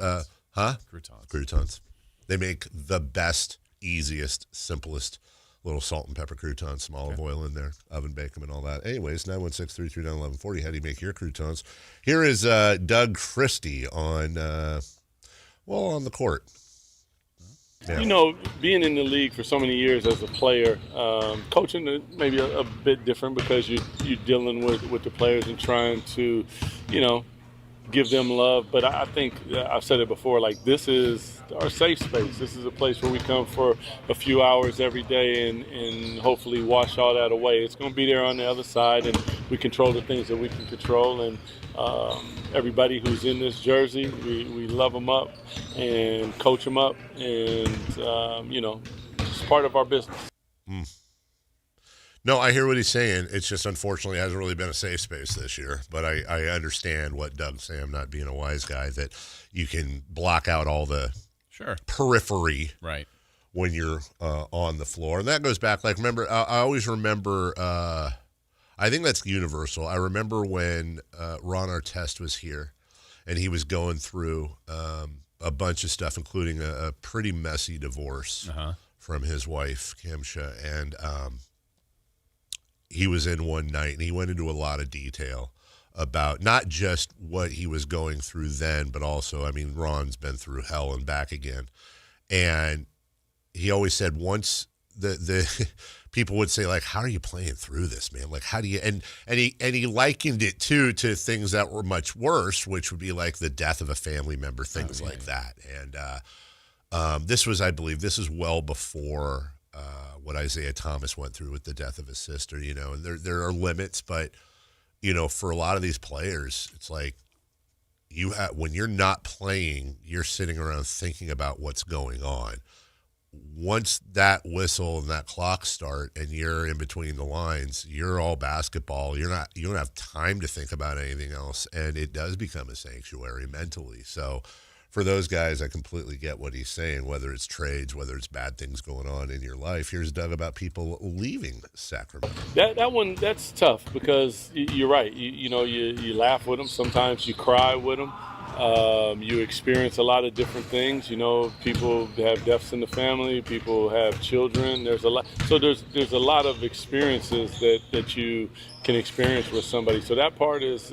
croutons. They make the best, easiest, simplest little salt and pepper croutons, some olive oil in there, oven bake them and all that. Anyways, 916-339-1140. How do you make your croutons? Here is Doug Christie on the court. Yeah. Being in the league for so many years as a player, coaching maybe a bit different because you're dealing with the players and trying to, give them love. But I think I've said it before, like this is our safe space. This is a place where we come for a few hours every day and hopefully wash all that away. It's going to be there on the other side, and we control the things that we can control. And everybody who's in this jersey, we love them up and coach them up, and it's part of our business. No, I hear what he's saying. It's just unfortunately hasn't really been a safe space this year. But I understand what Doug's saying. I'm not being a wise guy, that you can block out all the periphery when you're on the floor. And that goes back, I always remember, I think that's universal. I remember when Ron Artest was here, and he was going through a bunch of stuff, including a pretty messy divorce from his wife, Kimsha. And he was in one night, and he went into a lot of detail about not just what he was going through then, but also, Ron's been through hell and back again. And he always said once the people would say, like, how are you playing through this, man? Like, how do you, and he likened it to things that were much worse, which would be like the death of a family member, things like that. And this was, I believe, well before what Isaiah Thomas went through with the death of his sister, and there are limits, but, for a lot of these players, it's like when you're not playing, you're sitting around thinking about what's going on. Once that whistle and that clock start and you're in between the lines, you're all basketball. You don't have time to think about anything else, and it does become a sanctuary mentally. So for those guys, I completely get what he's saying, whether it's trades, whether it's bad things going on in your life. Here's Doug about people leaving Sacramento. That one, that's tough because you're right. You laugh with them. Sometimes you cry with them. You experience a lot of different things. People have deaths in the family. People have children. There's a lot. So there's a lot of experiences that you can experience with somebody. So that part is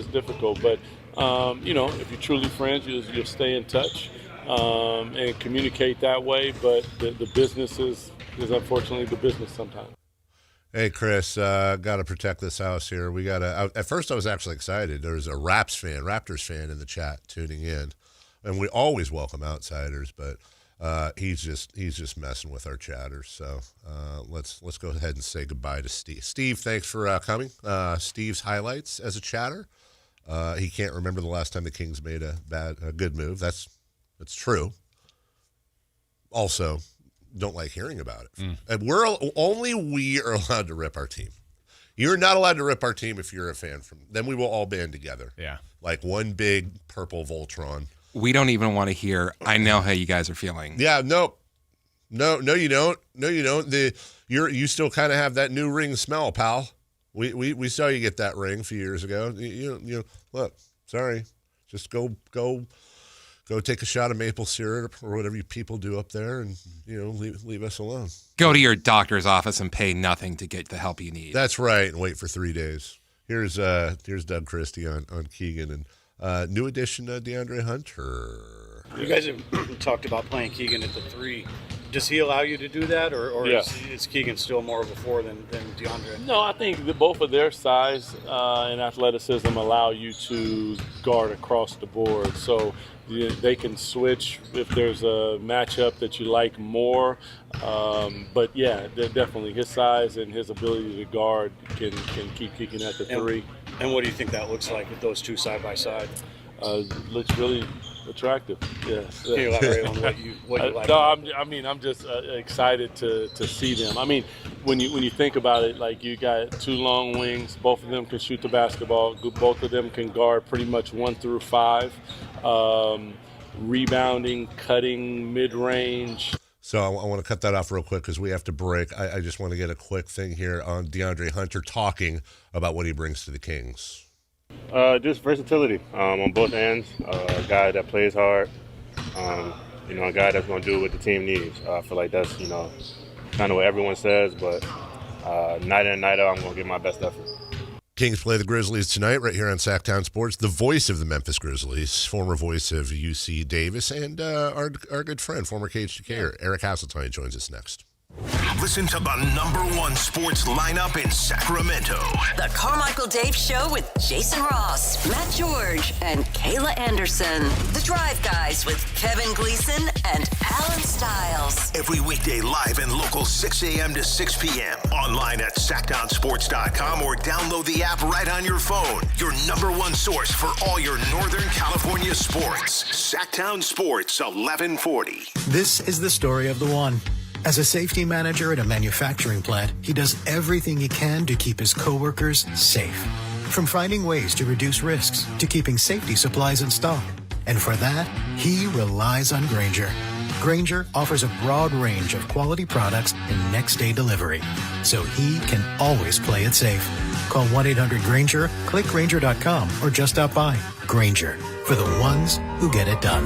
difficult. But if you're truly friends, you'll stay in touch and communicate that way. But the business is unfortunately the business sometimes. Hey, Chris, got to protect this house here. We got to. At first, I was actually excited. There was a Raptors fan in the chat tuning in, and we always welcome outsiders. But he's just messing with our chatters. So let's go ahead and say goodbye to Steve. Steve, thanks for coming. Steve's highlights as a chatter. He can't remember the last time the Kings made a good move. That's true. Also, don't like hearing about it. And we are allowed to rip our team. You're not allowed to rip our team if you're a fan. Then we will all band together. Yeah, like one big purple Voltron. We don't even want to hear. I know how you guys are feeling. Yeah, no, you don't. No, you don't. You still kind of have that new ring smell, pal. We saw you get that ring a few years ago. You look. Sorry, just go take a shot of maple syrup or whatever you people do up there, and leave us alone. Go to your doctor's office and pay nothing to get the help you need. That's right, and wait for 3 days. Here's Doug Christie on Keegan, and new addition DeAndre Hunter. You guys have talked about playing Keegan at the 3. Does he allow you to do that, or is Keegan still more of a 4 than DeAndre? No, I think both of their size and athleticism allow you to guard across the board. So they can switch if there's a matchup that you like more. But yeah, definitely his size and his ability to guard can keep Keegan at the 3. And what do you think that looks like with those two side by side? Looks really attractive. Yes. Can you elaborate on what you like? No, I'm just excited to see them. I mean, when you think about it, like you got two long wings, both of them can shoot the basketball, both of them can guard pretty much 1 through 5, rebounding, cutting, mid-range. So I want to cut that off real quick because we have to break. I just want to get a quick thing here on DeAndre Hunter talking about what he brings to the Kings. Just versatility on both ends. A guy that plays hard. A guy that's going to do what the team needs. I feel like that's, kind of what everyone says, but night in and night out, I'm going to give my best effort. Kings play the Grizzlies tonight right here on Sactown Sports. The voice of the Memphis Grizzlies, former voice of UC Davis, and our good friend, former KHTKer, Eric Hasseline, joins us next. Listen to the #1 sports lineup in Sacramento. The Carmichael Dave Show with Jason Ross, Matt George, and Kayla Anderson. The Drive Guys with Kevin Gleason and Alan Stiles. Every weekday live and local 6 a.m. to 6 p.m. Online at SactownSports.com or download the app right on your phone. Your #1 source for all your Northern California sports. Sactown Sports 1140. This is the story of the one. As a safety manager at a manufacturing plant, he does everything he can to keep his coworkers safe. From finding ways to reduce risks to keeping safety supplies in stock. And for that, he relies on Grainger. Grainger offers a broad range of quality products and next-day delivery, so he can always play it safe. Call 1-800-GRAINGER, click Grainger.com, or just stop by. Grainger, for the ones who get it done.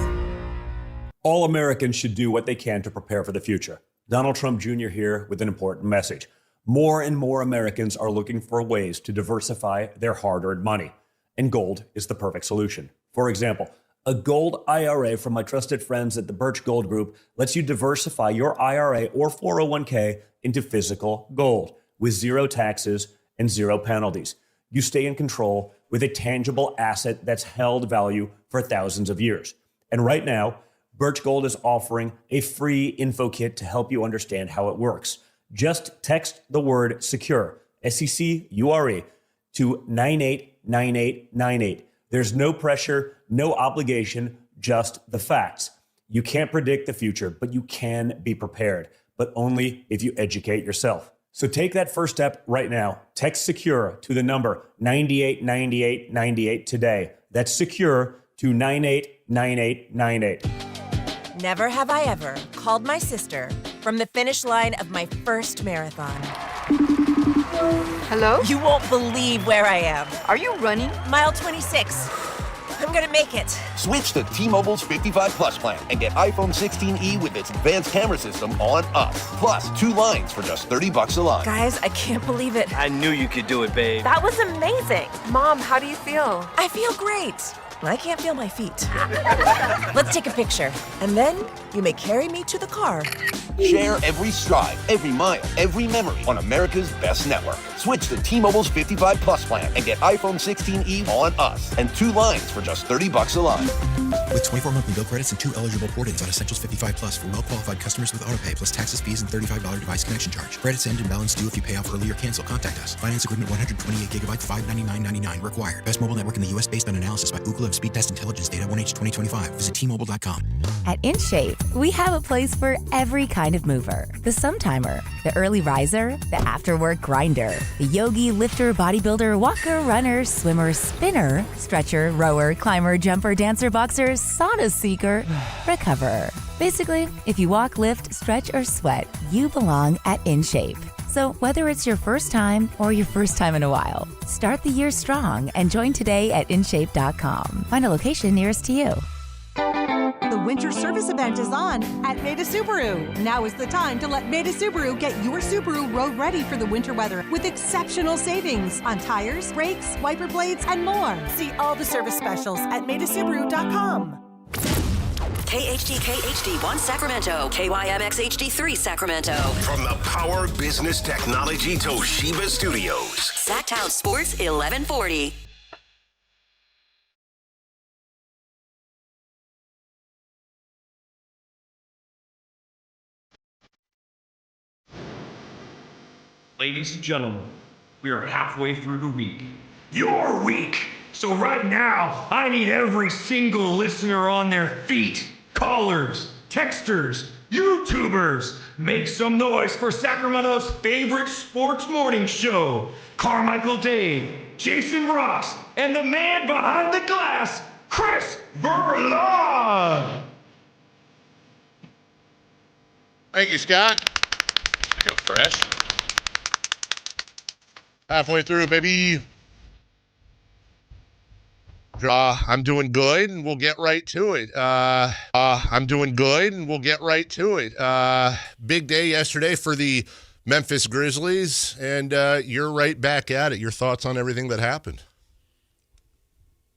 All Americans should do what they can to prepare for the future. Donald Trump Jr. here with an important message. More and more Americans are looking for ways to diversify their hard-earned money, and gold is the perfect solution. For example, a gold IRA from my trusted friends at the Birch Gold Group lets you diversify your IRA or 401k into physical gold with zero taxes and zero penalties. You stay in control with a tangible asset that's held value for thousands of years. And right now, Birch Gold is offering a free info kit to help you understand how it works. Just text the word SECURE, SECURE, to 989898. There's no pressure, no obligation, just the facts. You can't predict the future, but you can be prepared, but only if you educate yourself. So take that first step right now. Text SECURE to the number 989898 today. That's SECURE to 989898. Never have I ever called my sister from the finish line of my first marathon. Hello? You won't believe where I am. Are you running? Mile 26. I'm gonna make it. Switch to T-Mobile's 55 Plus plan and get iPhone 16e with its advanced camera system on us. Plus, 2 lines for just $30 a line. Guys, I can't believe it. I knew you could do it, babe. That was amazing. Mom, how do you feel? I feel great. I can't feel my feet. Let's take a picture, and then you may carry me to the car. Share every stride, every mile, every memory on America's best network. Switch to T-Mobile's 55 Plus plan and get iPhone 16e on us and 2 lines for just $30 a line. With 24 monthly bill credits and 2 eligible port-ins on Essentials 55 Plus for well-qualified customers with autopay, plus taxes, fees, and $35 device connection charge. Credits end and balance due if you pay off early or cancel. Contact us. Finance agreement 128 gigabytes, $599.99 required. Best mobile network in the U.S. based on analysis by Ookla of Speed Test Intelligence Data 1H 2025. Visit T-Mobile.com. At InShape, we have a place for every kind of mover. The Sometimer, the early riser, the after-work grinder, the yogi, lifter, bodybuilder, walker, runner, swimmer, spinner, stretcher, rower, climber, jumper, dancer, boxer, sauna seeker, recoverer. Basically, if you walk, lift, stretch, or sweat, you belong at InShape. So whether it's your first time or your first time in a while, start the year strong and join today at InShape.com. Find a location nearest to you. The winter service event is on at Maida Subaru. Now is the time to let Maida Subaru get your Subaru road ready for the winter weather with exceptional savings on tires, brakes, wiper blades, and more. See all the service specials at MaidaSubaru.com. KHTK HD1 Sacramento, KYMX HD3 Sacramento. From the Power Business Technology Toshiba Studios. Sactown Sports 1140. Ladies and gentlemen, we are halfway through the week. You're weak. So right now, I need every single listener on their feet. Callers, texters, YouTubers. Make some noise for Sacramento's favorite sports morning show. Carmichael Dave, Jason Ross, and the man behind the glass, Chris Verla. Thank you, Scott. I feel fresh. Halfway through, baby. I'm doing good, and we'll get right to it. Big day yesterday for the Memphis Grizzlies, and you're right back at it. Your thoughts on everything that happened?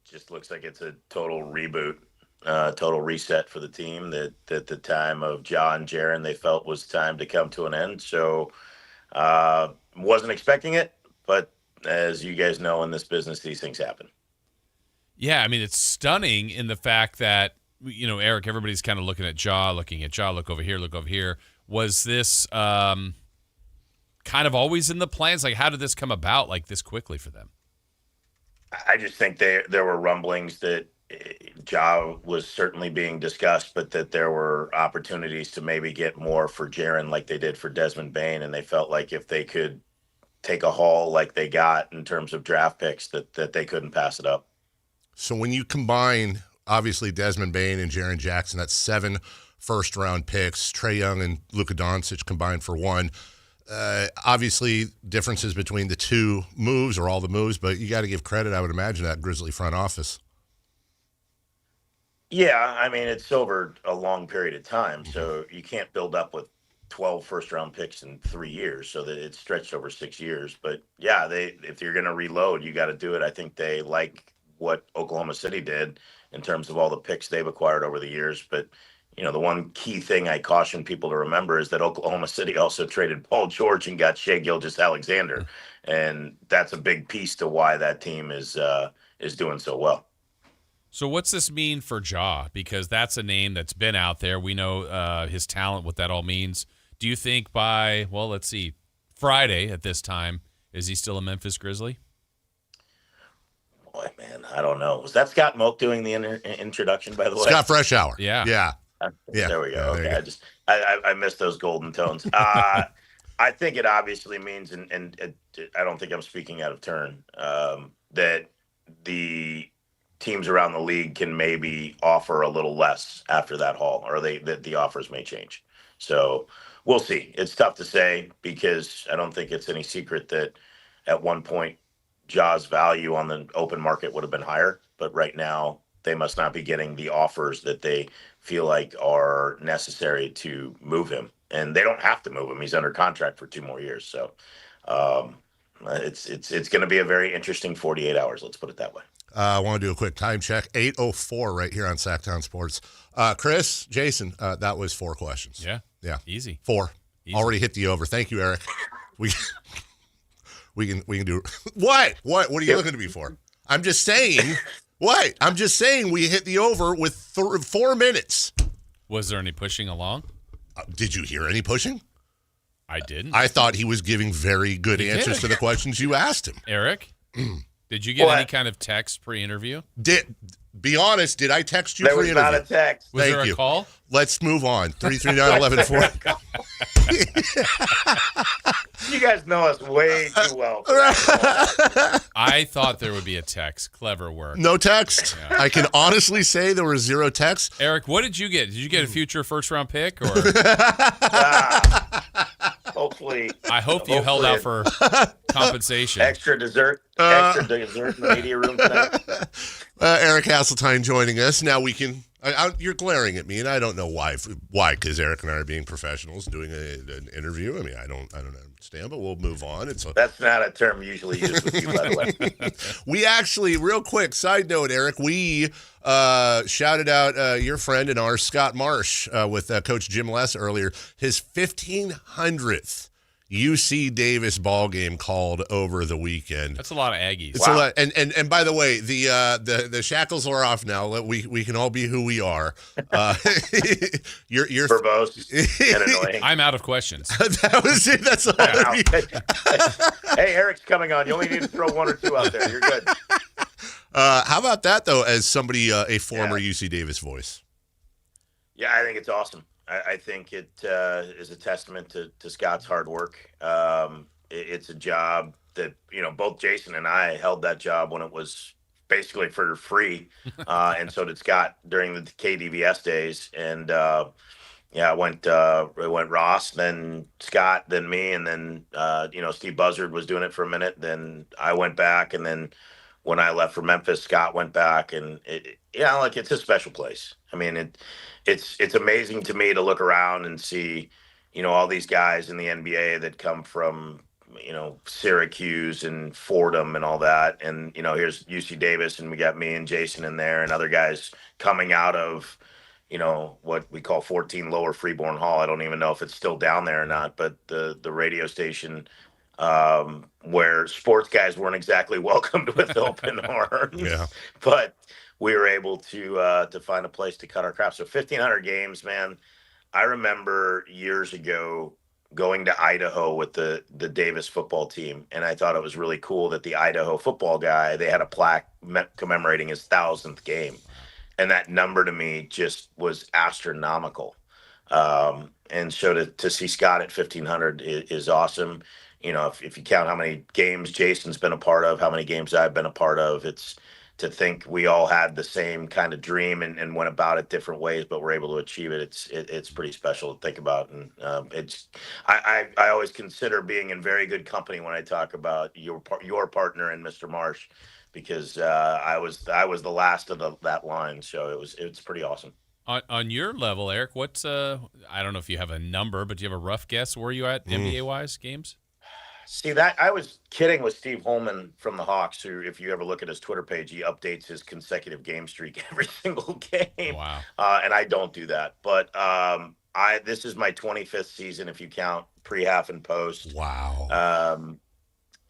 Just looks like it's a total reboot, total reset for the team that at the time of Ja and Jaren they felt was time to come to an end. So wasn't expecting it, but as you guys know, in this business, these things happen. Yeah, I mean, it's stunning in the fact that, Eric, everybody's kind of looking at Ja, look over here. Was this kind of always in the plans? Like, how did this come about like this quickly for them? I just think there were rumblings that Ja was certainly being discussed, but that there were opportunities to maybe get more for Jaren like they did for Desmond Bane, and they felt like if they could take a haul like they got in terms of draft picks, that they couldn't pass it up. So when you combine, obviously, Desmond Bane and Jaren Jackson, that's 7 first-round picks. Trae Young and Luka Doncic combined for 1. Obviously, differences between the two moves or all the moves, but you got to give credit, I would imagine, that Grizzly front office. Yeah, I mean, it's over a long period of time, so you can't build up with 12 first-round picks in 3 years, so that it's stretched over 6 years. But, yeah, if you're going to reload, you got to do it. I think they like what Oklahoma City did in terms of all the picks they've acquired over the years. But, the one key thing I caution people to remember is that Oklahoma City also traded Paul George and got Shai Gilgeous-Alexander. And that's a big piece to why that team is doing so well. So what's this mean for Ja? Because that's a name that's been out there. We know his talent, what that all means. Do you think by, let's see, Friday at this time, is he still a Memphis Grizzly? Boy, man, I don't know. Was that Scott Moak doing the introduction, by the way? Scott Freshour. Yeah. There we go. Okay, I missed those golden tones. I think it obviously means, and I don't think I'm speaking out of turn, that the teams around the league can maybe offer a little less after that haul, or that the offers may change. So we'll see. It's tough to say because I don't think it's any secret that at one point Ja's value on the open market would have been higher, but right now they must not be getting the offers that they feel like are necessary to move him. And they don't have to move him. He's under contract for 2 more years. So it's going to be a very interesting 48 hours. Let's put it that way. I want to do a quick time check. 8:04 right here on Sactown Sports. Chris, Jason, that was 4 questions. Yeah. Easy. 4. Easy. Already hit the over. Thank you, Eric. We can do what? What are you looking to me for? I'm just saying. What? I'm just saying we hit the over with 4 minutes. Was there any pushing along? Did you hear any pushing? I didn't. I thought he was giving very good answers to the questions you asked him. Eric, did you get any kind of text pre-interview? Be honest, did I text you there pre-interview? There was not a text. Was there a call? Let's move on. 339-1140. You guys know us way too well. I thought there would be a text. Clever work. No text. Yeah. I can honestly say there was 0 text. Eric, what did you get? Did you get a future first-round pick? Or hopefully. I hope you held out for compensation. Extra dessert in the media room tonight. Eric Hasseline joining us. Now we can. You're glaring at me, and I don't know why. Why? Because Eric and I are being professionals doing an interview. I mean, I don't understand, but we'll move on. That's not a term usually used with you, by the way. We actually, real quick, side note, Eric, we shouted out your friend and ours, Scott Marsh, with Coach Jim Less earlier. His 1,500th UC Davis ball game called over the weekend. That's a lot of Aggies. It's a lot, and by the way, the shackles are off now. We can all be who we are. You're verbose and annoying. I'm out of questions. That was it. That's all. Hey, Eric's coming on. You only need to throw one or two out there. You're good. How about that though? As somebody, a former UC Davis voice. Yeah, I think it's awesome. I think it is a testament to Scott's hard work. It's a job that, both Jason and I held that job when it was basically for free. And so did Scott during the KDVS days. And it went Ross, then Scott, then me. And then, Steve Buzzard was doing it for a minute. Then I went back. And then when I left for Memphis, Scott went back. And it's a special place. I mean, it's amazing to me to look around and see, all these guys in the NBA that come from, Syracuse and Fordham and all that. And, here's UC Davis, and we got me and Jason in there and other guys coming out of, what we call 14 Lower Freeborn Hall. I don't even know if it's still down there or not, but the radio station where sports guys weren't exactly welcomed with open arms. Yeah. But we were able to find a place to cut our crap. So 1,500 games, man. I remember years ago going to Idaho with the Davis football team, and I thought it was really cool that the Idaho football guy, they had a plaque commemorating his 1,000th game. And that number to me just was astronomical. And so to see Scott at 1,500 is awesome. If you count how many games Jason's been a part of, how many games I've been a part of, it's to think we all had the same kind of dream and went about it different ways, but we're able to achieve it. It's pretty special to think about. And I always consider being in very good company when I talk about your partner and Mr. Marsh, because I was the last of that line. So it's pretty awesome. On your level, Eric, what's I don't know if you have a number, but do you have a rough guess where you at NBA wise games? See, that I was kidding with Steve Holman from the Hawks, who, if you ever look at his Twitter page, he updates his consecutive game streak every single game. Wow. And I don't do that. But this is my 25th season, if you count pre-half and post. Wow.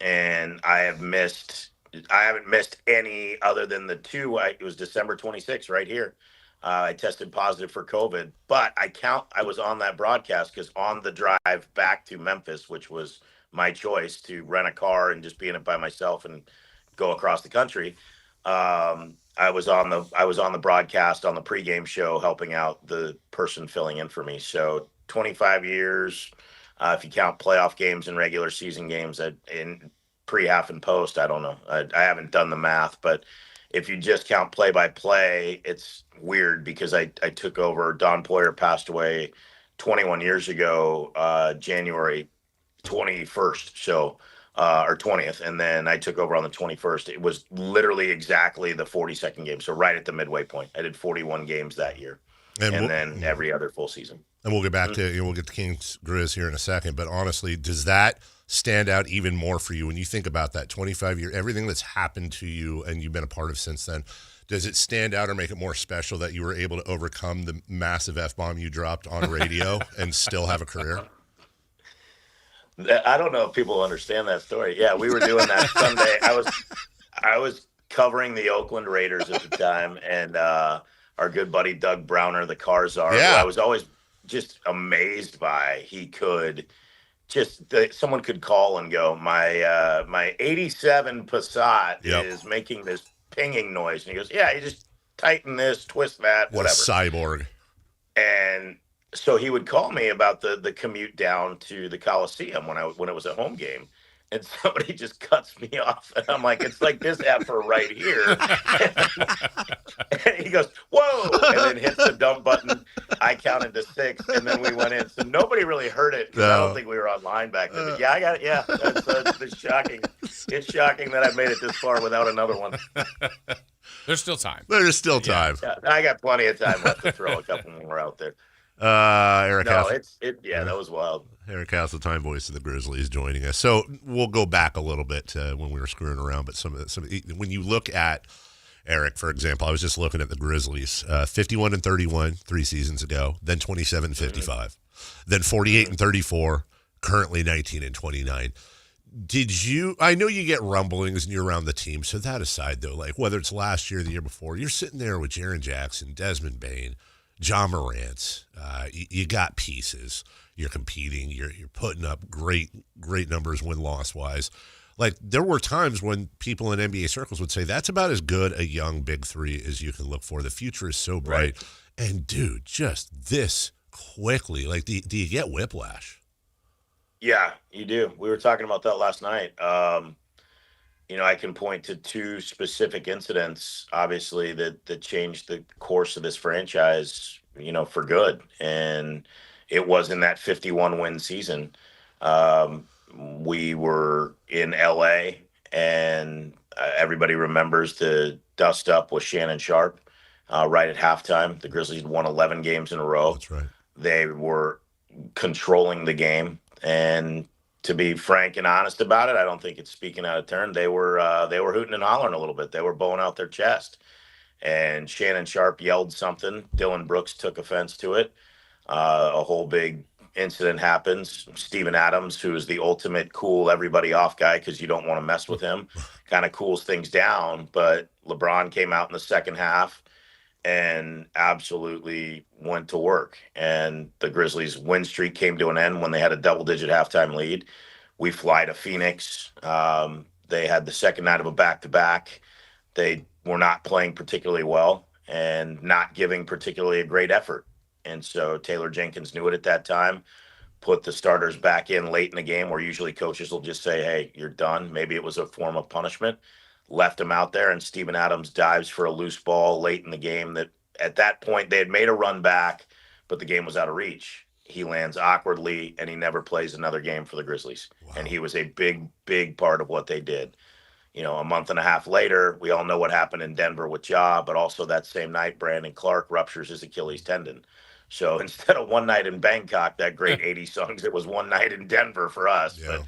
And I haven't missed any other than the two. It was December 26th right here. I tested positive for COVID, but I was on that broadcast because on the drive back to Memphis, which was my choice to rent a car and just be in it by myself and go across the country. I was on the broadcast on the pregame show, helping out the person filling in for me. So 25 years, if you count playoff games and regular season games in pre, half, and post, I don't know. I haven't done the math, but if you just count play by play, it's weird because I took over. Don Poyer passed away 21 years ago, January 21st, so or 20th, and then I took over on the 21st. It was literally exactly the 42nd game, so right at the midway point. I did 41 games that year, and then every other full season. And we'll get back to we'll get to Kings Grizz here in a second. But honestly, does that stand out even more for you when you think about that 25-year, everything that's happened to you and you've been a part of since then? Does it stand out or make it more special that you were able to overcome the massive F-bomb you dropped on radio and still have a career? I don't know if people understand that story. Yeah, we were doing that Sunday. I was covering the Oakland Raiders at the time, and our good buddy Doug Browner, the car czar, who I was always just amazed by. He could someone could call and go, my 87 Passat is making this pinging noise, and he goes, yeah, you just tighten this, twist that, whatever. Cyborg. And so he would call me about the commute down to the Coliseum when it was a home game, and somebody just cuts me off, and I'm like, it's like this effort right here. And he goes, whoa, and then hits the dump button. I counted to 6, and then we went in. So nobody really heard it because I don't think we were online back then. But yeah, I got it. Yeah, that's shocking. It's shocking that I made it this far without another one. There's still time. There's still time. Yeah, I got plenty of time left to throw a couple more out there. Eric that was wild. Eric Hasseline, voice of the Grizzlies, joining us. So we'll go back a little bit to when we were screwing around, but when you look at Eric, for example, I was just looking at the Grizzlies, 51-31 3 seasons ago, then 27-55, then 48-34, currently 19 and 29. I know you get rumblings and you're around the team, so that aside, though, like whether it's last year or the year before, you're sitting there with Jaren Jackson, Desmond Bane, John Morant. You got pieces. You're competing. You're putting up great numbers win-loss wise. Like, there were times when people in NBA circles would say that's about as good a young big three as you can look for. The future is so bright. Right. And, dude, just this quickly, like, do you get whiplash? Yeah, you do. We were talking about that last night. I can point to two specific incidents, obviously, that changed the course of this franchise, for good. And it was in that 51-win season. We were in L.A., and everybody remembers the dust up with Shannon Sharpe right at halftime. The Grizzlies won 11 games in a row. That's right. They were controlling the game. And to be frank and honest about it, I don't think it's speaking out of turn. They were hooting and hollering a little bit. They were blowing out their chest. And Shannon Sharpe yelled something. Dylan Brooks took offense to it. A whole big incident happens. Steven Adams, who is the ultimate cool everybody off guy because you don't want to mess with him, kind of cools things down. But LeBron came out in the second half and absolutely went to work. And the Grizzlies' win streak came to an end when they had a double-digit halftime lead. We fly to Phoenix. They had the second night of a back-to-back. They were not playing particularly well and not giving particularly a great effort. And so Taylor Jenkins knew it at that time, put the starters back in late in the game where usually coaches will just say, hey, you're done. Maybe it was a form of punishment. Left him out there, and Steven Adams dives for a loose ball late in the game that at that point they had made a run back, but the game was out of reach. He lands awkwardly, and he never plays another game for the Grizzlies. Wow. And he was a big, big part of what they did. A month and a half later, we all know what happened in Denver with Ja, but also that same night, Brandon Clark ruptures his Achilles tendon. So instead of one night in Bangkok, that great 80s songs, it was one night in Denver for us. Yeah.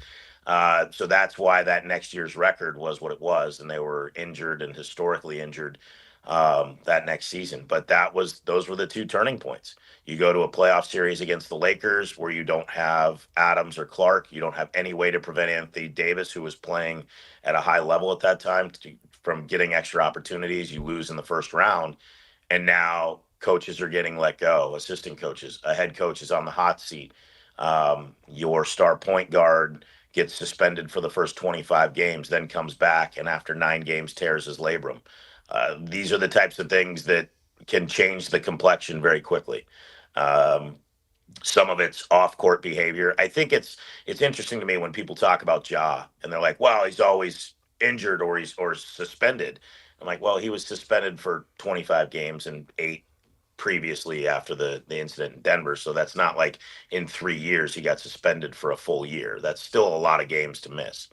But so that's why that next year's record was what it was, and they were injured and historically injured that next season. But those were the two turning points. You go to a playoff series against the Lakers where you don't have Adams or Clark. You don't have any way to prevent Anthony Davis, who was playing at a high level at that time, from getting extra opportunities. You lose in the first round, and now coaches are getting let go, assistant coaches, a head coach is on the hot seat. Your star point guard gets suspended for the first 25 games, then comes back, and after 9 games tears his labrum. These are the types of things that can change the complexion very quickly. Some of it's off-court behavior. I think it's interesting to me when people talk about Ja, and they're like, well, he's always injured or suspended. I'm like, well, he was suspended for 25 games and 8 previously after the incident in Denver. So that's not like in 3 years he got suspended for a full year. That's still a lot of games to miss.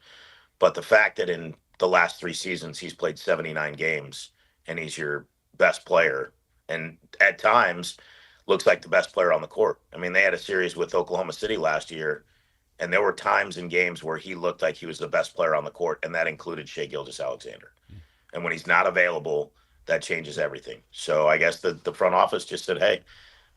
But the fact that in the last 3 seasons he's played 79 games and he's your best player, and at times looks like the best player on the court. I mean, they had a series with Oklahoma City last year, and there were times in games where he looked like he was the best player on the court, and that included Shai Gilgeous-Alexander. And when he's not available, that changes everything. So I guess the front office just said, hey,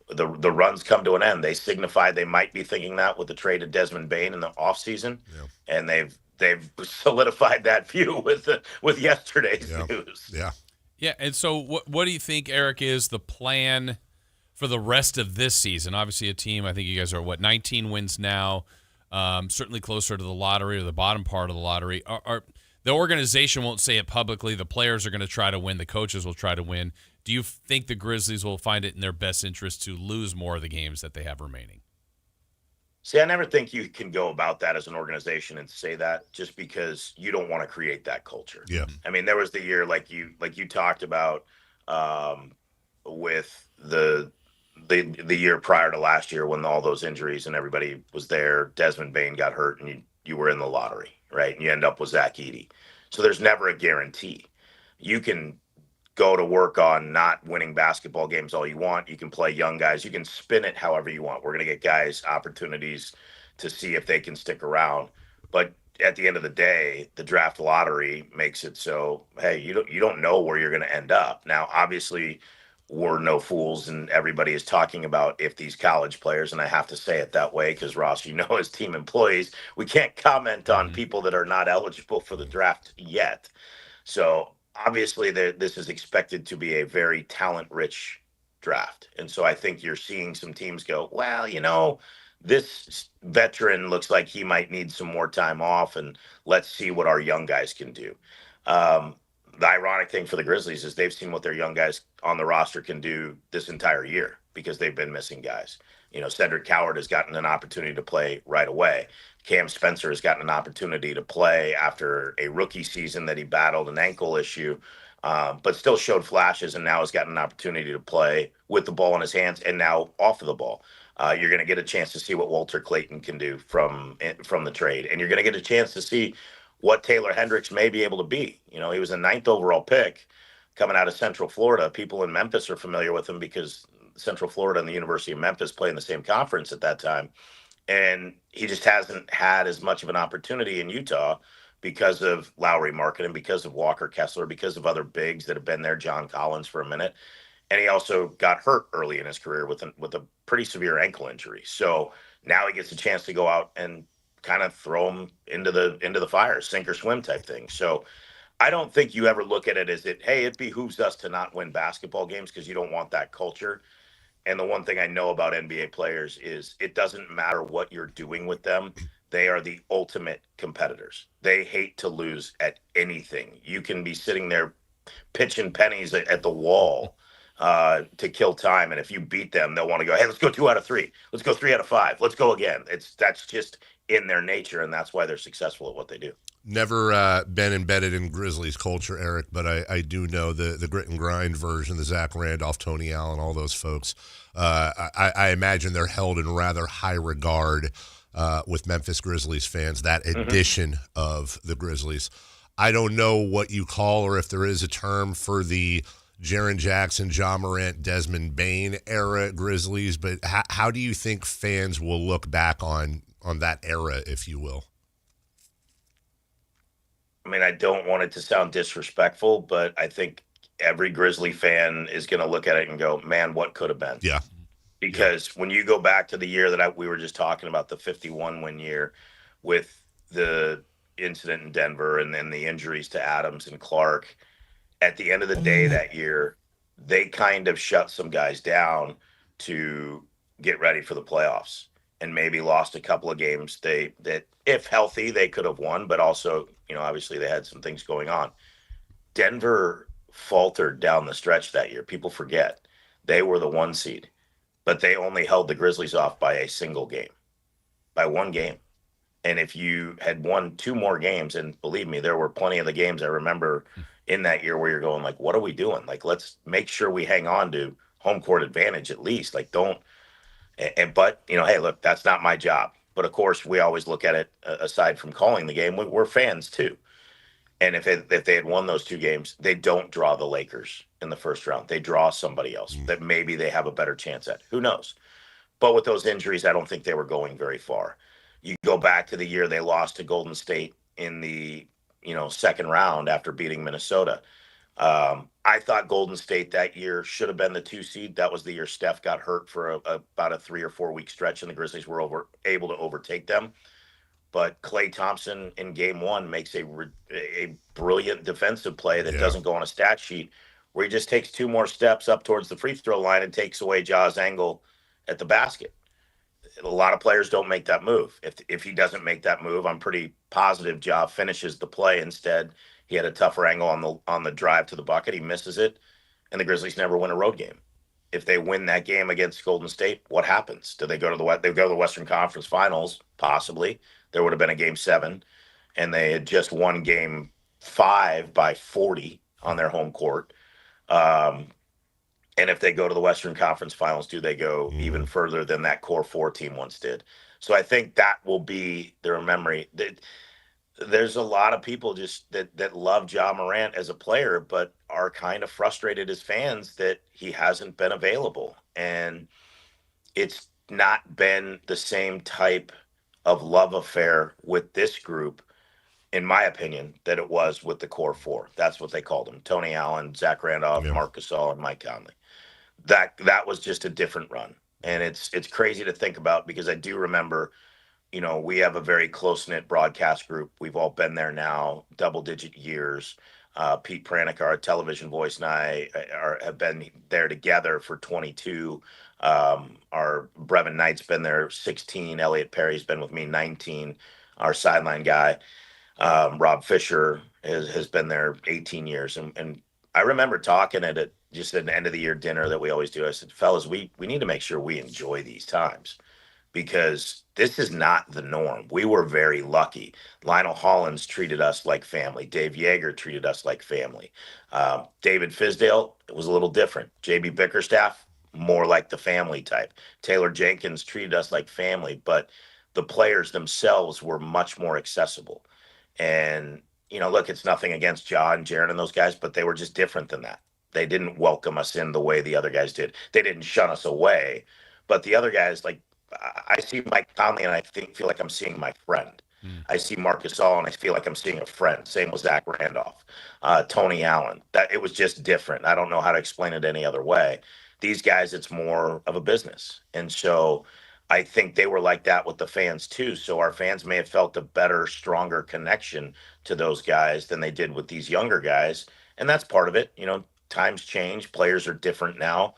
the runs come to an end. They signified they might be thinking that with the trade of Desmond Bane in the offseason. Yeah. And they've solidified that view with yesterday's news. Yeah. Yeah, and so what do you think, Eric, is the plan for the rest of this season? Obviously a team, I think you guys are, 19 wins now, certainly closer to the lottery or the bottom part of the lottery. The organization won't say it publicly. The players are going to try to win. The coaches will try to win. Do you think the Grizzlies will find it in their best interest to lose more of the games that they have remaining? See, I never think you can go about that as an organization and say that just because you don't want to create that culture. Yeah. I mean, there was the year like you talked about with the year prior to last year when all those injuries and everybody was there. Desmond Bane got hurt and you were in the lottery, right? And you end up with Zach Edey. So there's never a guarantee. You can go to work on not winning basketball games all you want. You can play young guys. You can spin it however you want. We're going to get guys opportunities to see if they can stick around. But at the end of the day, the draft lottery makes it so, hey, you don't know where you're going to end up. Now, obviously, we're no fools, and everybody is talking about if these college players, and I have to say it that way because, Ross, as team employees, we can't comment on people that are not eligible for the draft yet. So obviously this is expected to be a very talent-rich draft. And so I think you're seeing some teams go, well, this veteran looks like he might need some more time off, and let's see what our young guys can do. The ironic thing for the Grizzlies is they've seen what their young guys on the roster can do this entire year because they've been missing guys. Cedric Coward has gotten an opportunity to play right away. Cam Spencer has gotten an opportunity to play after a rookie season that he battled an ankle issue, but still showed flashes, and now has gotten an opportunity to play with the ball in his hands and now off of the ball. You're going to get a chance to see what Walter Clayton can do from the trade, and you're going to get a chance to see what Taylor Hendricks may be able to be. He was a 9th overall pick coming out of Central Florida. People in Memphis are familiar with him because Central Florida and the University of Memphis play in the same conference at that time. And he just hasn't had as much of an opportunity in Utah because of Lowry Markkanen, because of Walker Kessler, because of other bigs that have been there, John Collins for a minute. And he also got hurt early in his career with a pretty severe ankle injury. So now he gets a chance to go out and kind of throw him into the fire, sink or swim type thing. So I don't think you ever look at it as it behooves us to not win basketball games because you don't want that culture. And the one thing I know about NBA players is it doesn't matter what you're doing with them. They are the ultimate competitors. They hate to lose at anything. You can be sitting there pitching pennies at the wall to kill time. And if you beat them, they'll want to go, hey, let's go 2 out of 3. Let's go 3 out of 5. Let's go again. That's just in their nature, and that's why they're successful at what they do. Never been embedded in Grizzlies culture, Eric, but I do know the grit and grind version, the Zach Randolph, Tony Allen, all those folks. I imagine they're held in rather high regard with Memphis Grizzlies fans, that edition of the Grizzlies. I don't know what you call, or if there is a term for the Jaren Jackson, Ja Morant, Desmond Bane era Grizzlies, but how do you think fans will look back on that era, if you will? I mean, I don't want it to sound disrespectful, but I think every Grizzly fan is going to look at it and go, man, what could have been? Yeah. Because when you go back to the year that we were just talking about, the 51-win year with the incident in Denver and then the injuries to Adams and Clark, at the end of the day that year, they kind of shut some guys down to get ready for the playoffs and maybe lost a couple of games that if healthy, they could have won, but also, obviously they had some things going on. Denver faltered down the stretch that year. People forget they were the 1 seed, but they only held the Grizzlies off by a single game, by 1 game. And if you had won 2 more games, and believe me, there were plenty of the games I remember in that year where you're going like, what are we doing? Like, let's make sure we hang on to home court advantage at least. Like, don't. But, hey, look, that's not my job. But, of course, we always look at it, aside from calling the game, we're fans too. And if they had won those 2 games, they don't draw the Lakers in the first round. They draw somebody else that maybe they have a better chance at. Who knows? But with those injuries, I don't think they were going very far. You go back to the year they lost to Golden State in the second round after beating Minnesota. I thought Golden State that year should have been the 2 seed. That was the year Steph got hurt for about a 3 or 4 week stretch, and the Grizzlies were able to overtake them. But Klay Thompson in game 1 makes a brilliant defensive play that doesn't go on a stat sheet, where he just takes 2 more steps up towards the free throw line and takes away Ja's angle at the basket. A lot of players don't make that move. If he doesn't make that move, I'm pretty positive Ja finishes the play instead. He had a tougher angle on the drive to the bucket. He misses it, and the Grizzlies never win a road game. If they win that game against Golden State, what happens? Do they go to the Western Conference Finals? Possibly. There would have been a game 7, and they had just won game 5 by 40 on their home court. And if they go to the Western Conference Finals, do they go even further than that core 4 team once did? So I think that will be their memory. There's a lot of people just that love Ja Morant as a player, but are kind of frustrated as fans that he hasn't been available. And it's not been the same type of love affair with this group, in my opinion, that it was with the core 4. That's what they called them: Tony Allen, Zach Randolph, Marc Gasol, and Mike Conley. that was just a different run. And it's crazy to think about, because I do remember, we have a very close-knit broadcast group. We've all been there now, double-digit years. Pete Pranica, our television voice, and I have been there together for 22. Our Brevin Knight's been there 16. Elliot Perry's been with me 19. Our sideline guy, Rob Fisher, has been there 18 years. And I remember talking at it just at an end of the year dinner that we always do. I said, fellas, we need to make sure we enjoy these times, because this is not the norm. We were very lucky. Lionel Hollins treated us like family. Dave Yeager treated us like family. David Fisdale, it was a little different. JB Bickerstaff, more like the family type. Taylor Jenkins treated us like family, but the players themselves were much more accessible. And, look, it's nothing against John and Jaron and those guys, but they were just different than that. They didn't welcome us in the way the other guys did. They didn't shun us away. But the other guys, like, I see Mike Conley and I feel like I'm seeing my friend. I see Marcus All and I feel like I'm seeing a friend. Same with Zach Randolph, Tony Allen. That it was just different. I don't know how to explain it any other way. These guys, it's more of a business. And so I think they were like that with the fans too. So our fans may have felt a better, stronger connection to those guys than they did with these younger guys. And that's part of it. Times change. Players are different now.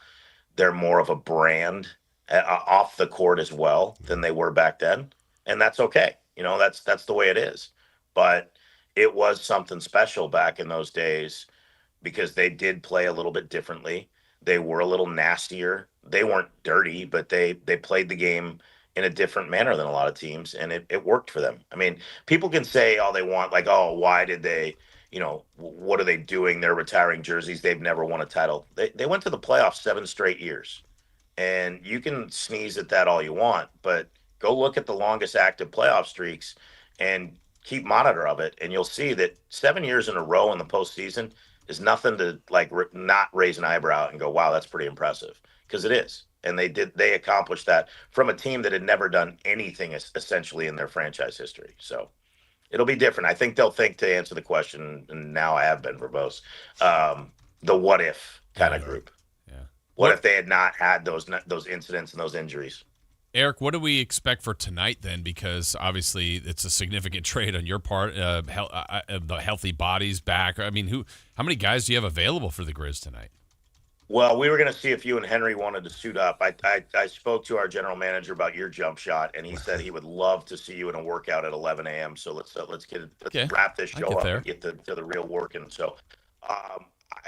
They're more of a brand off the court as well than they were back then. And that's okay. That's the way it is. But it was something special back in those days, because they did play a little bit differently. They were a little nastier. They weren't dirty, but they played the game in a different manner than a lot of teams, and it worked for them. I mean, people can say all they want, like, oh, why did they, what are they doing? They're retiring jerseys. They've never won a title. They went to the playoffs 7 straight years. And you can sneeze at that all you want, but go look at the longest active playoff streaks and keep monitor of it, and you'll see that 7 years in a row in the postseason is nothing to not raise an eyebrow and go, wow, that's pretty impressive, because it is. And they accomplished that from a team that had never done anything essentially in their franchise history. So it'll be different. I think they'll think, to answer the question, and now I have been verbose, the what if kind of group. What if they had not had those incidents and those injuries? Eric, what do we expect for tonight then? Because obviously it's a significant trade on your part. The healthy bodies back. I mean, how many guys do you have available for the Grizz tonight? Well, we were going to see if you and Henry wanted to suit up. I spoke to our general manager about your jump shot, and he said he would love to see you in a workout at 11 a.m. So let's wrap this show up and get to the real working. So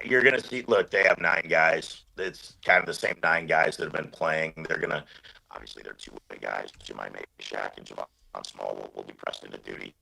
you're going to see, look, they have 9 guys. It's kind of the same 9 guys that have been playing. Obviously, they're 2 guys, Jemai Shaq and Javon Small will be pressed into duty.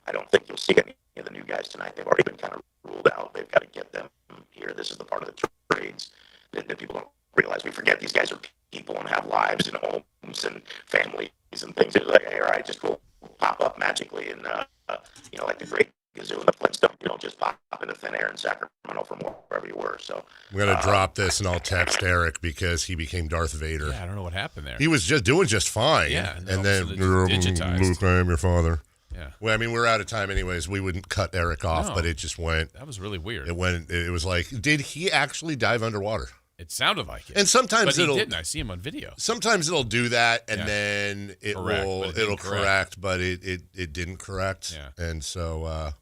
I don't think you'll see any of the new guys tonight. They've already been kind of ruled out. They've got to get them here. This is the part of the trades that people don't realize. We forget these guys are people and have lives and homes and families and things. It's like, hey, all right, just will pop up magically. And, like the great Gazoo and the Flintstones, you don't just pop up into thin air in Sacramento from wherever you were. So I'm going to drop this and I'll text Eric, because he became Darth Vader. Yeah, I don't know what happened there. He was just doing just fine. Yeah. And then, digitized. Luke, I am your father. Yeah. Well, I mean, we're out of time anyways. We wouldn't cut Eric off, but it just went. That was really weird. It was like, did he actually dive underwater? It sounded like it. And sometimes but he didn't. I see him on video. Sometimes it'll do that, and then it'll correct, but it didn't correct. Yeah. And so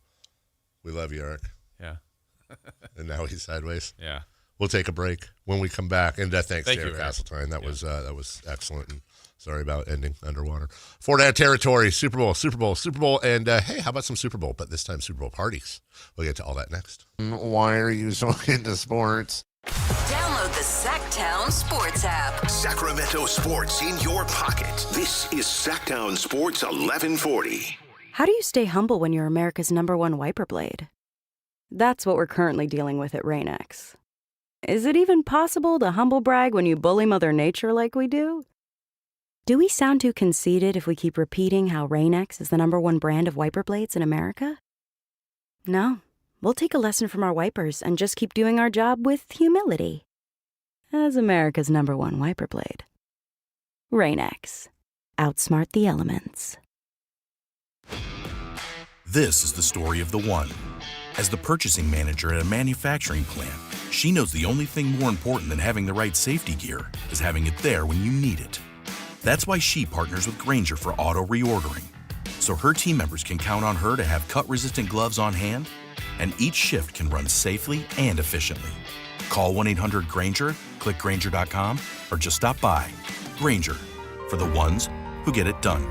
we love you, Eric. Yeah. And now he's sideways. Yeah. We'll take a break when we come back. And thanks to Eric you, Hasseline. That was excellent. And sorry about ending underwater. Fort Ant territory, Super Bowl. And hey, how about some Super Bowl? But this time, Super Bowl parties. We'll get to all that next. Why are you so into sports? Download the Sactown Sports app. Sacramento sports in your pocket. This is Sactown Sports 1140. How do you stay humble when you're America's #1 wiper blade? That's what we're currently dealing with at Rain-X. Is it even possible to humble brag when you bully Mother Nature like we do? Do we sound too conceited if we keep repeating how Rain-X is the #1 brand of wiper blades in America? No. We'll take a lesson from our wipers and just keep doing our job with humility. As America's #1 wiper blade. Rain-X. Outsmart the elements. This is the story of the one. As the purchasing manager at a manufacturing plant, She knows the only thing more important than having the right safety gear is having it there when you need it. That's why she partners with Grainger for auto reordering, so her team members can count on her to have cut-resistant gloves on hand, and each shift can run safely and efficiently. Call 1-800-GRAINGER, click Grainger.com, or just stop by. Grainger, for the ones who get it done.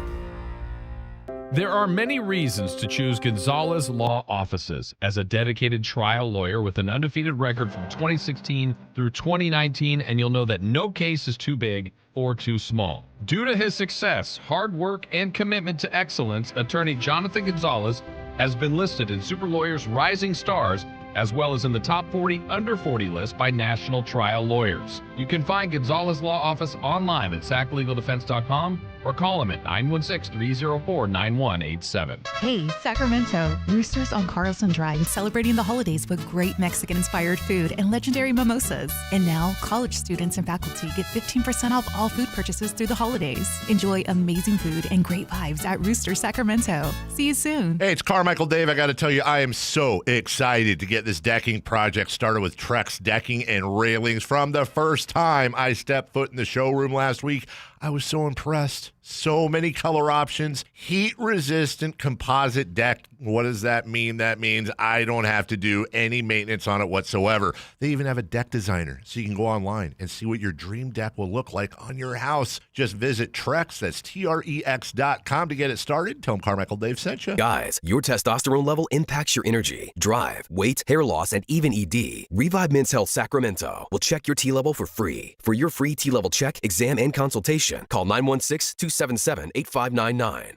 There are many reasons to choose Gonzalez Law Offices. As a dedicated trial lawyer with an undefeated record from 2016 through 2019, and you'll know that no case is too big or too small. Due to his success, hard work, and commitment to excellence, attorney Jonathan Gonzalez has been listed in Super Lawyers Rising Stars, as well as in the top 40 under 40 list by national trial lawyers. You can find Gonzalez Law Office online at saclegaldefense.com or call him at 916-304-9187. Hey, Sacramento. Roosters on Carlson Drive, celebrating the holidays with great Mexican-inspired food and legendary mimosas. And now, college students and faculty get 15% off all food purchases through the holidays. Enjoy amazing food and great vibes at Rooster Sacramento. See you soon. Hey, it's Carmichael Dave. I got to tell you, I am so excited to get this decking project started with Trex Decking and Railings. From the first time I stepped foot in the showroom last week, I was so impressed. So many color options, heat-resistant composite deck. What does that mean? That means I don't have to do any maintenance on it whatsoever. They even have a deck designer, so you can go online and see what your dream deck will look like on your house. Just visit Trex, that's Trex.com to get it started. Tell them Carmichael Dave sent you. Guys, your testosterone level impacts your energy, drive, weight, hair loss, and even ED. Revive Men's Health Sacramento will check your T level for free. For your free T level check, exam, and consultation, call 916-277-8599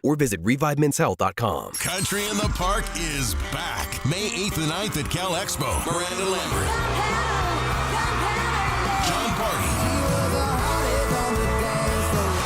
or visit ReviveMen'sHealth.com. Country in the Park is back. May 8th and 9th at Cal Expo. Miranda Lambert, John Party,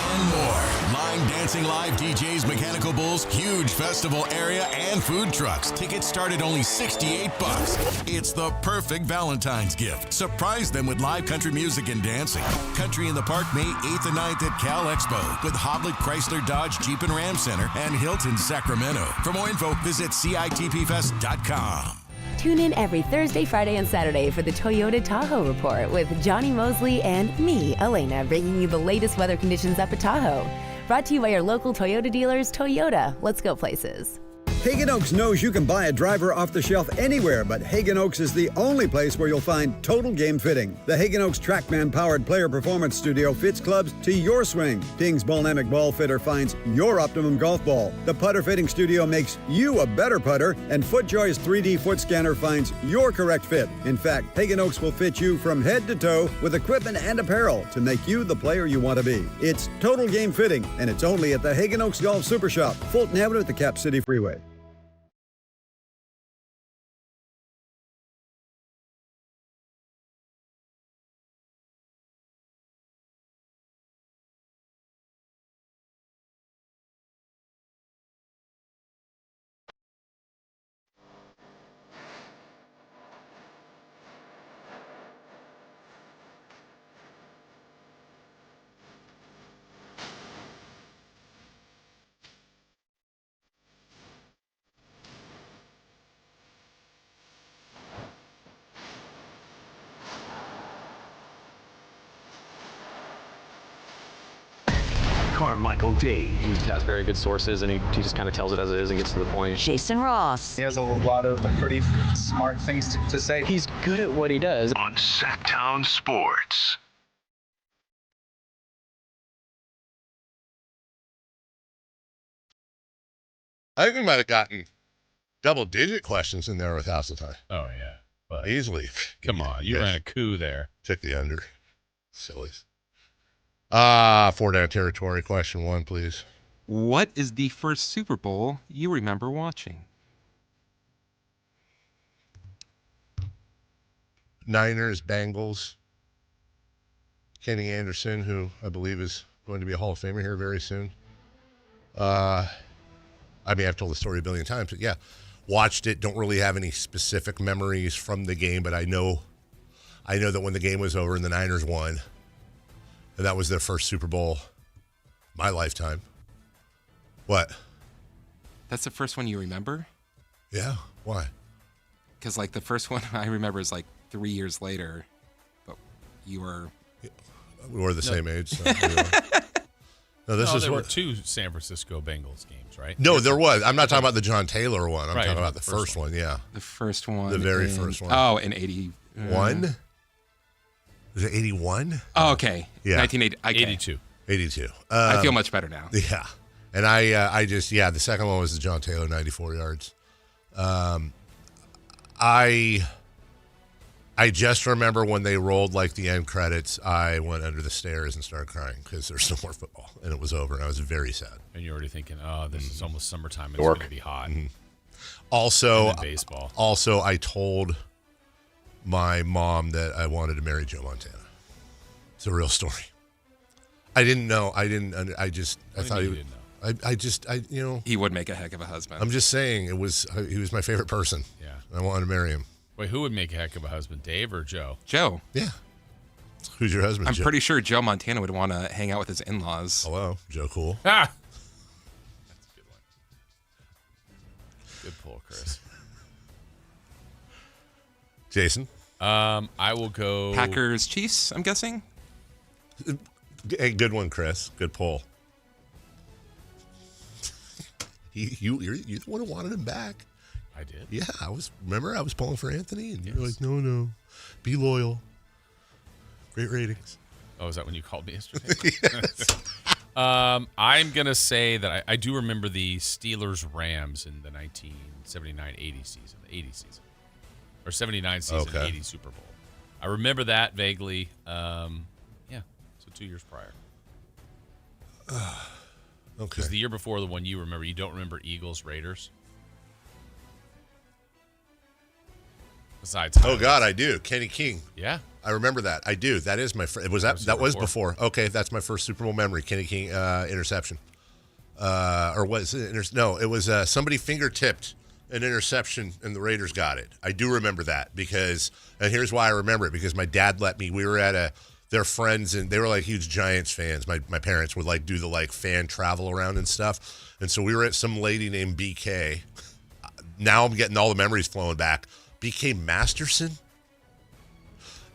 and more. Line dancing live DJs, mechanical bulls, huge festival area, and food trucks. Tickets start at only $68. It's the perfect Valentine's gift. Surprise them with live country music and dancing. Country in the Park, May 8th and 9th at Cal Expo with Hoblit Chrysler Dodge Jeep and Ram Center and Hilton Sacramento. For more info, visit CITPFest.com. Tune in every Thursday, Friday, and Saturday for the Toyota Tahoe Report with Johnny Mosley and me, Elena, bringing you the latest weather conditions up at Tahoe. Brought to you by your local Toyota dealers, Toyota. Let's go places. Hagen Oaks knows you can buy a driver off the shelf anywhere, but Hagen Oaks is the only place where you'll find total game fitting. The Hagen Oaks TrackMan-powered player performance studio fits clubs to your swing. King's Ballnamic Ball Fitter finds your optimum golf ball. The putter fitting studio makes you a better putter, and FootJoy's 3D foot scanner finds your correct fit. In fact, Hagen Oaks will fit you from head to toe with equipment and apparel to make you the player you want to be. It's total game fitting, and it's only at the Hagen Oaks Golf Super Shop, Fulton Avenue at the Cap City Freeway. Carmichael Dave. He has very good sources, and he just kind of tells it as it is and gets to the point. Jason Ross. He has a lot of pretty smart things to say. He's good at what he does. On Sactown Sports. I think we might have gotten double-digit questions in there with Hasseline. Oh, yeah. But easily. Come on. You ran a coup there. Took the under. Sillies. 4-down territory. Question 1, please. What is the first Super Bowl you remember watching? Niners, Bengals. Kenny Anderson, who I believe is going to be a Hall of Famer here very soon. I mean, I've told the story a billion times, but yeah, watched it. Don't really have any specific memories from the game, but I know that when the game was over and the Niners won, and that was their first Super Bowl my lifetime. What? That's the first one you remember? Yeah. Why? Because, like, the first one I remember is, like, 3 years later, but you were. We were the same age. So, No, there were 2 San Francisco Bengals games, right? No, there was. I'm not talking about the John Taylor one. I'm talking about the first one. Yeah, the first one. The very first one. Oh, in 81. Was it 81? Oh, okay. Yeah, 1980. Okay. 82. 82. I feel much better now. Yeah, and I just the second one was the John Taylor 94 yards. I just remember when they rolled like the end credits, I went under the stairs and started crying because there's no more football and it was over. And I was very sad. And you're already thinking, oh, this is almost summertime. It's going to be hot. Mm-hmm. Also, baseball. Also, I told my mom that I wanted to marry Joe Montana. It's a real story. I didn't know. I thought he would. He would make a heck of a husband. I'm just saying he was my favorite person. Yeah. I wanted to marry him. Wait, who would make a heck of a husband, Dave or Joe? Joe. Yeah. Who's your husband? I'm Joe? pretty sure Joe Montana would want to hang out with his in-laws. Hello, Joe Cool. Ah! That's a good one. Good pull, Chris. Jason? I will go... Packers, Chiefs, I'm guessing? Hey, good one, Chris. Good pull. You're the one who wanted him back. I did. Yeah, I was pulling for Anthony, and you were like, no, be loyal. Great ratings. Oh, is that when you called me yesterday? Yes. I'm going to say that I do remember the Steelers-Rams in the 1979-80 season, the 80 season. Or 79 season, 80 Super Bowl. I remember that vaguely. So 2 years prior. Okay. Because the year before the one you remember, you don't remember Eagles-Raiders? Besides, oh God, I do. Kenny King. Yeah, I remember that. I do. That is my. That was before. Okay, that's my first Super Bowl memory. Kenny King interception. Or was it? No, it was somebody fingertipped an interception and the Raiders got it. I do remember that because, and here's why I remember it, because my dad let me. We were at their friends and they were like huge Giants fans. My parents would like do the like fan travel around and stuff, and so we were at some lady named BK. Now I'm getting all the memories flowing back. BK Masterson.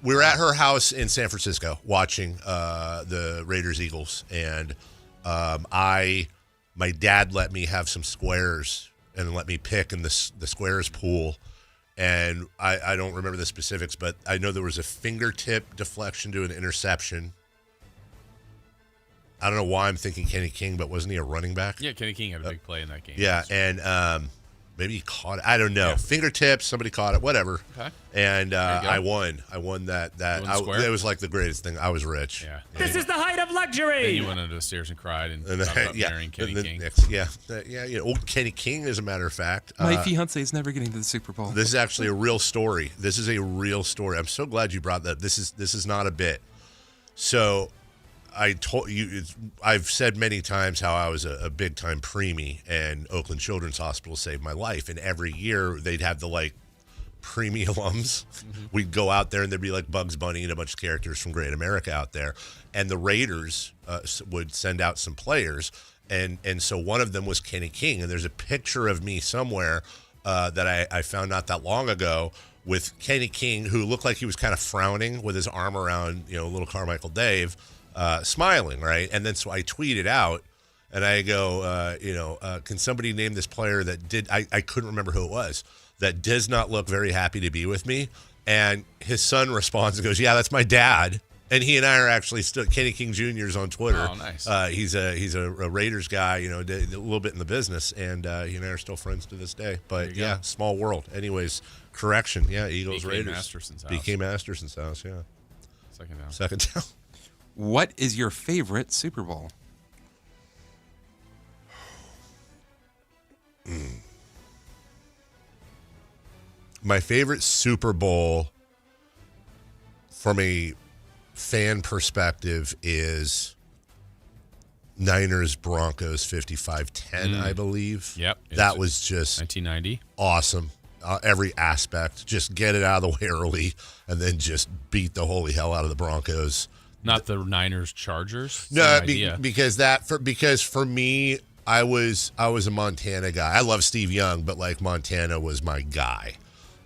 We were at her house in San Francisco watching the Raiders-Eagles, and my dad let me have some squares and let me pick in the squares pool, and I don't remember the specifics, but I know there was a fingertip deflection to an interception. I don't know why I'm thinking Kenny King, but wasn't he a running back? Yeah, Kenny King had a big play in that game. Yeah, and maybe he caught it. I don't know. Yeah. Fingertips, somebody caught it, whatever. Okay. And I won. I won that. It was like the greatest thing. I was rich. Yeah. This is the height of luxury. Then you went under the stairs and cried and talked about marrying Kenny King. Old Kenny King, as a matter of fact. My fiance is never getting to the Super Bowl. This is actually a real story. This is a real story. I'm so glad you brought that. This is not a bit. So I told you, I've said many times how I was a big time preemie, and Oakland Children's Hospital saved my life. And every year they'd have the like preemie alums. Mm-hmm. We'd go out there and there'd be like Bugs Bunny and a bunch of characters from Great America out there. And the Raiders would send out some players. And so one of them was Kenny King. And there's a picture of me somewhere that I found not that long ago with Kenny King, who looked like he was kind of frowning with his arm around, little Carmichael Dave. Smiling, right? And then so I tweeted out, and I go, can somebody name this player that did? I couldn't remember who it was, that does not look very happy to be with me. And his son responds and goes, "Yeah, that's my dad." And he and I are actually still Kenny King Jr. is on Twitter. Oh, nice. He's a Raiders guy, did a little bit in the business, and he and I are still friends to this day. But yeah, small world. Anyways, correction. Yeah, Eagles, BK Raiders. Masterson's house. BK Masterson's house. Yeah. Second down. What is your favorite Super Bowl? My favorite Super Bowl from a fan perspective is Niners Broncos 55-10, I believe. Yep. That was just 1990. Awesome. Every aspect. Just get it out of the way early and then just beat the holy hell out of the Broncos. Not the Niners Chargers. No, because for me, I was a Montana guy. I love Steve Young, but like Montana was my guy.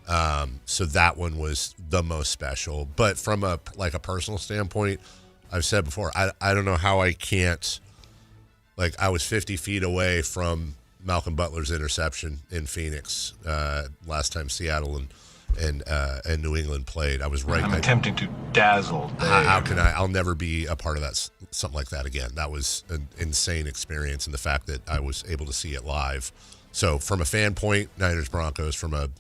So that one was the most special. But from a personal standpoint, I've said before, I don't know how I can't. Like, I was 50 feet away from Malcolm Butler's interception in Phoenix last time Seattle and New England played. I was right. I'm attempting to dazzle. How can I? I'll never be a part of that, something like that again. That was an insane experience, and the fact that I was able to see it live. So from a fan point, Niners Broncos. From a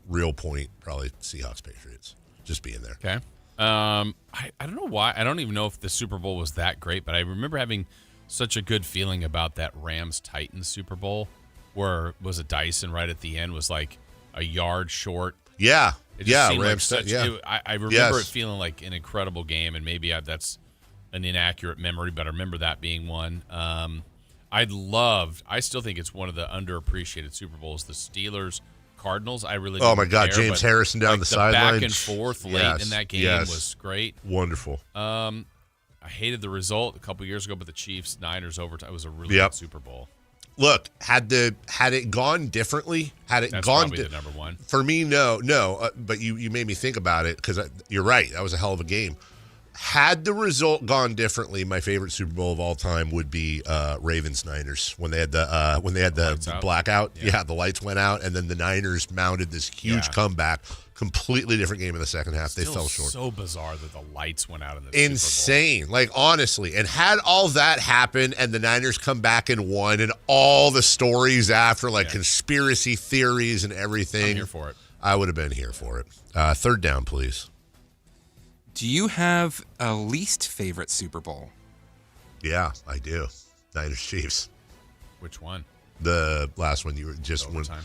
real point, probably Seahawks Patriots. Just being there. Okay. I don't know why. I don't even know if the Super Bowl was that great, but I remember having such a good feeling about that Rams-Titans Super Bowl, where was it Dyson right at the end was like a yard short. Yeah, Rams. I remember it feeling like an incredible game, and maybe that's an inaccurate memory, but I remember that being one. I still think it's one of the underappreciated Super Bowls. The Steelers-Cardinals. I really. Oh my God, James Harrison down the sideline. Back and forth late in that game was great. Wonderful. I hated the result a couple years ago, but the Chiefs-Niners overtime was a really good Super Bowl. Look, had it gone differently, That's probably the number one. For me, no. But you made me think about it because you're right. That was a hell of a game. Had the result gone differently, my favorite Super Bowl of all time would be Ravens-Niners when they had the blackout. Yeah, the lights went out, and then the Niners mounted this huge comeback. Completely different game in the second half. They fell short. So bizarre that the lights went out in the Insane. Super Bowl. Like, honestly. And had all that happen and the Niners come back and won and all the stories after, conspiracy theories and everything. I'm here for it. I would have been here for it. Third down, please. Do you have a least favorite Super Bowl? Yeah, I do. Niners Chiefs. Which one? The last one you were just overtime.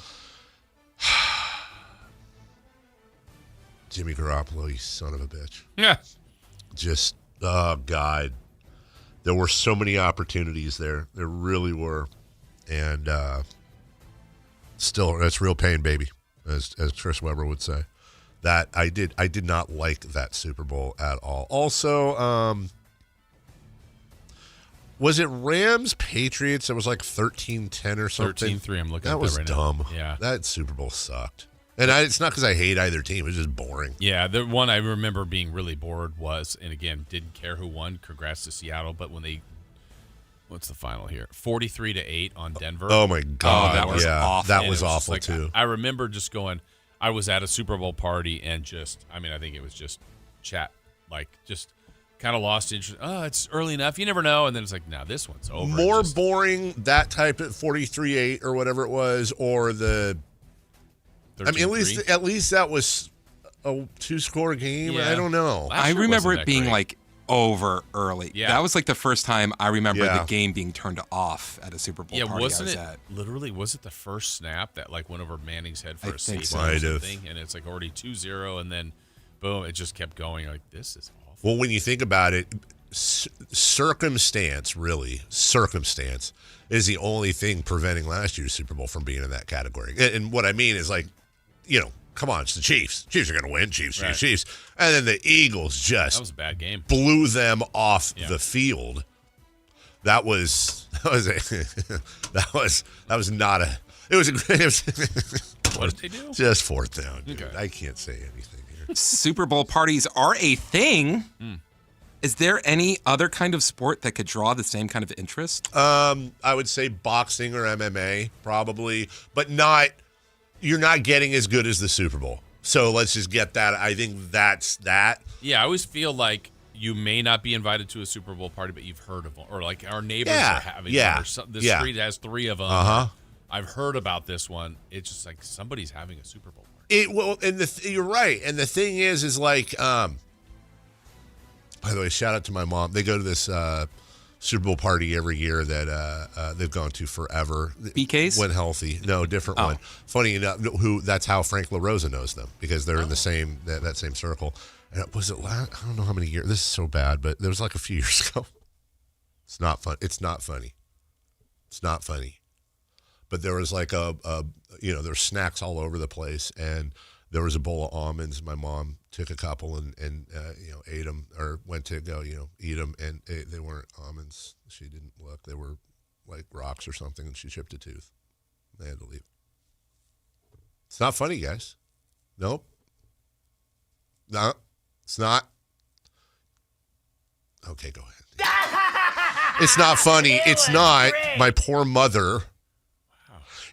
Jimmy Garoppolo, you son of a bitch. Yeah. Just, oh, God. There were so many opportunities there. There really were. And still, that's real pain, baby, as Chris Webber would say. That I did not like that Super Bowl at all. Also, was it Rams Patriots? It was like 13-10 or something. 13-3. I'm looking at that right dumb. Now. Yeah, that Super Bowl sucked. And it's not because I hate either team. It was just boring. Yeah, the one I remember being really bored was, and again, didn't care who won. Congrats to Seattle. But when what's the final here? 43-8 on Denver. Oh my God, that was awful. That was awful too. I remember just going. I was at a Super Bowl party and I think it was just chat, just kind of lost interest. Oh, it's early enough. You never know. And then it's like, no, this one's over. More boring, that type of 43-8 or whatever it was, or the. 13-3? I mean, at least that was a 2-score game. Yeah. I don't know. I remember it being over early. Yeah. That was the first time I remember the game being turned off at a Super Bowl party wasn't I was it at. Literally, was it the first snap that went over Manning's head for a safety so. or something? And it's already 2-0, and then boom, it just kept going. This is awful. Well, when you think about it, circumstance is the only thing preventing last year's Super Bowl from being in that category. And what I mean is come on, it's the Chiefs. Chiefs are going to win. Chiefs. And then the Eagles that was a bad game. Blew them off the field. That was not a. It was a great. What did they do? Just fourth down. Dude. Okay. I can't say anything here. Super Bowl parties are a thing. Is there any other kind of sport that could draw the same kind of interest? I would say boxing or MMA, probably, but not. You're not getting as good as the Super Bowl. So let's just get that. I think that's that. Yeah, I always feel like you may not be invited to a Super Bowl party, but you've heard of them. Or our neighbors are having one. Or the street has 3 of them. Uh-huh. I've heard about this one. It's just somebody's having a Super Bowl party. You're right. And the thing is by the way, shout out to my mom. They go to this Super Bowl party every year that they've gone to forever. BK's? When healthy. No, different one. Funny enough, that's how Frank LaRosa knows them, because they're in the same that same circle. And was it last, I don't know how many years. This is so bad, but there was a few years ago. It's not fun. It's not funny. It's not funny. But there was there's snacks all over the place, and there was a bowl of almonds. My mom took a couple and ate them, or went to go eat them, and they weren't almonds. She didn't look. They were like rocks or something, and she chipped a tooth. They had to leave. It's not funny, guys. Nope. No, it's not. Okay, go ahead. It's not funny. It's not. My poor mother.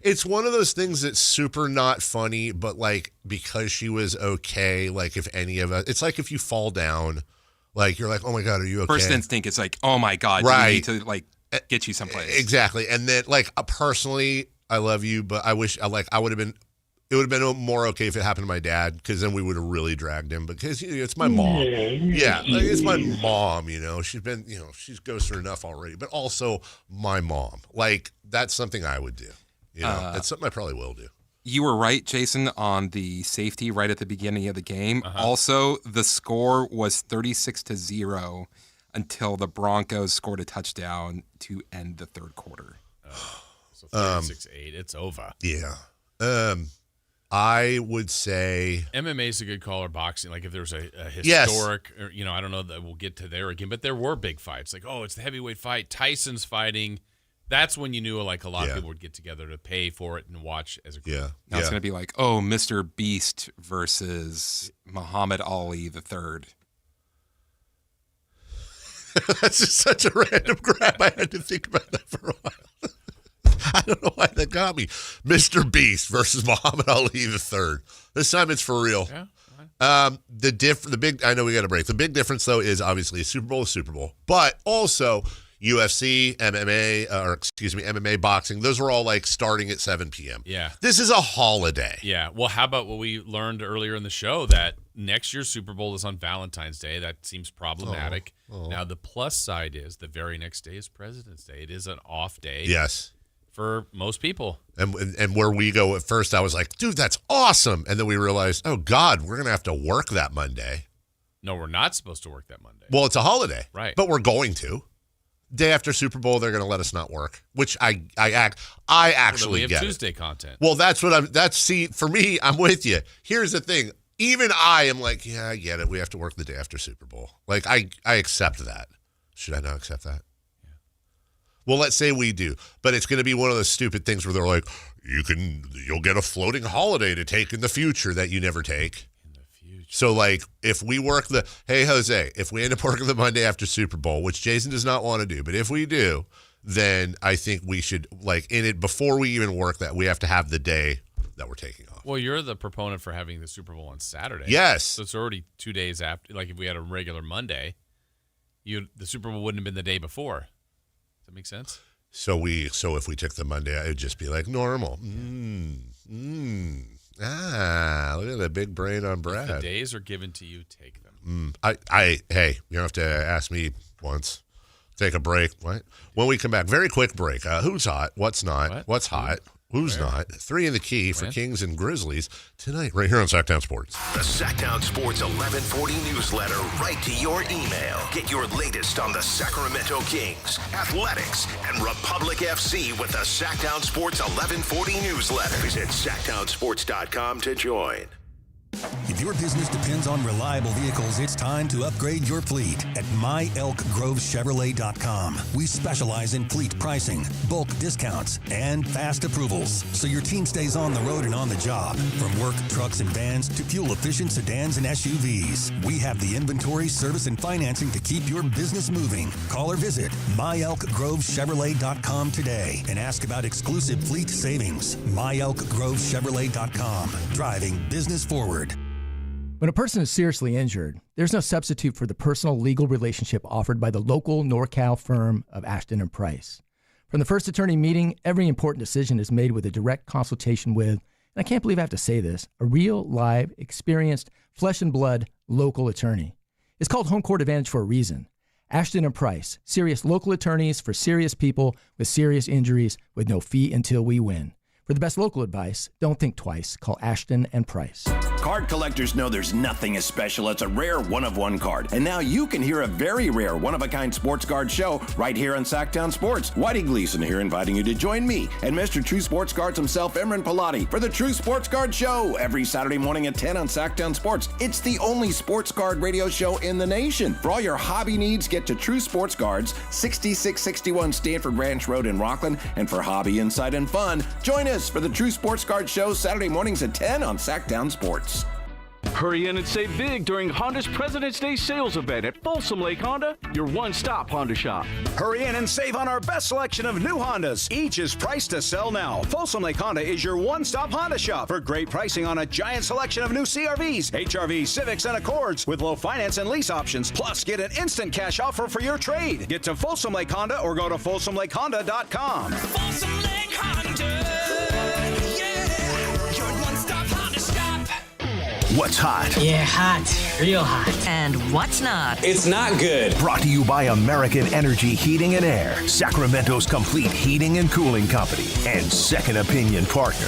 It's one of those things that's super not funny, but like because she was okay, like if any of us, it's like if you fall down, like you're like, oh my God, are you okay? First instinct is like, oh my God, right. We need to like get you someplace. Exactly. And then like personally, I love you, but I wish it would have been more okay if it happened to my dad, because then we would have really dragged him, because it's my mom. Yeah, like, it's my mom, she's been, she goes through enough already, but also my mom. Like that's something I would do. That's something I probably will do. You were right, Jason, on the safety right at the beginning of the game. Also, the score was 36-0 until the Broncos scored a touchdown to end the third quarter. So 36-8, it's over. Yeah. I would say MMA is a good call, or boxing. Like if there's a historic, or, I don't know that we'll get to there again, but there were big fights. Like, it's the heavyweight fight. Tyson's fighting. That's when you knew like a lot of people would get together to pay for it and watch as a group. Yeah. Now it's going to be like, Mr. Beast versus Muhammad Ali III. That's just such a random grab. I had to think about that for a while. I don't know why that got me. Mr. Beast versus Muhammad Ali III. This time it's for real. Yeah. The big. I know we got a break. The big difference though is obviously Super Bowl is Super Bowl, but also UFC, MMA, boxing. Those are all like starting at 7 p.m. Yeah. This is a holiday. Yeah. Well, how about what we learned earlier in the show, that next year's Super Bowl is on Valentine's Day? That seems problematic. Now, the plus side is the very next day is President's Day. It is an off day. Yes. For most people. And where we go at first, I was like, dude, that's awesome. And then we realized, oh, God, we're going to have to work that Monday. No, we're not supposed to work that Monday. Well, it's a holiday. Right. But we're going to. Day after Super Bowl, they're going to let us not work, which I actually we have get Tuesday it. Content. Well, for me, I'm with you. Here's the thing. Even I am like, yeah, I get it. We have to work the day after Super Bowl. Like, I accept that. Should I not accept that? Yeah. Well, let's say we do, but it's going to be one of those stupid things where they're like, you'll get a floating holiday to take in the future that you never take. So, like, if we work hey, Jose, if we end up working the Monday after Super Bowl, which Jason does not want to do, but if we do, then I think we should, like, before we even work that, we have to have the day that we're taking off. Well, you're the proponent for having the Super Bowl on Saturday. Yes. So it's already 2 days after. Like, if we had a regular Monday, the Super Bowl wouldn't have been the day before. Does that make sense? So if we took the Monday, it would just be like normal. Look at that big brain on Brad. If the days are given to you, take them. Hey, you don't have to ask me once. Take a break. What? When we come back, very quick break. Who's hot? What's not? What's hot? Who's not? 3 in the key for Kings and Grizzlies tonight, right here on Sactown Sports. The Sactown Sports 1140 newsletter right to your email. Get your latest on the Sacramento Kings, athletics, and Republic FC with the Sactown Sports 1140 newsletter. Visit SactownSports.com to join. If your business depends on reliable vehicles, it's time to upgrade your fleet at myelkgrovechevrolet.com. We specialize in fleet pricing, bulk discounts, and fast approvals, so your team stays on the road and on the job. From work trucks and vans to fuel-efficient sedans and SUVs, we have the inventory, service, and financing to keep your business moving. Call or visit myelkgrovechevrolet.com today and ask about exclusive fleet savings. myelkgrovechevrolet.com. Driving business forward. When a person is seriously injured, there's no substitute for the personal legal relationship offered by the local NorCal firm of Ashton and Price. From the first attorney meeting, every important decision is made with a direct consultation with, and I can't believe I have to say this, a real, live, experienced, flesh and blood local attorney. It's called Home Court Advantage for a reason. Ashton and Price, serious local attorneys for serious people with serious injuries with no fee until we win. For the best local advice, don't think twice. Call Ashton and Price. Card collectors know there's nothing as special as a rare one-of-one card. And now you can hear a very rare one-of-a-kind sports card show right here on Sactown Sports. Whitey Gleason here inviting you to join me and Mr. True Sports Cards himself, Imran Pilati, for the True Sports Card Show every Saturday morning at 10 on Sactown Sports. It's the only sports card radio show in the nation. For all your hobby needs, get to True Sports Cards, 6661 Stanford Ranch Road in Rockland. And for hobby, insight, and fun, join us for the True Sports Card Show Saturday mornings at 10 on Sactown Sports. Hurry in and save big during Honda's President's Day sales event at Folsom Lake Honda, your one-stop Honda shop. Hurry in and save on our best selection of new Hondas. Each is priced to sell now. Folsom Lake Honda is your one-stop Honda shop for great pricing on a giant selection of new CRVs, HRVs, Civics, and Accords with low finance and lease options. Plus, get an instant cash offer for your trade. Get to Folsom Lake Honda or go to folsomlakehonda.com. Folsom Lake Honda, yeah, your one-stop Honda shop. What's hot? Yeah, hot. Real hot. And what's not? It's not good. Brought to you by American Energy Heating and Air, Sacramento's complete heating and cooling company, and second opinion partner.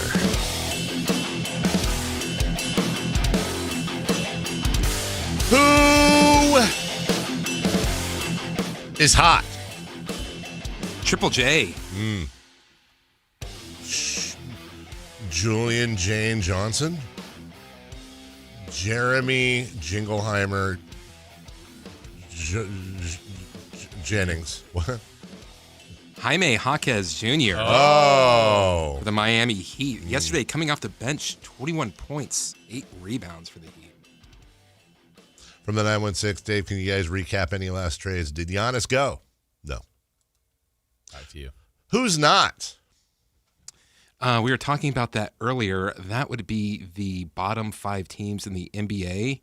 Who is hot? Triple J. Julian Jane Johnson? Jeremy Jingleheimer Jennings. What? Jaime Jaquez Jr. Oh. For the Miami Heat. Yesterday, coming off the bench, 21 points, 8 rebounds for the Heat. From the 916, Dave, can you guys recap any last trades? Did Giannis go? No. Back to you. Who's not? We were talking about that earlier. That would be the bottom 5 teams in the NBA,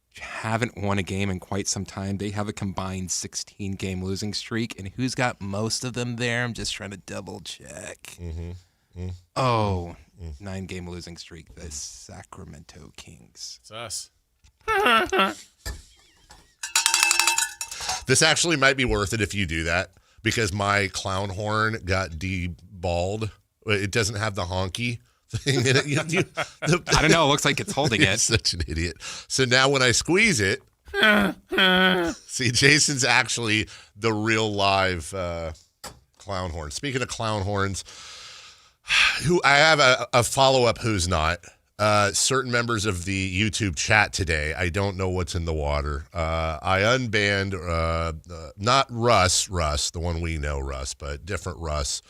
which haven't won a game in quite some time. They have a combined 16-game losing streak. And who's got most of them there? I'm just trying to double check. 9-game losing streak. The Sacramento Kings. It's us. This actually might be worth it if you do that, because my clown horn got deballed. It doesn't have the honky thing in it. I don't know. It looks like it's holding it. Such an idiot. So now when I squeeze it, see, Jason's actually the real live clown horn. Speaking of clown horns, who I have a follow-up who's not. Certain members of the YouTube chat today, I don't know what's in the water. I unbanned, not Russ, the one we know, Russ, but different Russ,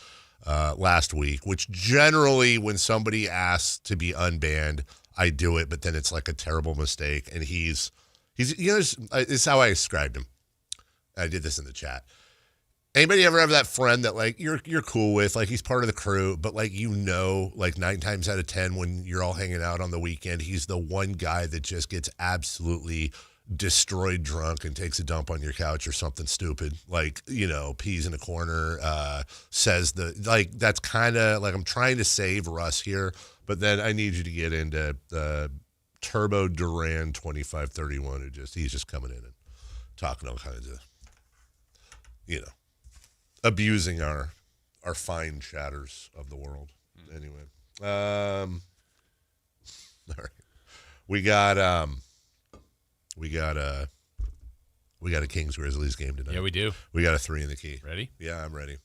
last week, which generally when somebody asks to be unbanned, I do it, but then it's like a terrible mistake. And he's you know, it's how I described him. I did this in the chat. Anybody ever have that friend that like you're cool with, like he's part of the crew, but like, you know, like 9 times out of 10 when you're all hanging out on the weekend, he's the one guy that just gets absolutely destroyed drunk and takes a dump on your couch or something stupid, like, you know, pees in a corner, says that's kind of like, I'm trying to save Russ here, but then I need you to get into Turbo Duran 2531, he's just coming in and talking all kinds of, you know, abusing our fine chatters of the world. Anyway, all right, we got a Kings Grizzlies game tonight. Yeah, we do. We got a 3 in the key. Ready? Yeah, I'm ready.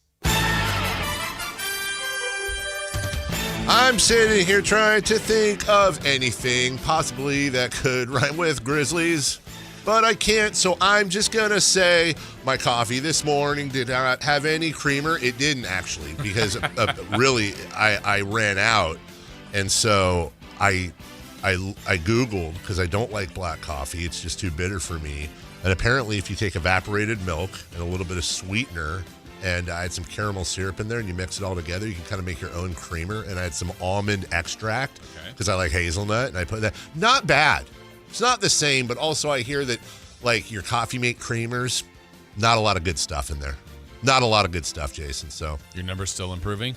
I'm sitting here trying to think of anything possibly that could rhyme with Grizzlies, but I can't, so I'm just going to say my coffee this morning did not have any creamer. It didn't actually, because really I ran out, and so I Googled, because I don't like black coffee. It's just too bitter for me. And apparently if you take evaporated milk and a little bit of sweetener and I had some caramel syrup in there and you mix it all together, you can kind of make your own creamer. And I had some almond extract because I like hazelnut, and I put that. Not bad. It's not the same, but also I hear that like your Coffee Mate creamers, not a lot of good stuff in there. Not a lot of good stuff, Jason. So your number's still improving?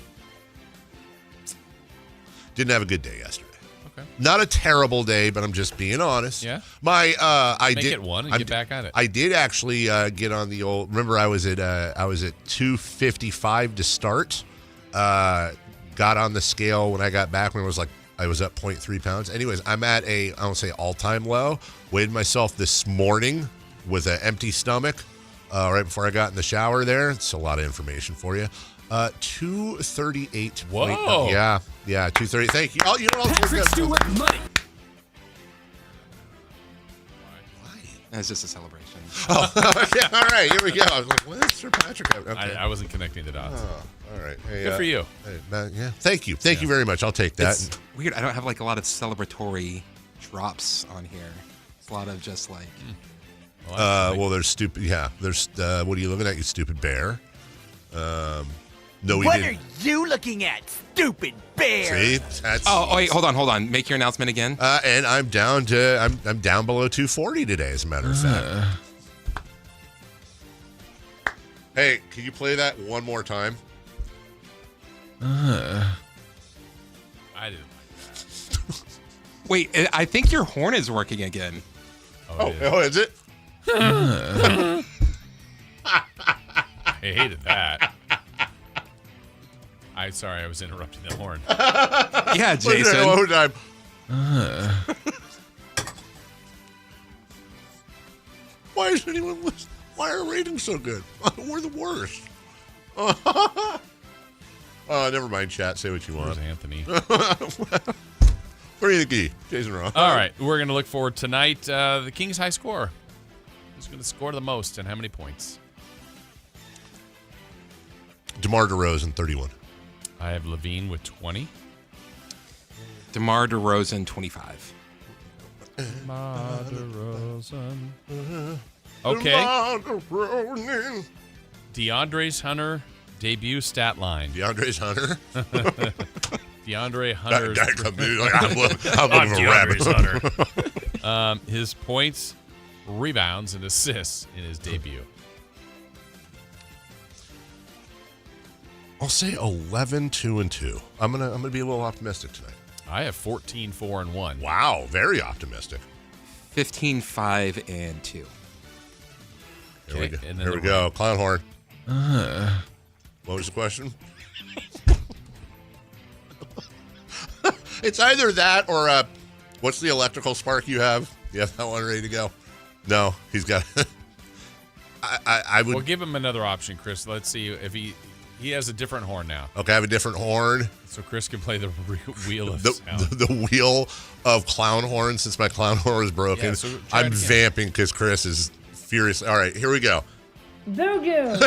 Didn't have a good day yesterday. Okay. Not a terrible day, but I'm just being honest. Yeah. I Make did it one and get back at it. I did actually get on the old. Remember, I was at 255 to start. Got on the scale when I got back when I was up 0.3 pounds. Anyways, I'm at I won't say all-time low. Weighed myself this morning with an empty stomach right before I got in the shower there. It's a lot of information for you. 238. Whoa. Yeah, 230. Thank you. Oh, you know, Patrick Stewart money. That's just a celebration. Oh, okay. All right. Here we go. I was like, what is Sir Patrick? Okay. I wasn't connecting the dots. Oh, all right. Hey, good for you. Hey, yeah. Thank you. Thank you very much. I'll take that. It's weird. I don't have like a lot of celebratory drops on here. It's a lot of just like. Well, there's stupid. Yeah, there's. What are you looking at, you stupid bear? No, What are you looking at, stupid bear? See, that's. Oh, wait, hold on. Make your announcement again. And I'm down below 240 today, as a matter of fact. Hey, can you play that one more time? I didn't like that. Wait, I think your horn is working again. Oh, is it? I hated that. Sorry, I was interrupting the horn. Yeah, Jason. One more time. Why is anyone listening? Why are ratings so good? We're the worst. Never mind, chat. Say what you want. Where's Anthony? Where are you the key? Jason Ross. All right. We're going to look forward tonight. The Kings' high score. Who's going to score the most and how many points? DeMar DeRozan, 31. I have Lavine with 20. DeMar DeRozan, 25. DeMar DeRozan. Okay. DeAndre Hunter debut stat line. DeAndre Hunter? DeAndre Hunter. I'm DeAndre Hunter. His points, rebounds, and assists in his debut. I'll say 11-2-2. I'm gonna be a little optimistic tonight. I have 14-4-1. Wow, very optimistic. 15-5-2. Here we go. Here we go. Clown horn. What was the question? It's either that or what's the electrical spark you have? You have that one ready to go? No, he's got. I would. Well, give him another option, Chris. Let's see if he has a different horn now. Okay, I have a different horn. So Chris can play the wheel of sound. The wheel of clown horn, since my clown horn is broken. Yeah, so I'm vamping because Chris is furious. All right, here we go. Honestly,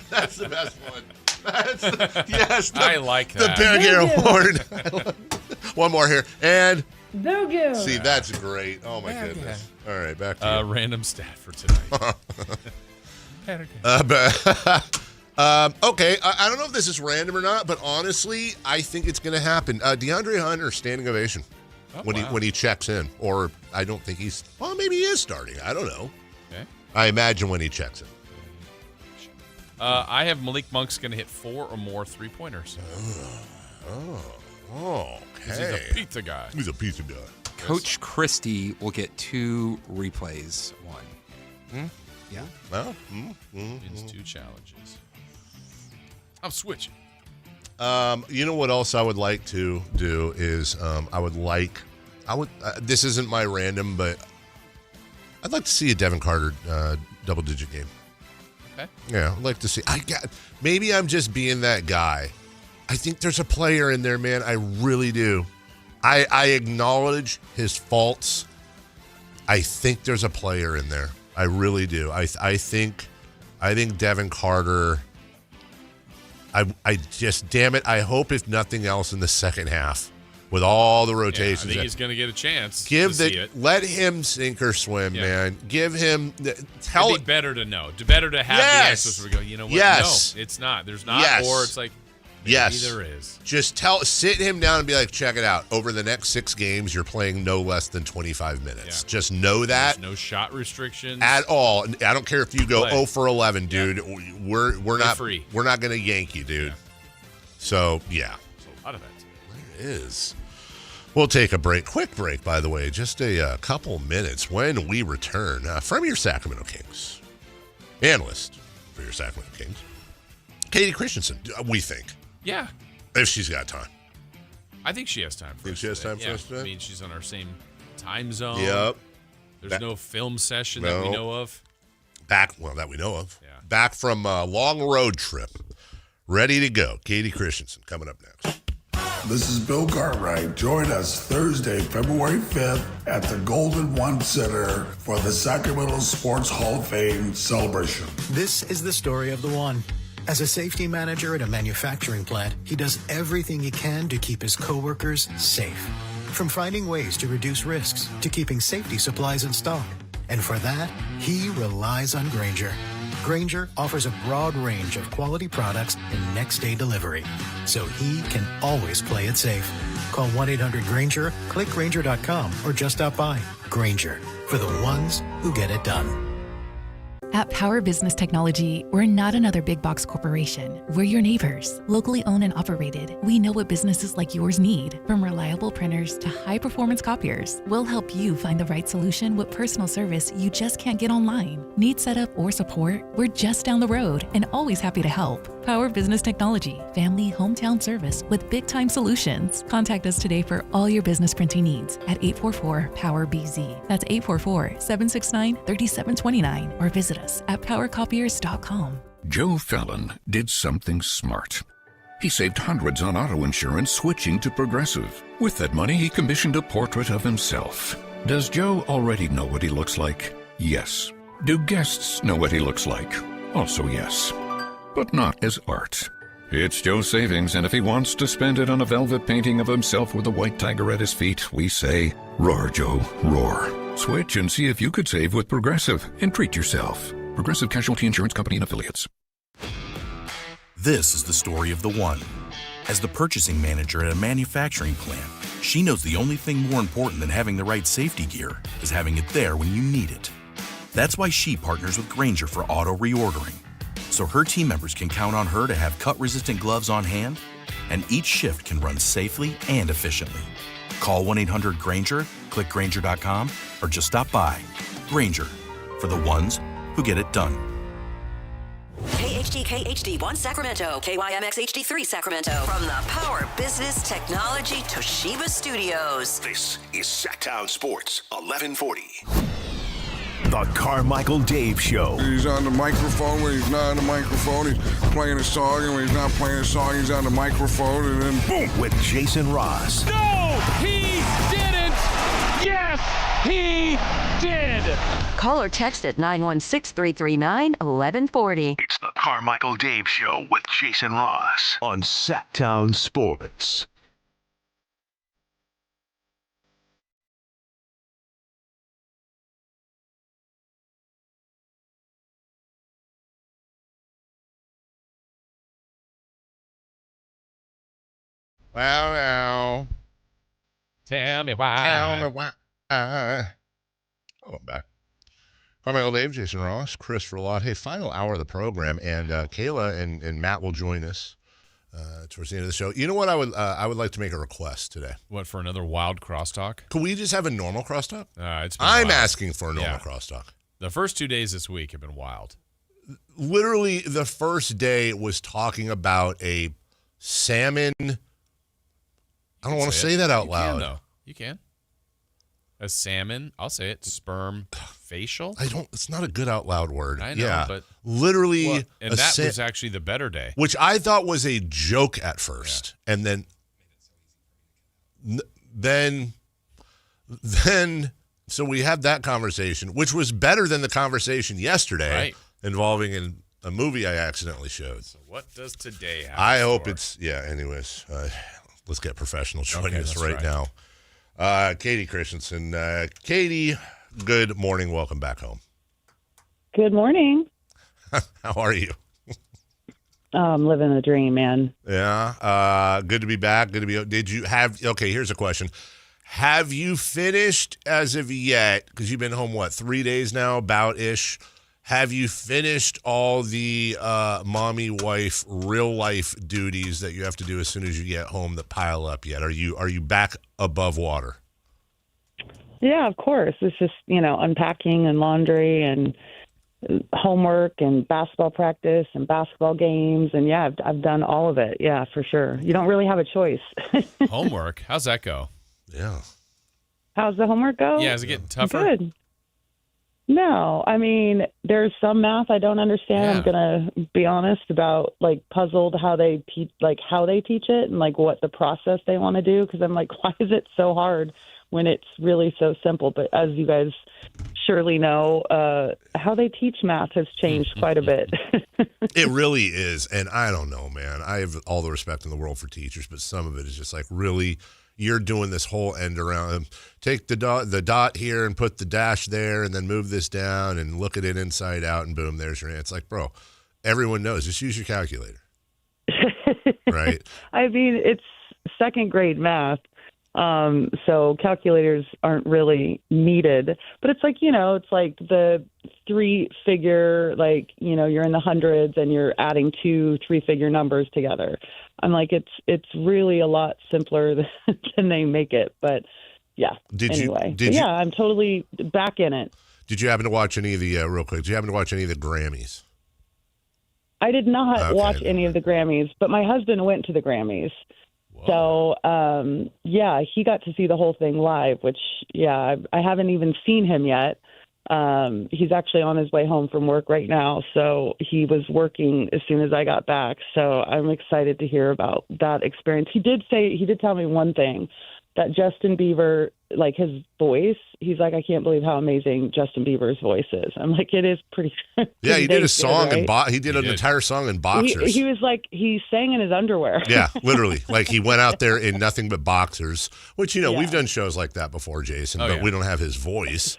that's the best one. I like that. The Bear horn. One more here. And see, that's great. Oh, my goodness. All right, back to you. Random stat for tonight. Okay, I don't know if this is random or not, but honestly, I think it's going to happen. DeAndre Hunter, standing ovation when he checks in. Or I don't think he's, well, maybe he is starting. I don't know. Okay. I imagine when he checks in. I have Malik Monk's going to hit 4 or more three-pointers. Okay. He's a pizza guy. He's a pizza guy. Coach Christie will get 2 replays. 1. Yeah. Well, Wins 2 challenges. I'm switching. You know what else I would like to do is this isn't my random, but I'd like to see a Devin Carter double-digit game. Okay. Yeah, I'd like to see. Maybe I'm just being that guy. I think there's a player in there, man. I really do. I acknowledge his faults. I think there's a player in there. I really do. I think Devin Carter. I just, damn it. I hope, if nothing else, in the second half, with all the rotations, I think he's going to get a chance. Let him sink or swim, man. Give him. It'd be better to know. Better to have the answers. We go, you know what? Yes. No, it's not. There's not. Or it's like, maybe there is. Just sit him down and be like, check it out. Over the next 6 games, you're playing no less than 25 minutes. Yeah. Just know that. There's no shot restrictions at all. I don't care if you go 0 for 11, dude. Yeah. We're not free. We're not going to yank you, dude. Yeah. So yeah, there's a lot of that today. There is. We'll take a break. Quick break, by the way. Just a couple minutes. When we return from your Sacramento Kings, analyst for your Sacramento Kings, Katie Christensen. We think. Yeah. If she's got time. I think she has time for us. She has time for us today? I mean, she's on our same time zone. Yep. There's no film session that we know of. That we know of. Yeah. Back from a long road trip. Ready to go. Katie Christensen coming up next. This is Bill Cartwright. Join us Thursday, February 5th at the Golden One Center for the Sacramento Sports Hall of Fame celebration. This is the story of the One. As a safety manager at a manufacturing plant, he does everything he can to keep his coworkers safe. From finding ways to reduce risks to keeping safety supplies in stock. And for that, he relies on Grainger. Grainger offers a broad range of quality products and next-day delivery, so he can always play it safe. Call 1-800-GRAINGER, click Grainger.com, or just stop by. Grainger, for the ones who get it done. At Power Business Technology, we're not another big box corporation. We're your neighbors, locally owned and operated. We know what businesses like yours need, from reliable printers to high-performance copiers. We'll help you find the right solution with personal service you just can't get online. Need setup or support? We're just down the road and always happy to help. Power Business Technology, family hometown service with big-time solutions. Contact us today for all your business printing needs at 844-POWER-BZ. That's 844-769-3729, or visit us at powercopiers.com. Joe Fallon did something smart. He saved hundreds on auto insurance switching to Progressive. With that money, he commissioned a portrait of himself. Does Joe already know what he looks like? Yes. Do guests know what he looks like? Also yes. But not as art. It's Joe's savings, and if he wants to spend it on a velvet painting of himself with a white tiger at his feet, we say, roar, Joe, roar. Switch and see if you could save with Progressive and treat yourself. Progressive Casualty Insurance Company and Affiliates. This is the story of the one. As the purchasing manager at a manufacturing plant, she knows the only thing more important than having the right safety gear is having it there when you need it. That's why she partners with Grainger for auto reordering, so her team members can count on her to have cut-resistant gloves on hand, and each shift can run safely and efficiently. Call 1-800-GRAINGER, click Grainger.com, or just stop by. Grainger, for the ones who get it done. KHD1 Sacramento, KYMX HD3 Sacramento. From the Power Business Technology Toshiba Studios. This is Sactown Sports 1140. The Carmichael Dave Show. He's on the microphone when he's not on the microphone. He's playing a song, and when he's not playing a song, he's on the microphone, and then boom. With Jason Ross. No, he didn't. Yes, he did. Call or text at 916-339-1140. It's the Carmichael Dave Show with Jason Ross on Sactown Sports. Well, tell me why. Tell me why. Oh, I'm back. Carmichael Dave, Jason Ross, Christopher Lott. Hey, final hour of the program, and Kayla and Matt will join us towards the end of the show. You know what? I would like to make a request today. What, for another wild crosstalk? Could we just have a normal crosstalk? I'm asking for a normal crosstalk. The first 2 days this week have been wild. Literally, the first day was talking about a salmon. I don't want to say that out loud. Though. You can. A salmon, I'll say it, sperm facial. It's not a good out loud word. I know, yeah. but. Literally. Well, and that was actually the better day. Which I thought was a joke at first. Yeah. And then, so we had that conversation, which was better than the conversation yesterday involving a movie I accidentally showed. So what does today have? I hope anyways. Let's get professional joining us right now. Katie Christensen. Katie, good morning. Welcome back home. Good morning. How are you? I'm living the dream, man. Yeah. Good to be back. Here's a question. Have you finished as of yet, because you've been home, 3 days now, about-ish, have you finished all the mommy, wife, real-life duties that you have to do as soon as you get home that pile up yet? Are you back above water? Yeah, of course. It's just, unpacking and laundry and homework and basketball practice and basketball games. And, yeah, I've done all of it. Yeah, for sure. You don't really have a choice. Homework? How's that go? Yeah. How's the homework go? Yeah, is it getting tougher? Good. No, I mean, there's some math I don't understand. Yeah. I'm going to be honest about, puzzled how they teach it and, what the process they want to do. Because I'm like, why is it so hard when it's really so simple? But as you guys surely know, how they teach math has changed quite a bit. It really is. And I don't know, man. I have all the respect in the world for teachers, but some of it is just really, you're doing this whole end around. Take the dot here and put the dash there, and then move this down and look at it inside out, and boom, there's your answer. It's like, bro, everyone knows. Just use your calculator. Right? I mean, it's second grade math. So calculators aren't really needed, but it's like, it's like the 3-figure, like, you're in the hundreds and you're adding 2 3-figure numbers together. I'm like, it's really a lot simpler than they make it. But yeah, I'm totally back in it. Did you happen to watch any of the, real quick, did you happen to watch any of the Grammys? I did not watch any of the Grammys, but my husband went to the Grammys. Whoa. So, he got to see the whole thing live, which, I haven't even seen him yet. He's actually on his way home from work right now. So he was working as soon as I got back. So I'm excited to hear about that experience. He did tell me one thing, that Justin Bieber, like his voice, he's like, I can't believe how amazing Justin Bieber's voice is. I'm like, it is pretty. Yeah, he did a song good, right? he did an entire song in boxers. He was like, he sang in his underwear. Yeah, literally. Like he went out there in nothing but boxers, which, we've done shows like that before, Jason, but we don't have his voice.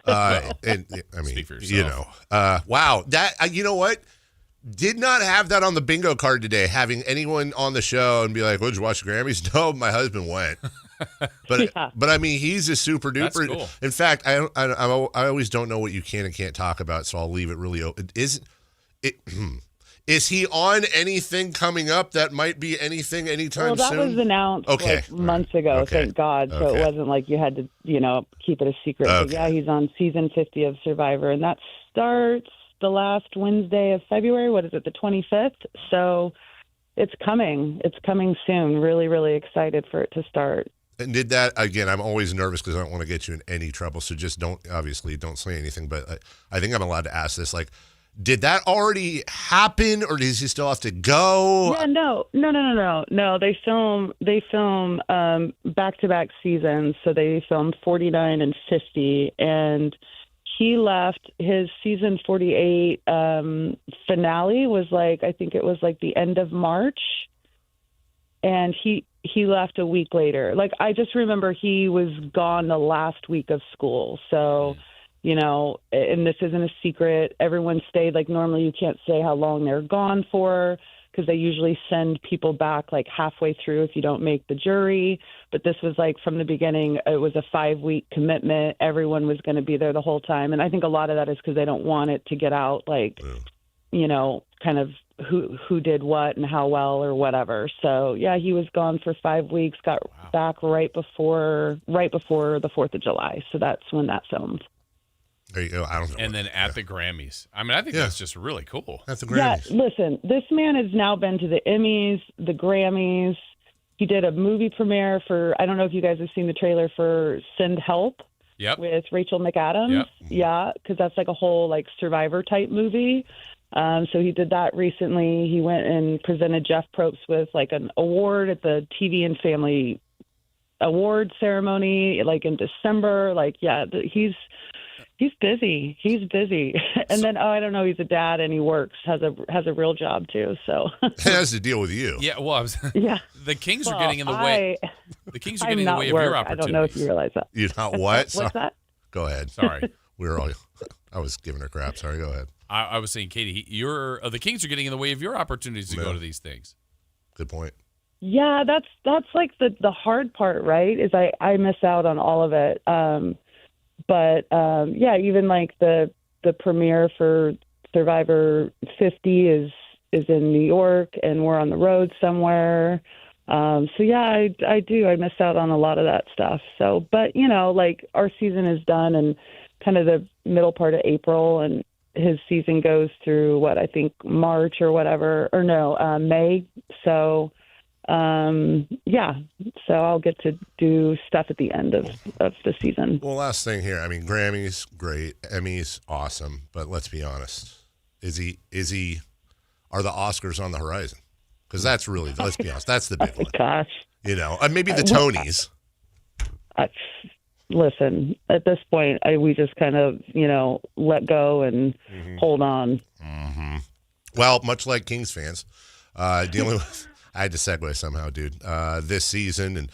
And I mean, speak for yourself. Wow. That, you know what? Did not have that on the bingo card today, having anyone on the show and be like, well, did you watch the Grammys? No, my husband went. But I mean, he's a super duper. That's cool. In fact, I always don't know what you can and can't talk about, so I'll leave it really open. Is he on anything coming up that might be anything anytime soon? Well, that was announced months ago, thank God. So it wasn't like you had to, keep it a secret. But yeah, he's on season 50 of Survivor, and that starts the last Wednesday of February. What is it, the 25th? So it's coming. It's coming soon. Really, really excited for it to start. And did that, again, I'm always nervous because I don't want to get you in any trouble, so just don't say anything, but I think I'm allowed to ask this, like, did that already happen, or does he still have to go? Yeah, no. They film back-to-back seasons, so they filmed 49 and 50, and he left his season 48 finale was I think it was the end of March, and he left a week later. I just remember he was gone the last week of school, so. And this isn't a secret. Everyone stayed. Normally you can't say how long they're gone for because they usually send people back halfway through if you don't make the jury. But this was from the beginning, it was a 5-week commitment. Everyone was going to be there the whole time. And I think a lot of that is because they don't want it to get out, kind of who did what and how well or whatever. So, yeah, he was gone for 5 weeks, got back right before the 4th of July. So that's when that filmed. There you go. I don't know. And then at the Grammys. I mean, I think that's just really cool. At the Grammys. Yeah, listen, this man has now been to the Emmys, the Grammys. He did a movie premiere for, I don't know if you guys have seen the trailer for Send Help with Rachel McAdams. Yep. Yeah, because that's a whole Survivor type movie. So he did that recently. He went and presented Jeff Probst with an award at the TV and Family Award ceremony in December. He's busy. He's busy. And then, I don't know, he's a dad and he works, has a real job too. So it has to deal with you. Yeah. Well, yeah. The Kings are getting in the way. The Kings are getting in the way of your opportunities. I don't know if you realize that. You're not what? What's that? Go ahead. Sorry. I was giving her crap. Sorry. Go ahead. I was saying, Katie, the Kings are getting in the way of your opportunities to go to these things. Good point. Yeah, that's the hard part, right? Is I miss out on all of it. But even the premiere for Survivor 50 is in New York, and we're on the road somewhere. I do. I miss out on a lot of that stuff. So, but our season is done, and kind of the middle part of April, and his season goes through I think March or whatever, or no, May. So. So I'll get to do stuff at the end of the season. Well, last thing here. I mean, Grammys, great. Emmys, awesome. But let's be honest. Are the Oscars on the horizon? Because that's really, let's be honest, that's the big one. Gosh. Maybe the Tonys. Listen, at this point, we just kind of, let go and hold on. Mm-hmm. Well, much like Kings fans, dealing with... I had to segue somehow, dude. This season, and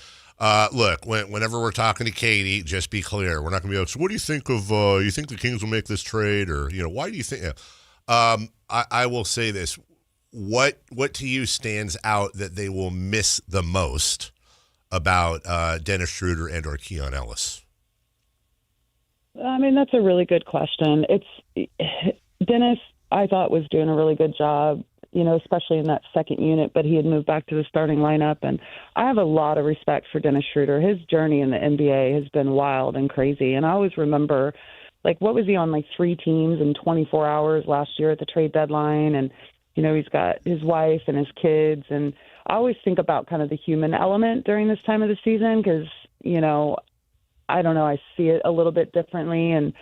Look, whenever we're talking to Katie, just be clear. We're not going to be like, so what do you think of, you think the Kings will make this trade? Or, why do you think? I will say this. What to you stands out that they will miss the most about Dennis Schroeder and or Keon Ellis? I mean, that's a really good question. Dennis, I thought, was doing a really good job, especially in that second unit, but he had moved back to the starting lineup. And I have a lot of respect for Dennis Schroeder. His journey in the NBA has been wild and crazy. And I always remember, what was he on, 3 teams in 24 hours last year at the trade deadline? And, he's got his wife and his kids. And I always think about kind of the human element during this time of the season because, I don't know, I see it a little bit differently. And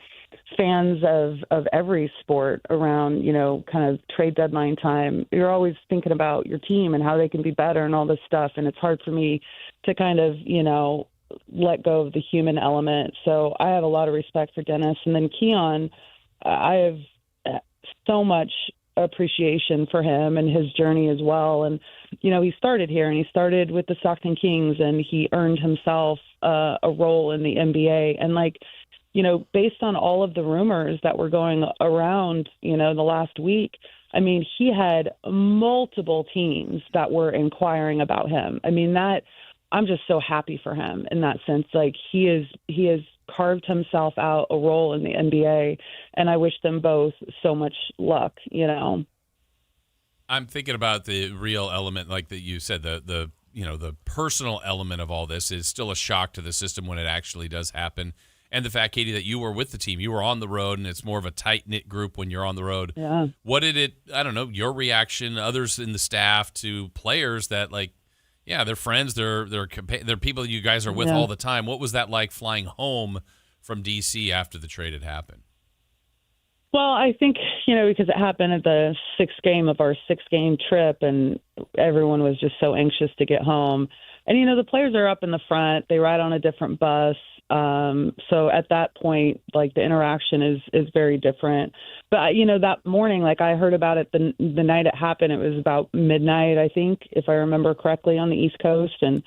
fans of every sport around, kind of trade deadline time, you're always thinking about your team and how they can be better and all this stuff. And it's hard for me to kind of, let go of the human element. So I have a lot of respect for Dennis. And then Keon, I have so much appreciation for him and his journey as well. And, he started here and he started with the Sacramento Kings and he earned himself a role in the NBA. And based on all of the rumors that were going around, the last week, I mean, he had multiple teams that were inquiring about him. I mean, I'm just so happy for him in that sense. He has carved himself out a role in the NBA, and I wish them both so much luck, I'm thinking about the real element, like that you said, the personal element of all this is still a shock to the system when it actually does happen. And the fact, Katie, that you were with the team, you were on the road, and it's more of a tight-knit group when you're on the road. Yeah. What did it, I don't know, your reaction, others in the staff, to players that, they're friends, they're people you guys are with all the time. What was that like flying home from D.C. after the trade had happened? Well, I think, because it happened at the 6th game of our 6-game trip, and everyone was just so anxious to get home. And, the players are up in the front. They ride on a different bus. So at that point, the interaction is very different. But, that morning, I heard about it the night it happened. It was about midnight, I think, if I remember correctly, on the East Coast. And,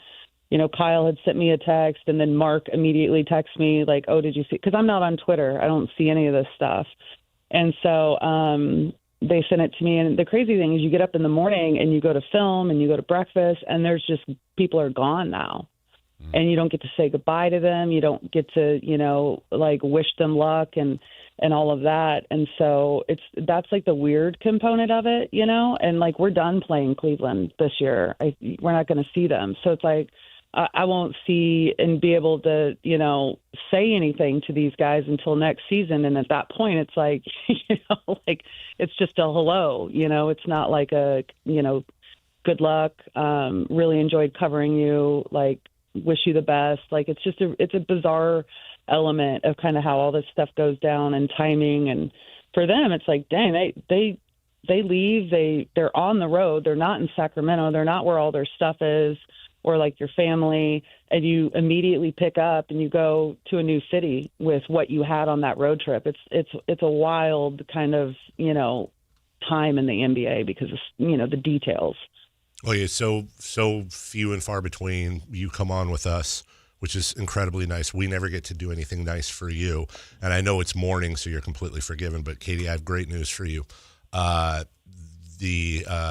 Kyle had sent me a text, and then Mark immediately texted me, oh, did you see? Because I'm not on Twitter. I don't see any of this stuff. And so they sent it to me. And the crazy thing is you get up in the morning and you go to film and you go to breakfast, and there's just people are gone now. And you don't get to say goodbye to them. You don't get to, wish them luck and all of that. And so that's the weird component of it, and we're done playing Cleveland this year. We're not going to see them. So it's I won't see and be able to, say anything to these guys until next season. And at that point, it's it's just a hello, it's not a, good luck. Really enjoyed covering you. Wish you the best. It's a bizarre element of kind of how all this stuff goes down and timing. And for them, it's dang, they leave, they're on the road. They're not in Sacramento. They're not where all their stuff is or your family. And you immediately pick up and you go to a new city with what you had on that road trip. It's a wild kind of, time in the NBA because of, the details. Oh, yeah, so few and far between. You come on with us, which is incredibly nice. We never get to do anything nice for you. And I know it's morning, so you're completely forgiven. But, Katie, I have great news for you. The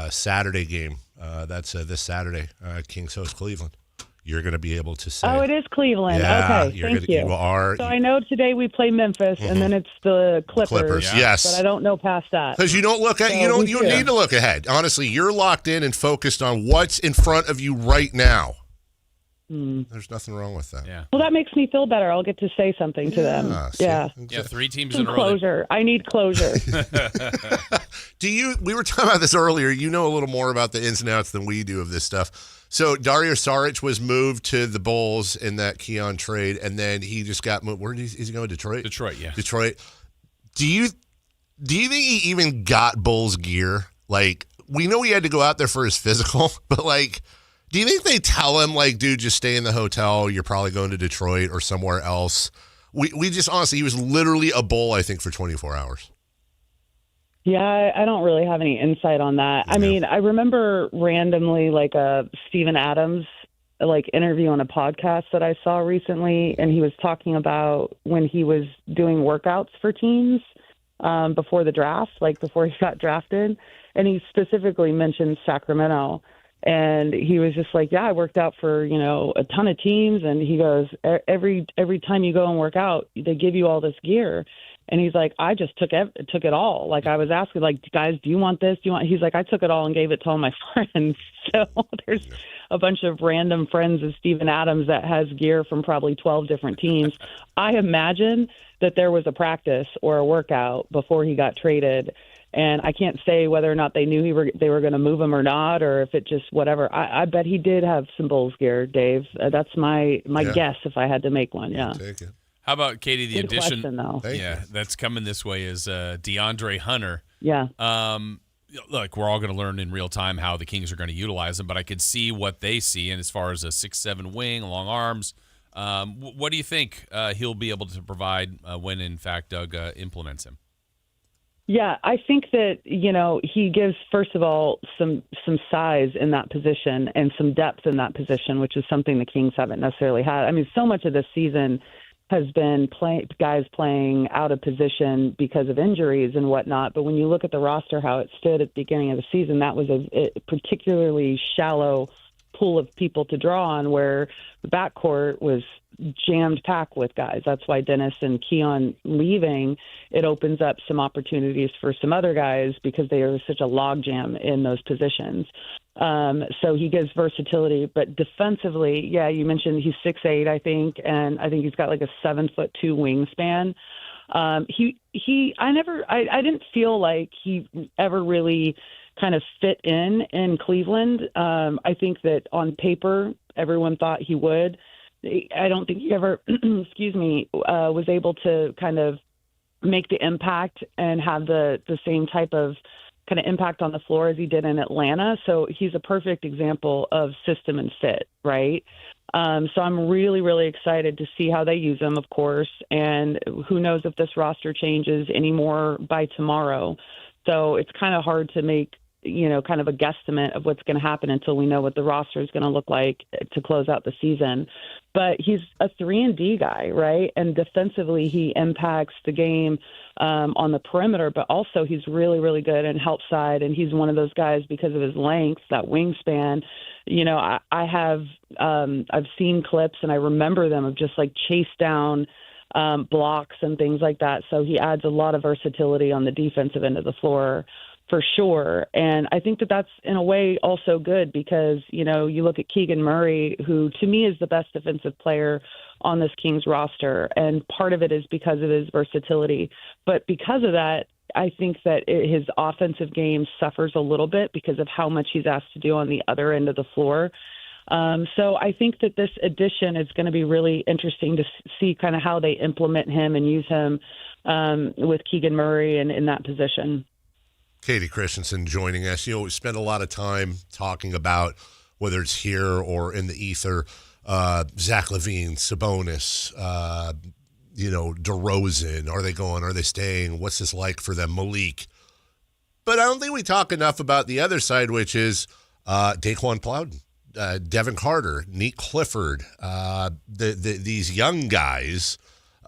Saturday game, that's this Saturday, Kings host Cleveland. You're going to be able to say. Oh, it is Cleveland. Yeah, okay, thank you. You are. So I know today we play Memphis, and then it's the Clippers. Yes. But I don't know past that. Because you don't look at you don't need to look ahead. Honestly, you're locked in and focused on what's in front of you right now. There's nothing wrong with that. Yeah. Well, that makes me feel better. I'll get to say something to them. Yeah, 3 teams in a row. Closure. I need closure. We were talking about this earlier. You know a little more about the ins and outs than we do of this stuff. So Dario Saric was moved to the Bulls in that Keon trade, and then he just got moved. Where is he going? Detroit? Detroit, yeah. Detroit. Do you think he even got Bulls gear? We know he had to go out there for his physical, but do you think they tell him, dude, just stay in the hotel, you're probably going to Detroit or somewhere else? We just, honestly, he was literally a Bull, I think, for 24 hours. Yeah, I don't really have any insight on that. I mean, I remember randomly, Steven Adams interview on a podcast that I saw recently, and he was talking about when he was doing workouts for teams before the draft, like before he got drafted, and he specifically mentioned Sacramento. And he was just like, yeah, I worked out for, a ton of teams. And he goes, every time you go and work out, they give you all this gear. And he's like, I just took it all. Like, I was asking, like, guys, do you want this? He's like, I took it all and gave it to all my friends. So there's a bunch of random friends of Steven Adams that has gear from probably 12 different teams. I imagine that there was a practice or a workout before he got traded. And I can't say whether or not they knew they were going to move him or not, or if it just whatever. I bet he did have some Bulls gear, Dave. That's my guess if I had to make one. Yeah. Take it. How about Katie? The Good addition, question, though. That's coming this way is DeAndre Hunter. Yeah. Look, we're all going to learn in real time how the Kings are going to utilize him, but I could see what they see, and as far as a 6'7" wing, long arms. What do you think he'll be able to provide when, in fact, Doug implements him? Yeah, I think that, he gives, first of all, some size in that position and some depth in that position, which is something the Kings haven't necessarily had. I mean, so much of this season has been guys playing out of position because of injuries and whatnot. But when you look at the roster, how it stood at the beginning of the season, that was a particularly shallow pool of people to draw on, where the backcourt was jammed packed with guys. That's why Dennis and Keon leaving, it opens up some opportunities for some other guys because they are such a logjam in those positions. So he gives versatility, but defensively, yeah, you mentioned he's 6'8", I think, and I think he's got like a 7'2" wingspan. I didn't feel like he ever really kind of fit in Cleveland. I think that on paper, everyone thought he would. I don't think he ever, was able to kind of make the impact and have the same type of kind of impact on the floor as he did in Atlanta. So he's a perfect example of system and fit, right? So I'm really, really excited to see how they use him, of course. And who knows if this roster changes anymore by tomorrow. So it's kind of hard to make, kind of a guesstimate of what's going to happen until we know what the roster is going to look like to close out the season. But he's a 3-and-D guy, right? And defensively, he impacts the game on the perimeter, but also he's really, really good in help side. And he's one of those guys because of his length, that wingspan. I've seen clips and I remember them of just like chase down blocks and things like that. So he adds a lot of versatility on the defensive end of the floor for sure. And I think that that's in a way also good because, you look at Keegan Murray, who to me is the best defensive player on this Kings roster. And part of it is because of his versatility. But because of that, I think that his offensive game suffers a little bit because of how much he's asked to do on the other end of the floor. So I think that this addition is going to be really interesting to see kind of how they implement him and use him with Keegan Murray and in that position. Katie Christensen joining us. We spend a lot of time talking about whether it's here or in the ether, Zach Lavine, Sabonis, DeRozan. Are they going? Are they staying? What's this like for them? Malik. But I don't think we talk enough about the other side, which is Daquan Plowden, Devin Carter, Nick Clifford, these young guys,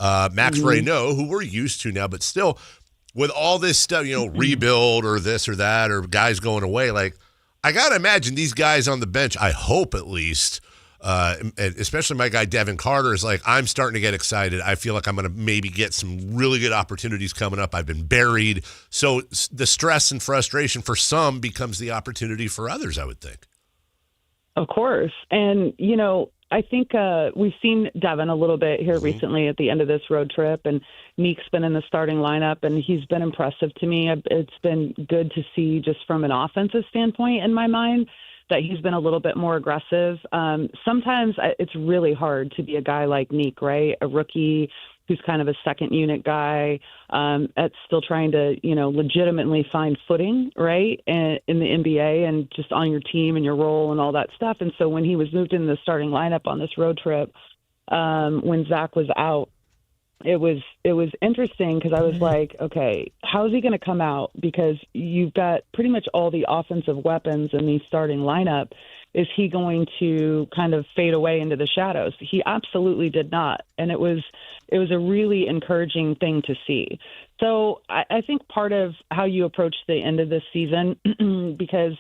Max Reynaud, who we're used to now, but still – with all this stuff, rebuild or this or that or guys going away, like I got to imagine these guys on the bench, I hope at least, especially my guy Devin Carter is like, I'm starting to get excited. I feel like I'm going to maybe get some really good opportunities coming up. I've been buried. So the stress and frustration for some becomes the opportunity for others, I would think. Of course. And, I think we've seen Devin a little bit here recently at the end of this road trip, and Neek's been in the starting lineup, and he's been impressive to me. It's been good to see just from an offensive standpoint in my mind that he's been a little bit more aggressive. Sometimes it's really hard to be a guy like Neek, right? A rookie who's kind of a second unit guy that's still trying to, legitimately find footing, right, in the NBA and just on your team and your role and all that stuff. And so when he was moved into the starting lineup on this road trip, when Zach was out, it was interesting because I was like, okay, how is he going to come out? Because you've got pretty much all the offensive weapons in the starting lineup. is he going to kind of fade away into the shadows? He absolutely did not. And it was a really encouraging thing to see. So I think part of how you approach the end of this season, because,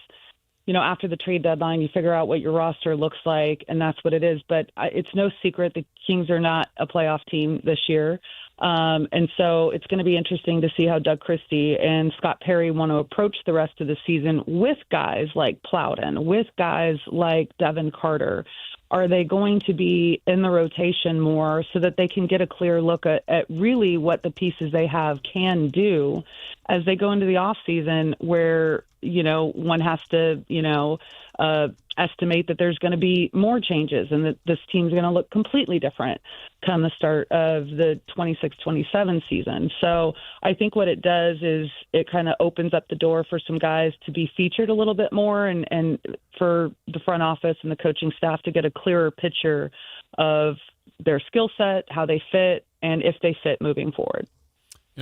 after the trade deadline, you figure out what your roster looks like, and that's what it is. But it's no secret the Kings are not a playoff team this year. And so it's going to be interesting to see how Doug Christie and Scott Perry want to approach the rest of the season with guys like Plowden, with guys like Devin Carter. Are they going to be in the rotation more so that they can get a clear look at really what the pieces they have can do as they go into the offseason where, one has to, estimate that there's going to be more changes and that this team's going to look completely different come the start of the 26-27 season. So I think what it does is it kind of opens up the door for some guys to be featured a little bit more and for the front office and the coaching staff to get a clearer picture of their skill set, how they fit, and if they fit moving forward.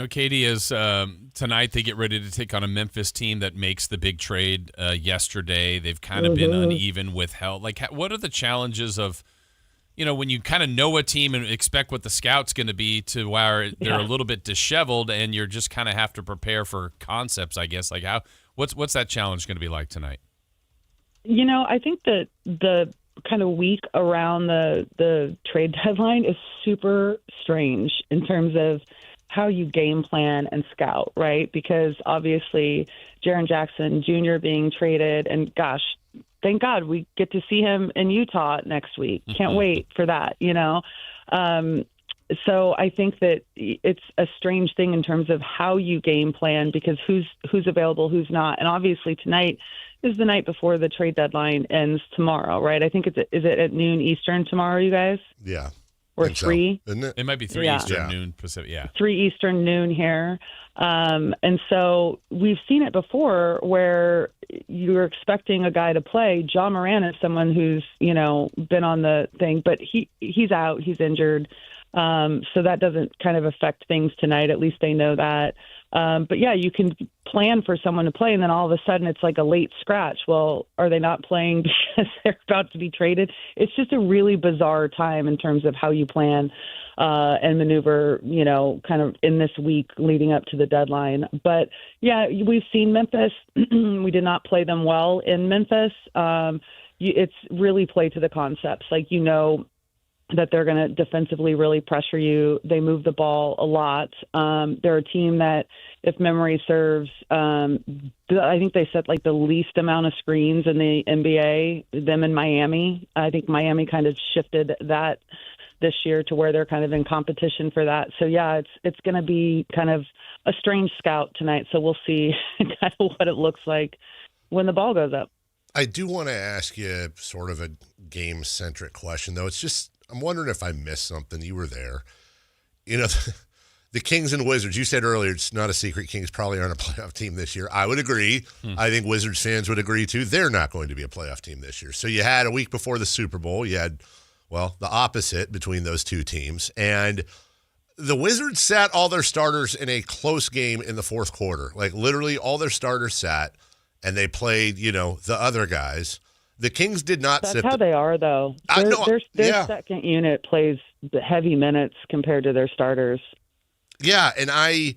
Katie, is tonight they get ready to take on a Memphis team that makes the big trade yesterday. They've kind of been uneven with health. Like, what are the challenges of, when you kind of know a team and expect what the scout's going to be to where they're a little bit disheveled and you're just kind of have to prepare for concepts, I guess. Like, what's that challenge going to be like tonight? I think that the kind of week around the trade deadline is super strange in terms of how you game plan and scout, right? Because obviously Jaren Jackson Jr. being traded, and gosh, thank God we get to see him in Utah next week. Can't wait for that, So I think that it's a strange thing in terms of how you game plan because who's available, who's not. And obviously tonight is the night before the trade deadline ends tomorrow, right? I think is it at noon Eastern tomorrow, you guys? Yeah. Or 3? So, isn't it? It might be 3 Eastern, noon Pacific, 3 Eastern, noon here. And so we've seen it before where you're expecting a guy to play. John Moran is someone who's, been on the thing, but he's out, he's injured. So that doesn't kind of affect things tonight. At least they know that. But yeah, you can plan for someone to play and then all of a sudden it's like a late scratch. Well, are they not playing because they're about to be traded? It's just a really bizarre time in terms of how you plan and maneuver, kind of in this week leading up to the deadline. But yeah, we've seen Memphis. We did not play them well in Memphis. It's really play to the concepts. Like, that they're going to defensively really pressure you. They move the ball a lot. They're a team that, if memory serves, I think they set like the least amount of screens in the NBA, them in Miami. I think Miami kind of shifted that this year to where they're kind of in competition for that. So yeah, it's going to be kind of a strange scout tonight. So we'll see kind of what it looks like when the ball goes up. I do want to ask you sort of a game-centric question, though. It's just, I'm wondering if I missed something. You were there. The Kings and Wizards, you said earlier, it's not a secret, Kings probably aren't a playoff team this year. I would agree. I think Wizards fans would agree, too. They're not going to be a playoff team this year. So you had a week before the Super Bowl, you had, the opposite between those two teams. And the Wizards sat all their starters in a close game in the fourth quarter. Like, literally all their starters sat, and they played, the other guys. The Kings did not That's sit. That's how they are, though. Their second unit plays heavy minutes compared to their starters. Yeah, and I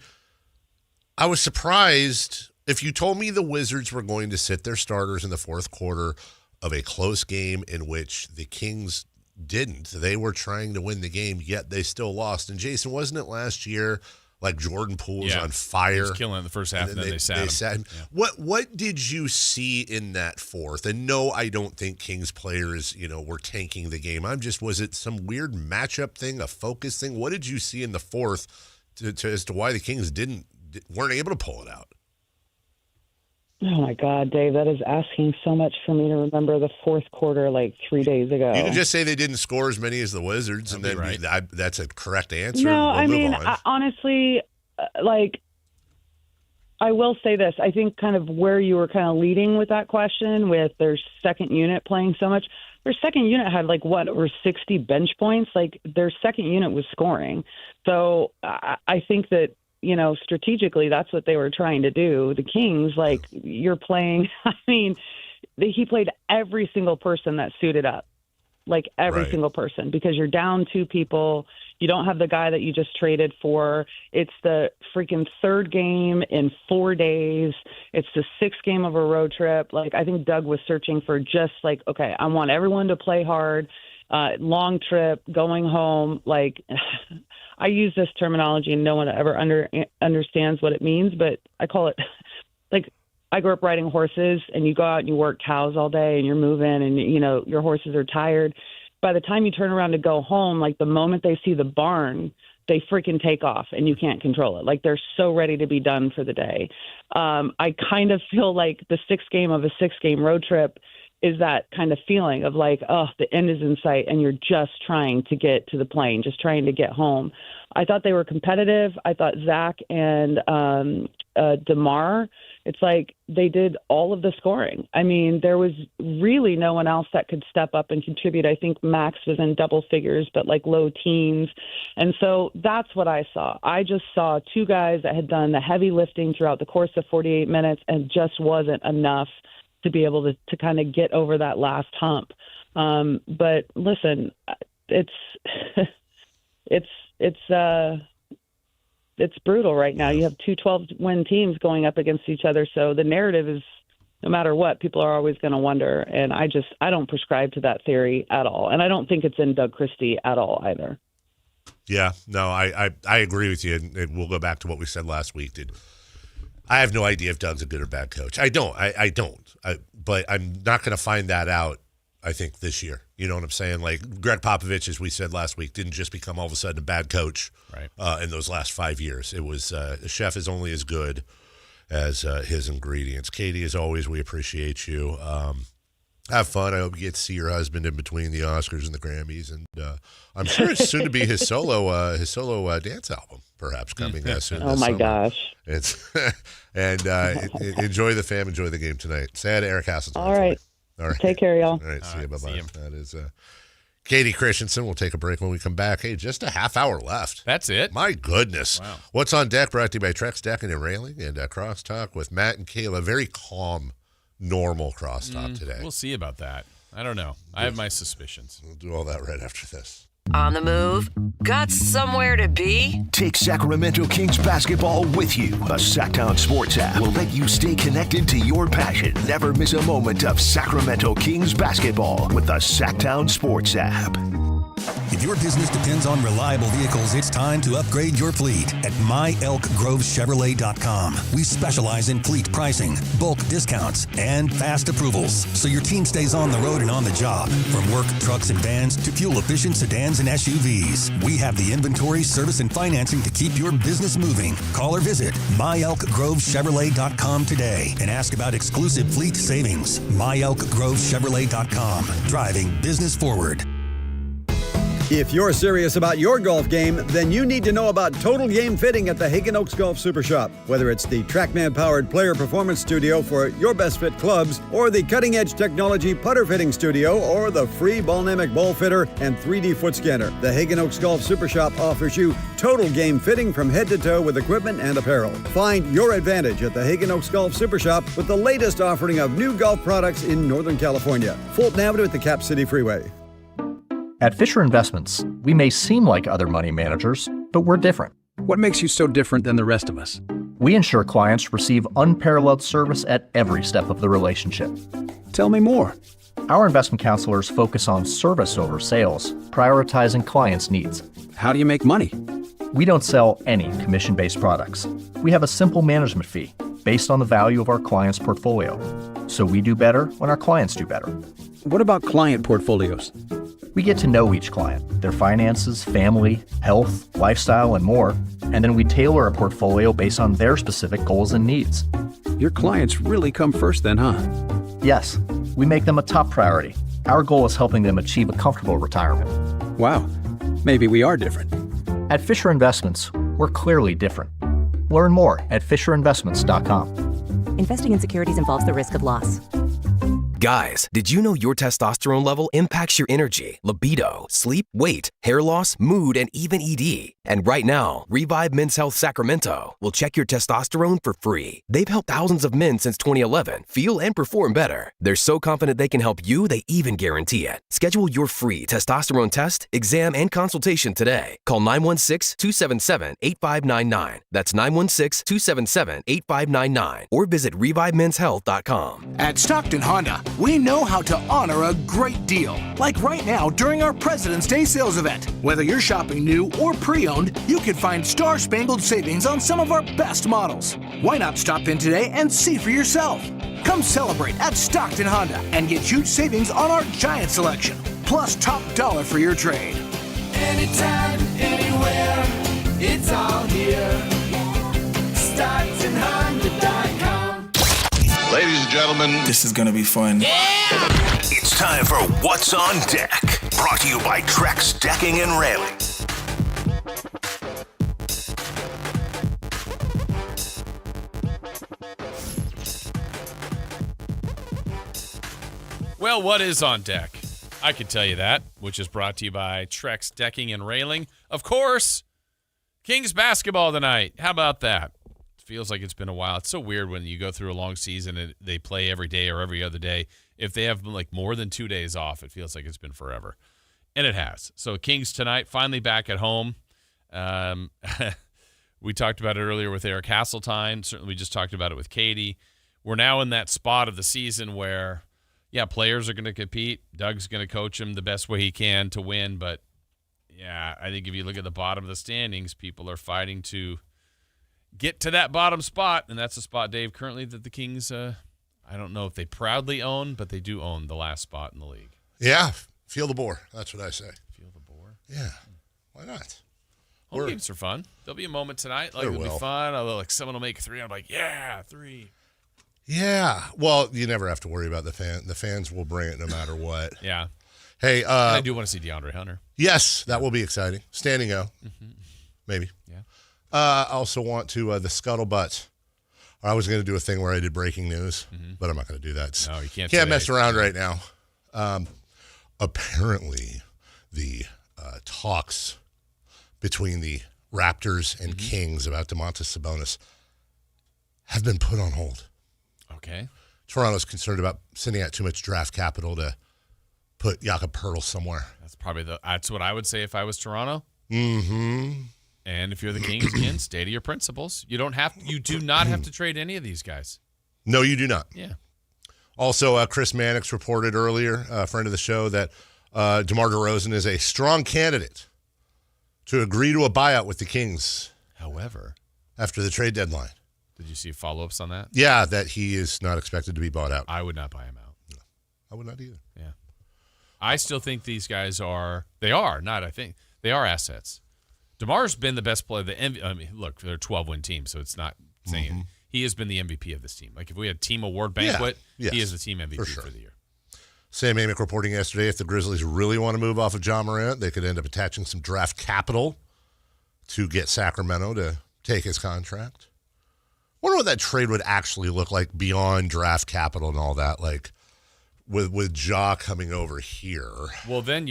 was surprised if you told me the Wizards were going to sit their starters in the fourth quarter of a close game in which the Kings didn't. They were trying to win the game, yet they still lost. And Jason, wasn't it last year? Like Jordan Poole was on fire. He was killing it in the first half, and then they sat him. Yeah. What did you see in that fourth? And no, I don't think Kings players, were tanking the game. Was it some weird matchup thing, a focus thing? What did you see in the fourth as to why the Kings weren't able to pull it out? Oh, my God, Dave, that is asking so much for me to remember the fourth quarter like 3 days ago. You can just say they didn't score as many as the Wizards, and then that's a correct answer. No, we'll honestly, I will say this. I think kind of where you were kind of leading with that question with their second unit playing so much, their second unit had over 60 bench points. Like, their second unit was scoring. So I think that, strategically, that's what they were trying to do. The Kings, you're playing, he played every single person that suited up, like every single person, because you're down 2 people. You don't have the guy that you just traded for. It's the freaking 3rd game in 4 days. It's the 6th game of a road trip. Like, I think Doug was searching for just like, okay, I want everyone to play hard, long trip, going home. Like, I use this terminology and no one ever understands what it means, but I call it like, I grew up riding horses, and you go out and you work cows all day and you're moving and, you know, your horses are tired. By the time you turn around to go home, like the moment they see the barn, they freaking take off and you can't control it. Like they're so ready to be done for the day. I kind of feel like the 6th game of a 6-game road trip is that kind of feeling of like, oh, the end is in sight and you're just trying to get to the plane, just trying to get home. I thought they were competitive. I thought Zach and DeMar, it's like they did all of the scoring. I mean, there was really no one else that could step up and contribute. I think Max was in double figures, but like low teens. And so that's what I saw. I just saw 2 guys that had done the heavy lifting throughout the course of 48 minutes and just wasn't enough to be able to kind of get over that last hump. But listen, it's brutal right now. You have 2 12-win teams going up against each other. So the narrative is, no matter what, people are always going to wonder. And I don't prescribe to that theory at all. And I don't think it's in Doug Christie at all either. Yeah, no, I agree with you. And we'll go back to what we said last week. I have no idea if Doug's a good or bad coach. I don't. But I'm not going to find that out, I think, this year. You know what I'm saying? Like Greg Popovich, as we said last week, didn't just become all of a sudden a bad coach in those last 5 years. It was a chef is only as good as his ingredients. Katie, as always, we appreciate you. Have fun. I hope you get to see your husband in between the Oscars and the Grammys. And I'm sure it's soon to be his solo dance album, perhaps, coming soon. Oh, my gosh. And enjoy the fam, enjoy the game tonight. Say hi to Eric Hasseline. All right. Take care, y'all. All right. See you. Bye-bye. That is Katie Christensen. We'll take a break when we come back. Hey, just a half hour left. That's it? My goodness. Wow. What's on deck? Brought to you by Trex Decking and Railing and Crosstalk with Matt and Kayla. Very calm, normal crosstalk today. We'll see about that. I don't know. I have my suspicions. We'll do all that right after this. On the move? Got somewhere to be? Take Sacramento Kings basketball with you. The Sactown Sports app will let you stay connected to your passion. Never miss a moment of Sacramento Kings basketball with the Sactown Sports app. If your business depends on reliable vehicles, it's time to upgrade your fleet at myelkgrovechevrolet.com. We specialize in fleet pricing, bulk discounts, and fast approvals, so your team stays on the road and on the job. From work trucks and vans to fuel-efficient sedans and SUVs, we have the inventory, service, and financing to keep your business moving. Call or visit myelkgrovechevrolet.com today and ask about exclusive fleet savings. myelkgrovechevrolet.com, driving business forward. If you're serious about your golf game, then you need to know about Total Game Fitting at the Hagen Oaks Golf Super Shop. Whether it's the TrackMan-powered player performance studio for your best fit clubs, or the cutting-edge technology putter fitting studio, or the free Ballnamic ball fitter and 3D foot scanner, the Hagen Oaks Golf Super Shop offers you total game fitting from head to toe with equipment and apparel. Find your advantage at the Hagen Oaks Golf Super Shop with the latest offering of new golf products in Northern California. Fulton Avenue at the Cap City Freeway. At Fisher Investments, we may seem like other money managers, but we're different. What makes you so different than the rest of us? We ensure clients receive unparalleled service at every step of the relationship. Tell me more. Our investment counselors focus on service over sales, prioritizing clients' needs. How do you make money? We don't sell any commission-based products. We have a simple management fee based on the value of our clients' portfolio. So we do better when our clients do better. What about client portfolios? We get to know each client, their finances, family, health, lifestyle, and more, and then we tailor a portfolio based on their specific goals and needs. Your clients really come first then, huh? Yes, we make them a top priority. Our goal is helping them achieve a comfortable retirement. Wow, maybe we are different. At Fisher Investments, we're clearly different. Learn more at FisherInvestments.com. Investing in securities involves the risk of loss. Guys, did you know your testosterone level impacts your energy, libido, sleep, weight, hair loss, mood, and even ED? And right now, Revive Men's Health Sacramento will check your testosterone for free. They've helped thousands of men since 2011 feel and perform better. They're so confident they can help you, they even guarantee it. Schedule your free testosterone test, exam, and consultation today. Call 916-277-8599. That's 916-277-8599. Or visit ReviveMen'sHealth.com. At Stockton Honda, we know how to honor a great deal. Like right now during our President's Day sales event. Whether you're shopping new or pre-owned, you can find star-spangled savings on some of our best models. Why not stop in today and see for yourself? Come celebrate at Stockton Honda and get huge savings on our giant selection, plus top dollar for your trade. Anytime, anywhere, it's all here. StocktonHonda.com. Ladies and gentlemen, this is going to be fun. Yeah! It's time for What's on Deck, brought to you by Trex Decking and Railing. Well, what is on deck? I can tell you that, which is brought to you by Trex Decking and Railing. Of course, Kings basketball tonight. How about that? Feels like it's been a while. It's so weird when you go through a long season and they play every day or every other day. If they have like more than 2 days off, it feels like it's been forever. And it has. So Kings tonight, finally back at home. We talked about it earlier with Eric Hasseline. Certainly we just talked about it with Katie. We're now in that spot of the season where, yeah, players are going to compete. Doug's going to coach them the best way he can to win. But, yeah, I think if you look at the bottom of the standings, people are fighting to get to that bottom spot, and that's the spot, Dave, currently that the Kings, I don't know if they proudly own, but they do own the last spot in the league. Yeah, feel the bore. That's what I say. Feel the bore? Yeah, why not? Home games are fun. There'll be a moment tonight. Like, it'll be fun. Like someone will make 3. I'm like, yeah, 3. Yeah. Well, you never have to worry about the fan. The fans will bring it no matter what. Yeah. Hey, and I do want to see DeAndre Hunter. Yes, that will be exciting. Standing O. Mm-hmm. Maybe. Yeah. I also want to the scuttlebutt. I was going to do a thing where I did breaking news, but I'm not going to do that. No, you can't. Can't mess around right now. Apparently, the talks between the Raptors and Kings about Domantas Sabonis have been put on hold. Okay. Toronto's concerned about sending out too much draft capital to put Jakob Poeltl somewhere. That's what I would say if I was Toronto. Mm-hmm. And if you're the Kings, again, stay to your principles. You do not have to trade any of these guys. No, you do not. Yeah. Also, Chris Mannix reported earlier, a friend of the show, that DeMar DeRozan is a strong candidate to agree to a buyout with the Kings. However, after the trade deadline. Did you see follow-ups on that? Yeah, that he is not expected to be bought out. I would not buy him out. No, I would not either. Yeah. I still think these guys are assets. DeMar's been the best player. Look, they're a 12-win team, so it's not saying he has been the MVP of this team. Like if we had team award banquet, he is the team MVP for the year. Sam Amick reporting yesterday, if the Grizzlies really want to move off of Ja Morant, they could end up attaching some draft capital to get Sacramento to take his contract. I wonder what that trade would actually look like beyond draft capital and all that, like with Ja coming over here. Well, then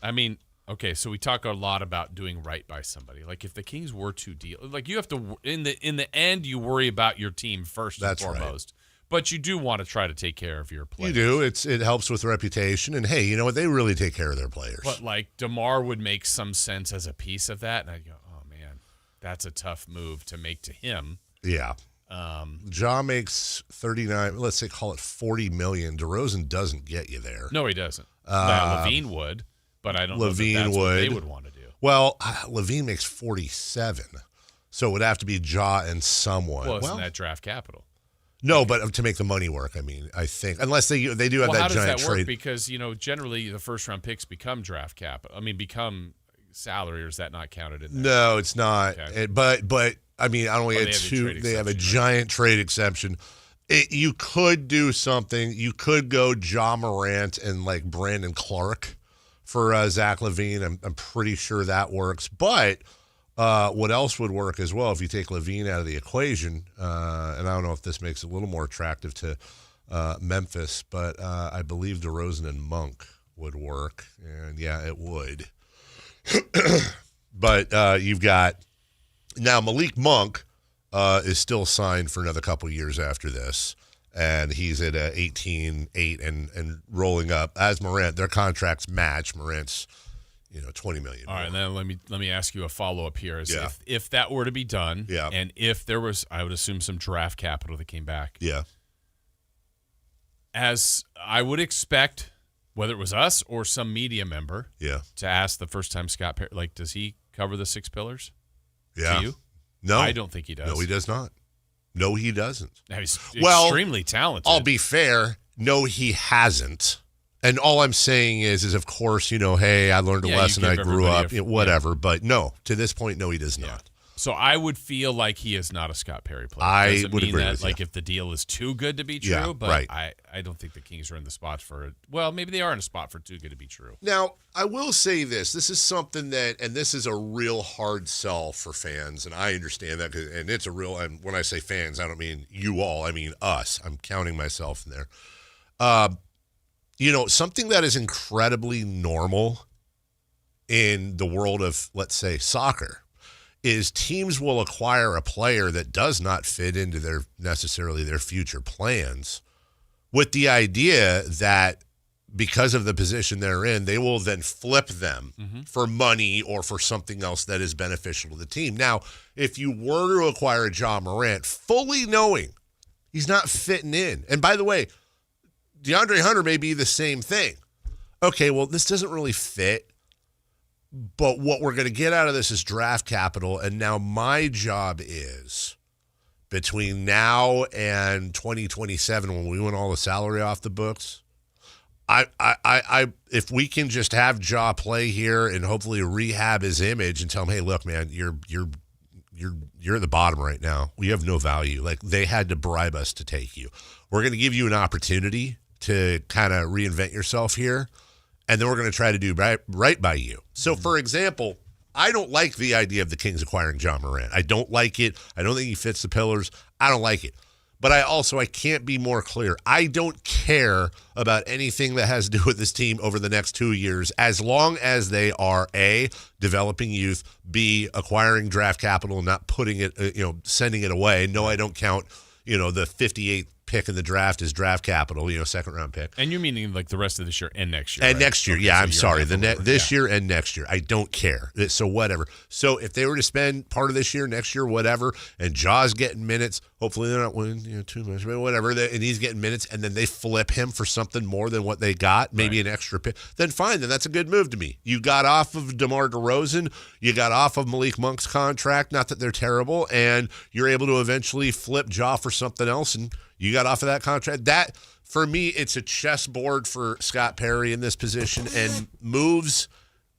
I mean, okay, so we talk a lot about doing right by somebody. Like if the Kings were to deal, like you have to in the end you worry about your team first and foremost. Right. But you do want to try to take care of your players. You do. It helps with reputation, and hey, you know what? They really take care of their players. But like DeMar would make some sense as a piece of that, and I'd go, oh man, that's a tough move to make to him. Yeah. Ja makes 39. Let's say call it 40 million. DeRozan doesn't get you there. No, he doesn't. Lavine would. But I don't know if that's what they would want to do. Well, Lavine makes 47, so it would have to be Ja and someone. Well, isn't that draft capital? No, but to make the money work, I mean, I think unless they do have that giant trade. How does that work? Because generally the first round picks become draft capital. I mean, become salary, or is that not counted in there? No, it's not. Okay. But I mean, I only had two. They have a giant trade exception. You could do something. You could go Ja Morant and like Brandon Clark for Zach Lavine. I'm pretty sure that works. But what else would work as well if you take Lavine out of the equation, and I don't know if this makes it a little more attractive to Memphis, but I believe DeRozan and Monk would work, and yeah, it would. But you've got now Malik Monk is still signed for another couple years after this, and he's at 18-8 and rolling up. As Morant, their contracts match. Morant's $20 million. All right, then let me ask you a follow-up here. If that were to be done, and if there was, I would assume, some draft capital that came back. Yeah. As I would expect, whether it was us or some media member, to ask the first time Scott Perry, like, does he cover the 6 pillars? Yeah. To you? No. I don't think he does. No, he does not. No, he doesn't. Now, he's extremely talented. I'll be fair. No, he hasn't. And all I'm saying is of course, hey, I learned a lesson. I grew up, whatever. But no, to this point, no, he does not. So I would feel like he is not a Scott Perry player. I would agree that, with like, you. if the deal is too good to be true, but right. I don't think the Kings are in the spot for it. Well, maybe they are in a spot for too good to be true. Now, I will say this. This is something that, and this is a real hard sell for fans, and I understand that, and it's a real, and when I say fans, I don't mean you all, I mean us. I'm counting myself in there. Something that is incredibly normal in the world of, let's say, soccer, is teams will acquire a player that does not fit into necessarily their future plans with the idea that because of the position they're in, they will then flip them for money or for something else that is beneficial to the team. Now, if you were to acquire Ja Morant, fully knowing he's not fitting in, and by the way, DeAndre Hunter may be the same thing. Okay, well, this doesn't really fit, but what we're going to get out of this is draft capital, and now my job is between now and 2027 when we win all the salary off the books, I if we can just have Ja play here and hopefully rehab his image and tell him, hey, look, man, you're at the bottom right now. We have no value. Like, they had to bribe us to take you. We're going to give you an opportunity to kind of reinvent yourself here, and then we're going to try to do right by you. So, for example, I don't like the idea of the Kings acquiring Ja Morant. I don't like it. I don't think he fits the pillars. I don't like it. But I can't be more clear. I don't care about anything that has to do with this team over the next 2 years, as long as they are A, developing youth, B, acquiring draft capital and not putting it, sending it away. No, I don't count, the 58th pick in the draft is draft capital, second round pick. And you're meaning like the rest of this year and next year. And right? next year, okay, yeah, so I'm sorry. This year and next year. I don't care. So whatever. So if they were to spend part of this year, next year, whatever, and Ja's getting minutes, hopefully they're not winning too much, but whatever, and he's getting minutes, and then they flip him for something more than what they got, maybe an extra pick, then fine, then that's a good move to me. You got off of DeMar DeRozan, you got off of Malik Monk's contract, not that they're terrible, and you're able to eventually flip Ja for something else, and you got off of that contract. That, for me, it's a chessboard for Scott Perry in this position, and moves.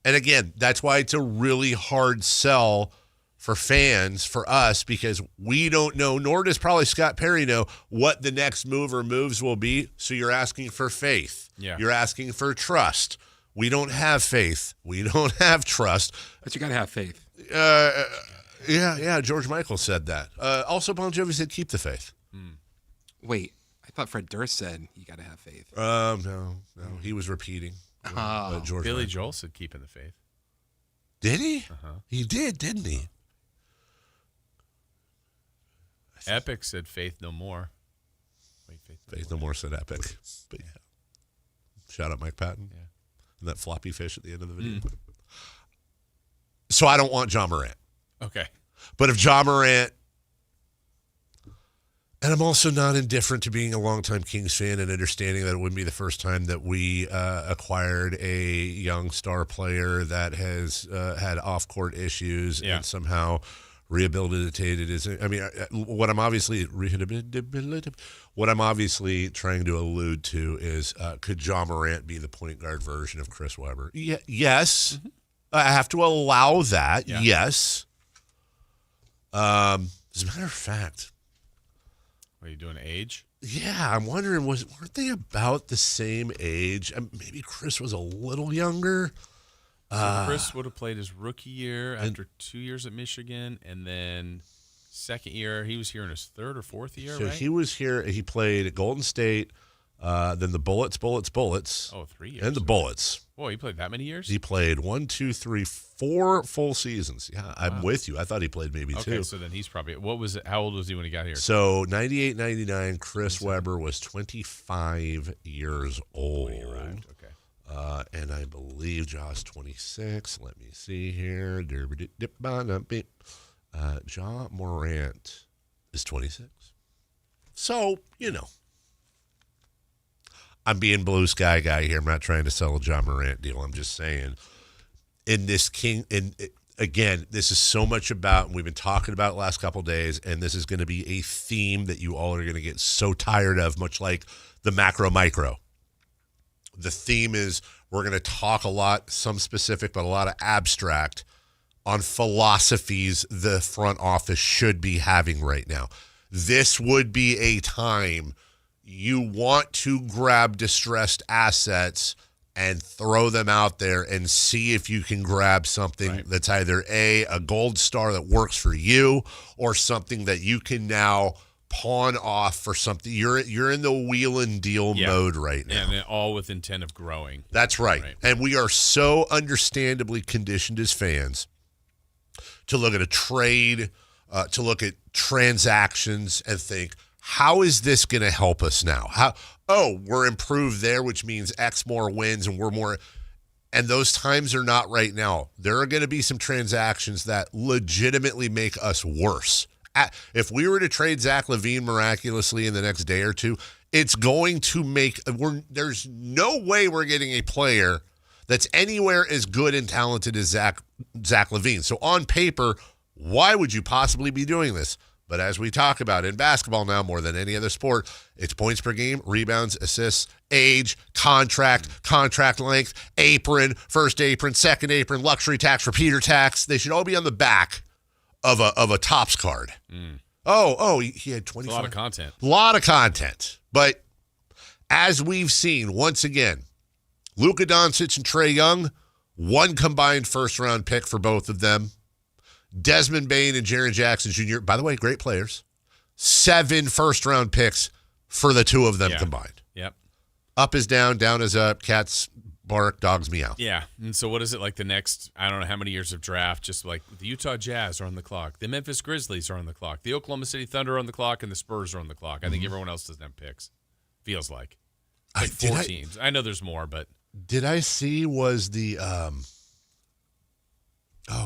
And again, that's why it's a really hard sell for fans, for us, because we don't know, nor does probably Scott Perry know, what the next move or moves will be. So you're asking for faith. Yeah. You're asking for trust. We don't have faith. We don't have trust. But you got to have faith. Yeah, George Michael said that. Also, Bon Jovi said, keep the faith. Wait, I thought Fred Durst said you got to have faith. No, he was repeating. George Billy Joel said keeping the faith. Did he? Uh-huh. He did, didn't he? Epic said faith no more. Wait, faith no more said Epic. But yeah. Shout out Mike Patton. Yeah. And that floppy fish at the end of the video. So I don't want Ja Morant. Okay. But if Ja Morant, and I'm also not indifferent to being a longtime Kings fan and understanding that it wouldn't be the first time that we acquired a young star player that has had off-court issues and somehow rehabilitated his. I mean, what I'm obviously trying to allude to is, could Ja Morant be the point guard version of Chris Webber? Yes. Mm-hmm. I have to allow that. Yeah. Yes. As a matter of fact. What are you doing, age? Yeah, I'm wondering, weren't they about the same age? Maybe Chris was a little younger. So Chris would have played his rookie year after 2 years at Michigan, and then second year. He was here in his third or fourth year, So right? he was here. He played at Golden State, then the Bullets. Oh, 3 years. And the Bullets. Boy, he played that many years? He played 4 full seasons. Yeah, I'm with you. I thought he played maybe 2. Okay, so then he's probably how old was he when he got here? So 98, 99, Chris Webber was 25 years old. When he arrived. Okay. And I believe Josh 26. Let me see here. Ja Morant is 26. So, I'm being blue sky guy here. I'm not trying to sell a Ja Morant deal. I'm just saying again, this is so much about, and we've been talking about it the last couple of days, and this is going to be a theme that you all are going to get so tired of, much like the macro micro. The theme is we're going to talk a lot, some specific, but a lot of abstract on philosophies the front office should be having right now. This would be a time you want to grab distressed assets and throw them out there and see if you can grab something that's either a gold star that works for you or something that you can now pawn off for something. You're in the wheel and deal mode right now. And all with intent of growing. That's right. And we are so understandably conditioned as fans to look at a trade, to look at transactions and think, how is this going to help us now? We're improved there, which means X more wins and we're more. And those times are not right now. There are going to be some transactions that legitimately make us worse. If we were to trade Zach Lavine miraculously in the next day or two, it's going to make there's no way we're getting a player that's anywhere as good and talented as Zach Lavine. So on paper, why would you possibly be doing this? But as we talk about in basketball now more than any other sport, it's points per game, rebounds, assists, age, contract length, apron, first apron, second apron, luxury tax, repeater tax. They should all be on the back of a Topps card. He had 25. A lot of content. A lot of content. But as we've seen, once again, Luka Doncic and Trae Young, one combined first-round pick for both of them. Desmond Bane and Jaren Jackson Jr., by the way, great players. 7 first-round picks for the two of them combined. Yep. Up is down, down is up, cats bark, dogs meow. Yeah. And so what is it like the next, I don't know how many years of draft, just like the Utah Jazz are on the clock, the Memphis Grizzlies are on the clock, the Oklahoma City Thunder are on the clock, and the Spurs are on the clock. I think everyone else doesn't have picks. Feels like. Like 4 teams. I know there's more, but. Did I see was the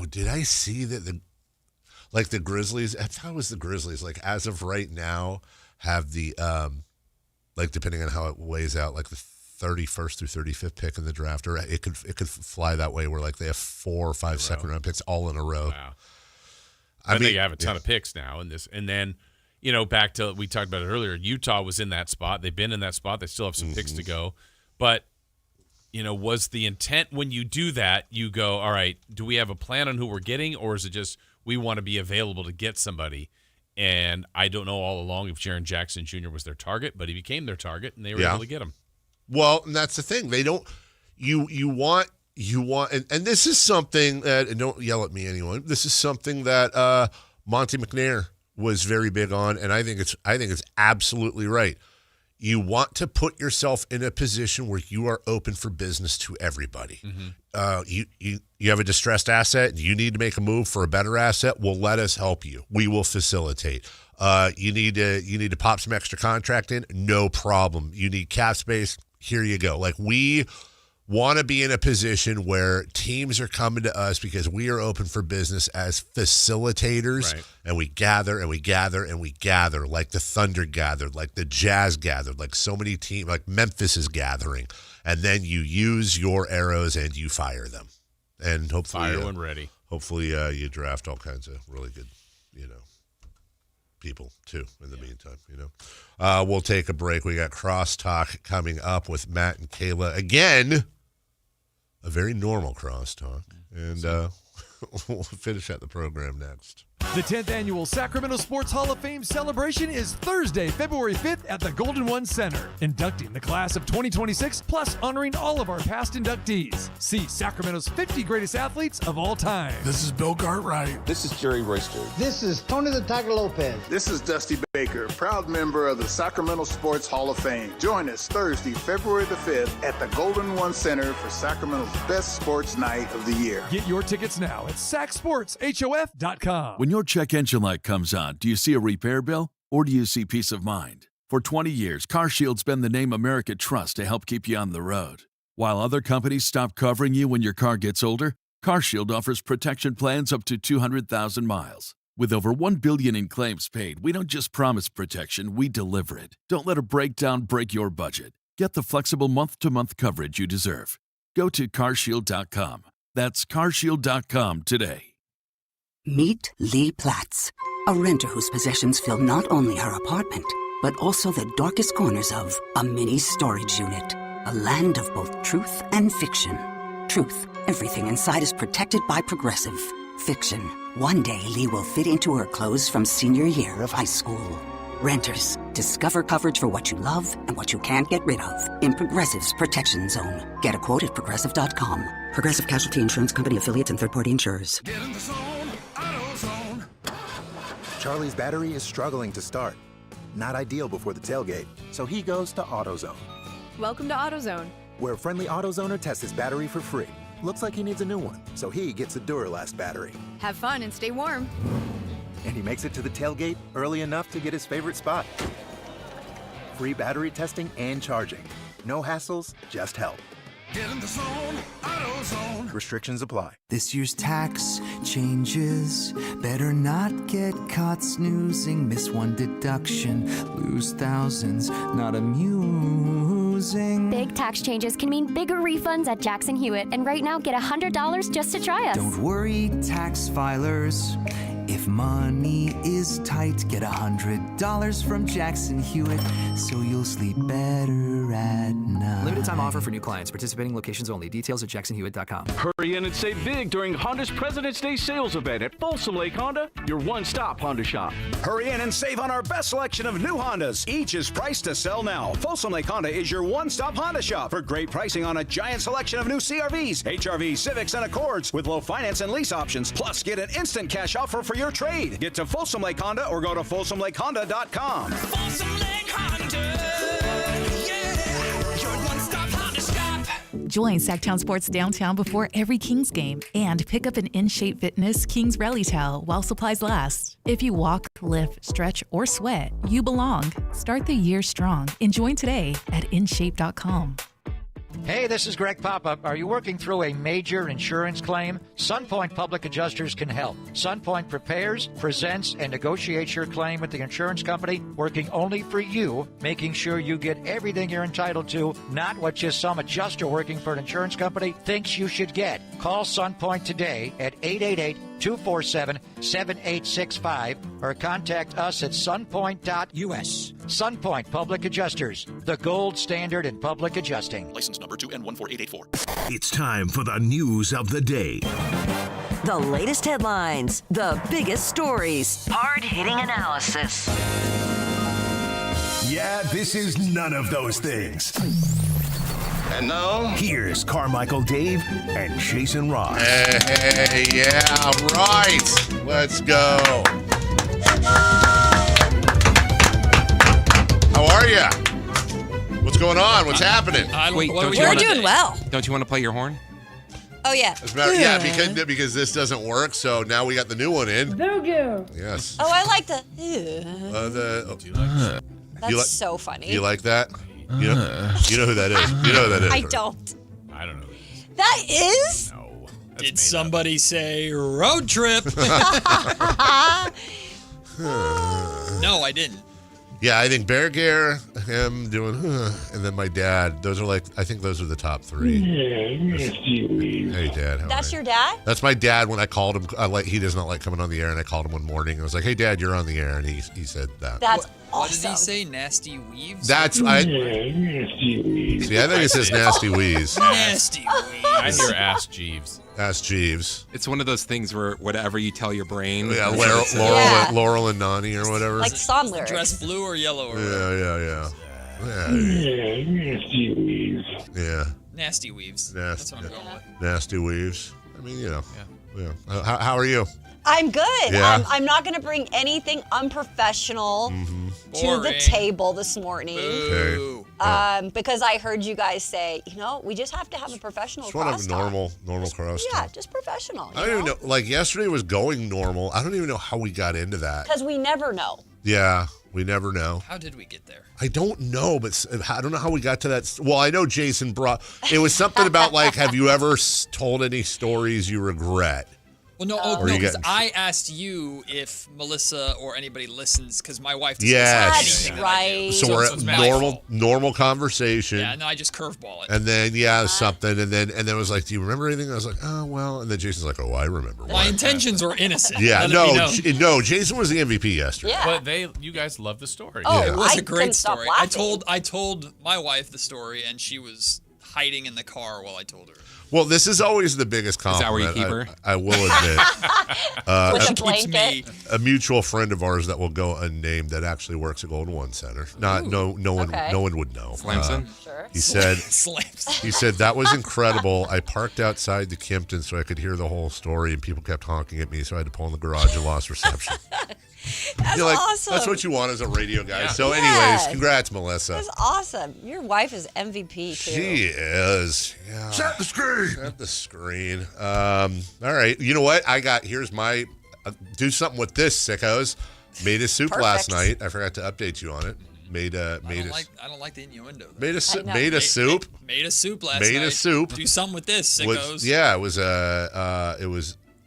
did I see that the Grizzlies, I thought it was the Grizzlies, like as of right now, have the depending on how it weighs out, like the 31st through 35th pick in the draft, or it could fly that way where like they have 4 or 5 second round picks all in a row. Wow. I mean, they have a ton of picks now in this, and then back to we talked about it earlier. Utah was in that spot. They've been in that spot. They still have some picks to go, but. Was the intent when you do that, you go, all right, do we have a plan on who we're getting, or is it just we want to be available to get somebody? And I don't know all along if Jaren Jackson Jr. was their target, but he became their target, and they were able to get him. Well, and that's the thing. They don't you want and this is something that, and don't yell at me anyone, this is something that Monty McNair was very big on, and I think it's absolutely right. You want to put yourself in a position where you are open for business to everybody. You have a distressed asset. You need to make a move for a better asset. Well, let us help you. We will facilitate. You need to pop some extra contract in. No problem. You need cap space. Here you go. Like, we want to be in a position where teams are coming to us because we are open for business as facilitators, and we gather and we gather and we gather, like the Thunder gathered, like the Jazz gathered, like so many teams, like Memphis is gathering, and then you use your arrows and you fire them, and hopefully fire when ready. Hopefully you draft all kinds of really good, people too in the meantime. We'll take a break. We got crosstalk coming up with Matt and Kayla again. A very normal crosstalk, and we'll finish out the program next. The 10th Annual Sacramento Sports Hall of Fame celebration is Thursday, February 5th at the Golden One Center, inducting the class of 2026, plus honoring all of our past inductees. See Sacramento's 50 greatest athletes of all time. This is Bill Cartwright. This is Jerry Royster. This is Tony the Tiger Lopez. This is Dusty Baker, proud member of the Sacramento Sports Hall of Fame. Join us Thursday, February the 5th at the Golden One Center for Sacramento's best sports night of the year. Get your tickets now at sacsportshof.com. When your check engine light comes on, do you see a repair bill or do you see peace of mind? For 20 years, CarShield's been the name America trusts to help keep you on the road. While other companies stop covering you when your car gets older, CarShield offers protection plans up to 200,000 miles. With over $1 billion in claims paid, we don't just promise protection, we deliver it. Don't let a breakdown break your budget. Get the flexible month-to-month coverage you deserve. Go to carshield.com. That's carshield.com today. Meet Lee Platts, a renter whose possessions fill not only her apartment, but also the darkest corners of a mini storage unit. A land of both truth and fiction. Truth, everything inside is protected by Progressive. Fiction, one day Lee will fit into her clothes from senior year of high school. Renters, discover coverage for what you love and what you can't get rid of in Progressive's Protection Zone. Get a quote at Progressive.com. Progressive Casualty Insurance Company affiliates and third-party insurers. Get in the zone, AutoZone. Charlie's battery is struggling to start. Not ideal before the tailgate, so he goes to AutoZone. Welcome to AutoZone, where a friendly AutoZoner tests his battery for free. Looks like he needs a new one, so he gets a Duralast battery. have fun and stay warm. And he makes it to the tailgate early enough to get his favorite spot. Free battery testing and charging. No hassles, just help. Get in the zone, AutoZone. Restrictions apply. This year's tax changes. Better not get caught snoozing. Miss one deduction, lose thousands. Not amusing. Big tax changes can mean bigger refunds at Jackson Hewitt. And right now, get $100 just to try us. Don't worry, tax filers. If money is tight, get $100 from Jackson Hewitt, so you'll sleep better at night. Limited time offer for new clients. Participating locations only. Details at jacksonhewitt.com. Hurry in and save big during Honda's President's Day sales event at Folsom Lake Honda, your one-stop Honda shop. Hurry in and save on our best selection of new Hondas. Each is priced to sell now. Folsom Lake Honda is your one-stop Honda shop for great pricing on a giant selection of new CRVs, HRVs, Civics, and Accords with low finance and lease options. Plus, get an instant cash offer for your trade. Get to Folsom Lake Honda or go to folsomlakehonda.com. Folsom Lake Honda, yeah, your one-stop Honda shop. Join Sactown Sports downtown before every Kings game and pick up an In-Shape Fitness Kings Rally towel while supplies last. If you walk, lift, stretch, or sweat, you belong. Start the year strong and join today at InShape.com. Hey, this is Greg Papa. Are you working through a major insurance claim? SunPoint Public Adjusters can help. SunPoint prepares, presents, and negotiates your claim with the insurance company, working only for you, making sure you get everything you're entitled to, not what just some adjuster working for an insurance company thinks you should get. Call SunPoint today at 888-247-7865 or contact us at sunpoint.us. SunPoint Public Adjusters, the gold standard in public adjusting. License number 2N14884. It's time for the news of the day. The latest headlines, the biggest stories, hard-hitting analysis. Yeah, this is none of those things. And now, here's Carmichael Dave and Jason Ross. Hey, yeah, right. Let's go. How are you? What's going on? What's happening? We're doing well. Don't you want to play your horn? Oh, yeah. Yeah, because this doesn't work, so now we got the new one in. Voodoo. Yes. Oh, I like the. That's so funny. You like that? You know who that is. You know who that is. I don't. I don't know. That is? No. Did somebody say road trip? No, I didn't. Yeah, I think Bear Gare, him doing, and then my dad. Those are I think those are the top three. Hey, Dad. That's your dad? That's my dad. When I called him, he does not like coming on the air, and I called him one morning. I was like, "Hey, Dad, you're on the air," and he said that. That's awesome. What did he say? Nasty weaves? That's nasty weaves. See, I think it says nasty wheeze. Nasty weaves. I hear ass Jeeves. Ask Jeeves. It's one of those things where whatever you tell your brain. Yeah, Laurel and Nani or whatever. Like song lyrics. Dress blue or yellow or Yeah. Nasty weaves. Yeah. Nasty weaves. That's what I'm going with. Nasty weaves. I mean, Yeah. How are you? I'm good. Yeah. I'm not going to bring anything unprofessional to the table this morning. Okay. Because I heard you guys say, we just have to have a professional Just want to have crosstalk. normal crosstalk. Yeah, just professional. I don't even know. Like yesterday was going normal. I don't even know how we got into that. Because we never know. Yeah, we never know. How did we get there? I don't know, but I don't know how we got to that. Well, I know Jason brought. It was something about like, have you ever told any stories you regret? Well, no, because I asked you if Melissa or anybody listens, because my wife doesn't listen to anything that I do. So we're at normal conversation. Yeah, no, I just curveball it. And then something, and then it was like, do you remember anything? I was like, oh well, and then Jason's like, oh, I remember. My intentions were innocent. Yeah, no, Jason was the MVP yesterday. Yeah. But you guys love the story. Oh, it was a great couldn't stop story. laughing. I told my wife the story, and she was hiding in the car while I told her. Well, this is always the biggest compliment. Is that where you keep her? I will admit. With a blanket. A mutual friend of ours that will go unnamed that actually works at Golden One Center. No one would know. Slamson? Sure. He said Slamson. He said that was incredible. I parked outside the Kimpton so I could hear the whole story, and people kept honking at me, so I had to pull in the garage and lost reception. That's awesome. That's what you want as a radio guy. Yeah. So, anyways, congrats, Melissa. That's awesome. Your wife is MVP too. She is. Yeah. Set the screen. Set the screen. All right. You know what? Here's my do something with this, sickos. Made a soup last night. I forgot to update you on it. I don't like the innuendo. Made a soup. Made a soup last night. Made a soup. Do something with this, sickos.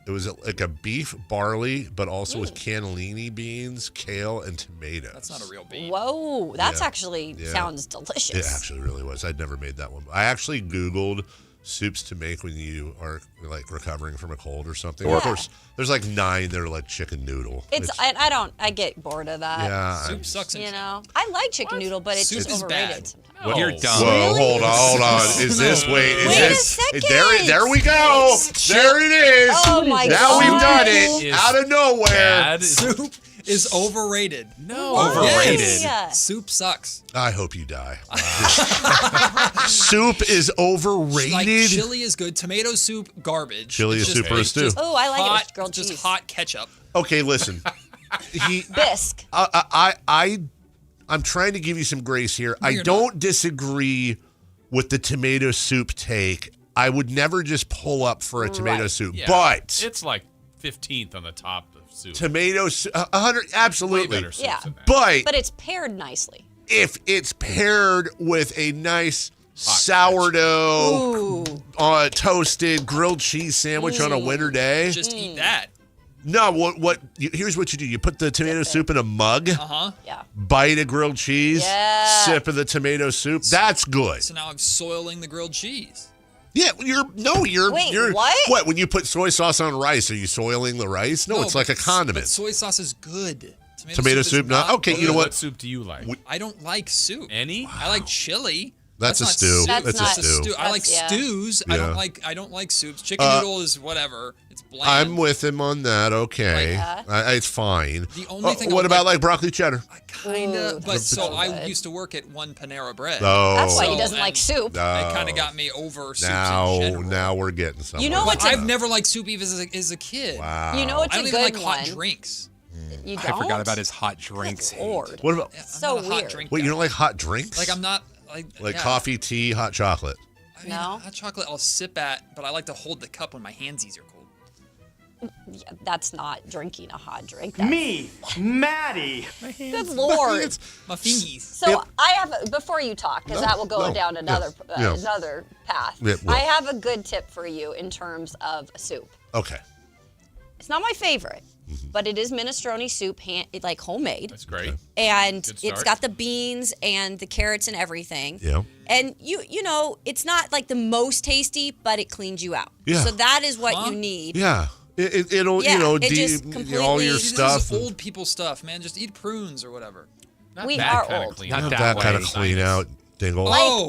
It was like a beef barley, but also with cannellini beans, kale, and tomatoes. That's not a real bean. Whoa, that's actually sounds delicious. It actually really was. I'd never made that one. I actually Googled soups to make when you are like recovering from a cold or something. Yeah. Of course, there's like 9 that are like chicken noodle. I get bored of that. Yeah, soup sucks. I like chicken noodle, but it's just overrated sometimes. No. You're dumb. Whoa, Really? hold on. Is this Wait a second. There we go. There it is. Oh my now God. we've done it out of nowhere. Soup is overrated. No. Overrated. Yes. Soup sucks. I hope you die. Soup is overrated. Like chili is good. Tomato soup, garbage. Chili is super stew. Oh, I like hot, it with grilled cheese. Just hot ketchup. Okay, listen. Bisque. I'm trying to give you some grace here. I don't disagree with the tomato soup take. I would never just pull up for a tomato soup, but it's like 15th on the top of soup. Tomato soup, 100, absolutely. Way better soups than that. But it's paired nicely. If it's paired with a nice sourdough, toasted grilled cheese sandwich on a winter day, just eat that. No, here's what you do. You put the tomato soup in a mug. Yeah. Bite of grilled cheese. Yeah. Sip of the tomato soup. That's good. So now I'm soiling the grilled cheese. Yeah, you're what? When you put soy sauce on rice, are you soiling the rice? No, it's like a condiment. But soy sauce is good. Tomato soup, not okay. Good. You know what? What soup do you like? I don't like soup. Any? I like chili. That's a stew. Soup. That's a stew. I like stews. Yeah. I don't like soups. Chicken noodle is whatever. It's bland. I'm with him on that. Okay, it's fine. The only thing. What about like broccoli cheddar? Kinda, but I used to work at One Panera Bread. Oh, that's why he doesn't like soup. It kind of got me over soups in general. Now we're getting somewhere. You know what? I've never liked soup even as a kid. Wow. You know what's I don't a even good like one? hot drinks. You don't? I forgot about his hot drinks. Lord. What about? So I'm not a weird. hot drink Wait, guy. you don't like hot drinks? Like I'm not like coffee, tea, hot chocolate. I mean, No? hot chocolate I'll sip at, but I like to hold the cup when my handsies are cold. Yeah, that's not drinking a hot drink. Me, Maddie. Good Lord. My fingies. So I have, before you talk, because that will go down another path. It will. I have a good tip for you in terms of a soup. Okay. It's not my favorite, but it is minestrone soup, like homemade. That's great. And Good it's start. got the beans and the carrots and everything. Yeah. And you know, it's not like the most tasty, but it cleans you out. Yeah. So that is what you need. Yeah. It'll Yeah, you know it just all your completely- stuff. This is old people stuff, man. Just eat prunes or whatever. Not We that are kinda old. clean. Not Not that that kind of way. clean out. Dingle.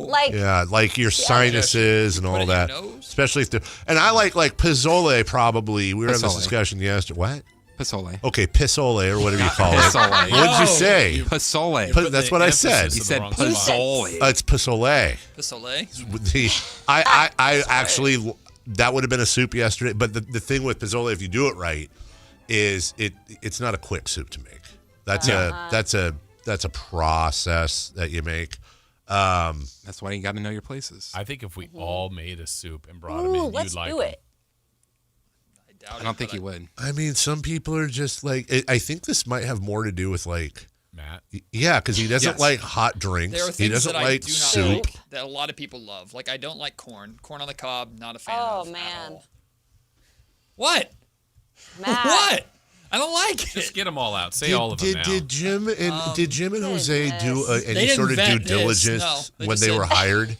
Like yeah, like your sinuses and all that. Especially if they're, and I like Pozole probably. We were having this discussion yesterday. What? Pozole. Okay, Pissole or whatever you call it. Pozole. What did you say? Pozole. That's what I said. You said Pozole. It's Pissole. Pissole? I actually, that would have been a soup yesterday. But the thing with Pissole, if you do it right, is it's not a quick soup to make. That's a process that you make. That's why you got to know your places. I think if we all made a soup and brought them in, let's you'd like do it. I don't think you would. I mean, some people are just like, I think this might have more to do with like Matt. Yeah, because he doesn't like hot drinks. There are things He doesn't that like I do not soup. like that a lot of people love. Like I don't like corn. Corn on the cob, not a fan of. Oh man. What? Matt. What? I don't like it. Just get them all out. Say all of them now. Did Jim and Jose do any They sort of didn't due vet this, diligence no. They when just they said- were hired?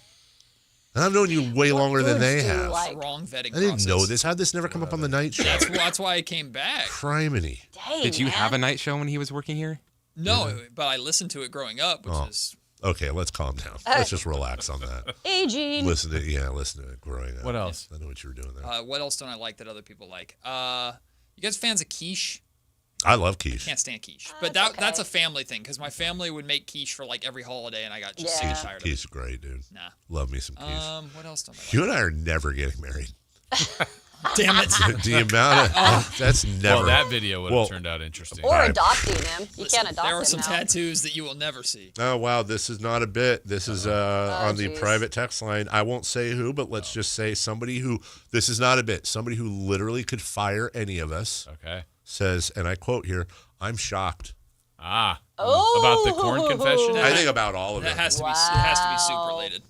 And I've known you way longer than they have. Wrong vetting I didn't process. know this. How'd this never come up on the night show? That's why I came back. Criminy. Dang, Did you man. have a night show when he was working here? No, but I listened to it growing up, which is Okay, let's calm down. Let's just relax on that. Aging. Listen to it growing up. What else? I know what you were doing there. what else don't I like that other people like? You guys fans of quiche? I love quiche. Can't stand quiche, but that's a family thing because my family would make quiche for like every holiday, and I got just sick and tired of it. Quiche is great, dude. Nah. Love me some quiche. What else don't I like? You and I are never getting married. Damn it. The amount of that's never. Well, that video would have turned out interesting. Or adopting him. You can't adopt him There are some now. tattoos that you will never see. Oh wow, this is not a bit. This is on the private text line. I won't say who, but let's just say somebody who this is not a bit. Somebody who literally could fire any of us. Okay. Says, and I quote here, "I'm shocked." About the corn confession. I think about all of it. It has to be. It has to be soup related.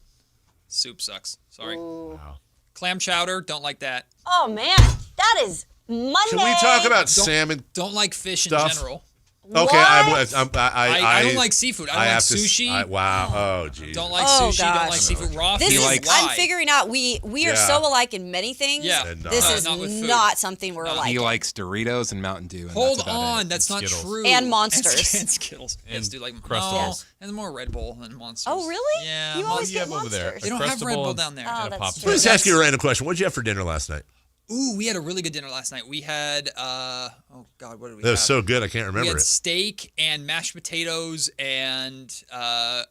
Soup sucks. Sorry. Wow. Clam chowder. Don't like that. Oh man, that is Monday. Can we talk about salmon? Don't like fish stuff? in general. Okay, I don't like seafood. I don't like sushi. Wow. Oh, geez. Don't like sushi. Don't like seafood. Raw This fish. is, I'm figuring out we are so alike in many things. Yeah. This is not with food. not something we're alike. He likes Doritos and Mountain Dew. And Hold that's about on, it. that's not Skittles. true. And Monsters. And Skittles. Yes, dude, like Crustables. and more Red Bull and Monsters. Oh really? Yeah. You always you get have over there? Monsters. They don't have Red Bull down there. Oh, and a that's Pop true. Let's ask you a random question. What did you have for dinner last night? Ooh, we had a really good dinner last night. We had oh god, what did we That have? was so good. I can't We remember had it. steak and mashed potatoes and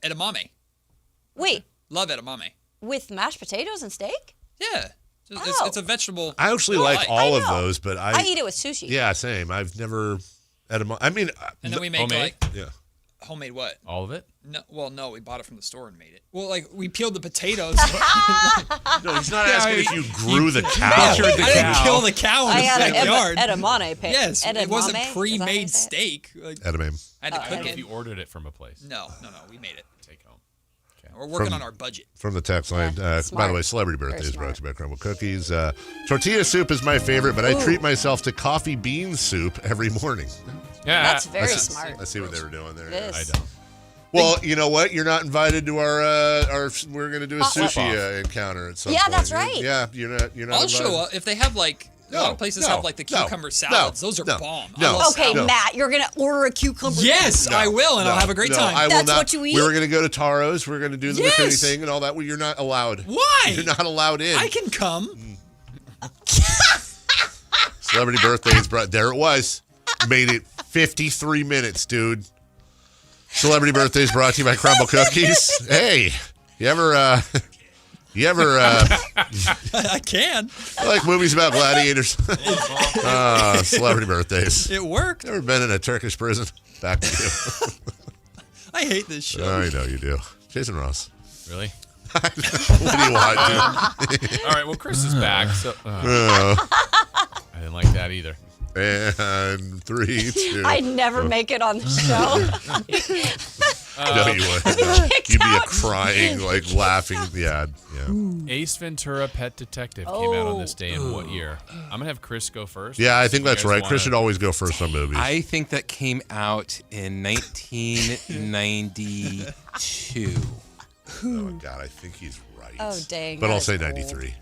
edamame. Wait, Love edamame. with mashed potatoes and steak? Yeah. It's a vegetable. I actually like all of those, but I eat it with sushi. Yeah, same. I've never I mean, And then we make like yeah. homemade what? All of it? No, we bought it from the store and made it. Well, like we peeled the potatoes. No, he's not asking if you grew the cow. I didn't kill the cow in I the had an backyard. edamame pit. Yes, it wasn't Edamame? pre-made Is that steak. Like, Edamame. I had to cook If it. you ordered it from a place. No, we made it. Take home. We're working From- on our budget. From the text line. By smart. the way, celebrity birthdays brought to you by Crumble Cookies. Tortilla soup is my favorite, but I treat myself to coffee bean soup every morning. Yeah. That's very smart. I see what they were doing there. It Yeah. is. I don't. Well, you know what? You're not invited to our we're going to do a sushi Off. encounter at some Yeah, point. that's right. Yeah, you're not I'll invited. show up if they have like a lot of places have like the cucumber salads. Those are bomb. I love Okay, salads. Matt, you're gonna order a cucumber. Yes, I will, and I'll have a great time. I will That's not. what you eat? We were going to go to Taro's. We're going to do the Yes. McCurdy thing and all that. Well, you're not allowed. Why? You're not allowed in. I can come. Celebrity birthdays brought. There it was. Made it 53 minutes, dude. Celebrity birthdays brought to you by Crumble Cookies. Hey, you ever I can. like movies about gladiators? Celebrity birthdays. It worked. Ever been in a Turkish prison? Back to you. I hate this show. I know you do. Jason Ross. Really? What do you want, dude? All right. Well, Chris is back. So Uh, I didn't like that either. and 3, 2. I'd never make it on the show. No, you wouldn't. You'd be a crying, like laughing. Yeah. Ace Ventura: Pet Detective came out on this day in what year? I'm gonna have Chris go first. Yeah, I think You that's guys right. wanna- Chris should always go first on movies. I think that came out in 1992. Oh, God, I think he's right. Oh, dang. But that I'll is say old. 93.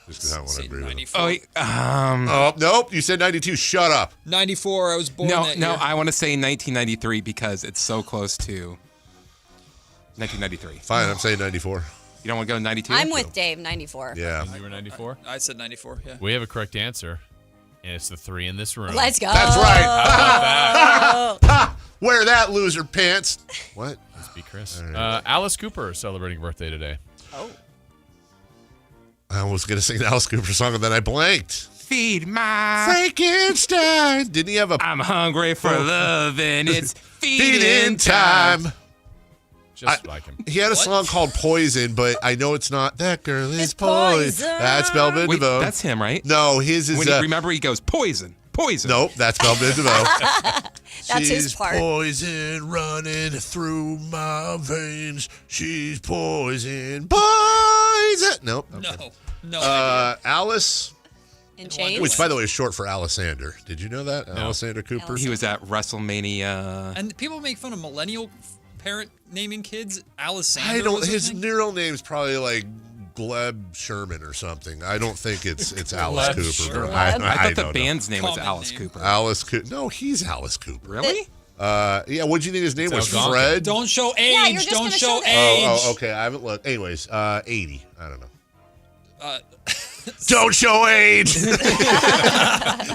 Just because I want to agree with him. 94. Oh, wait, Oh, nope. You said 92. Shut up. 94. I was born no, that no, year. I want to say 1993 because it's so close to. 1993. Fine, I'm saying 94. You don't want to go 92? I'm with Dave, 94. Yeah. You were 94? I said 94, yeah. We have a correct answer, and it's the 3 in this room. Let's go. That's right. How about that? Wear that, loser pants. What? Let's be Chris. Right. Alice Cooper is celebrating birthday today. Oh. I was going to sing an Alice Cooper song, and then I blanked. Feed my Frankenstein. Didn't he have a... I'm hungry for love, and it's feeding time. Just like him. He had a song called Poison, but I know it's not. That girl is poison. That's Belle Biv Wait, DeVoe. that's him, right? No, his is... remember, he goes, poison. Nope, that's Belle Biv DeVoe. That's his part. She's poison running through my veins. She's poison. Nope. Okay. No. Alice... In chains? Which, by the way, is short for Alexander. Did you know that? No. Alexander Cooper? He was at WrestleMania. And people make fun of millennial parent naming kids Alessandro. I don't. His real name's probably like Gleb Sherman or something. I don't think it's Alice Cooper. I thought the band's name was Alice Cooper. Alice Cooper. No, he's Alice Cooper. Really? Yeah. What do you think his name was? Sounds Fred. Don't show age. Yeah, you're just don't gonna show show age. Oh, okay. I haven't looked. Anyways, 80. I don't know. 77. Don't show age.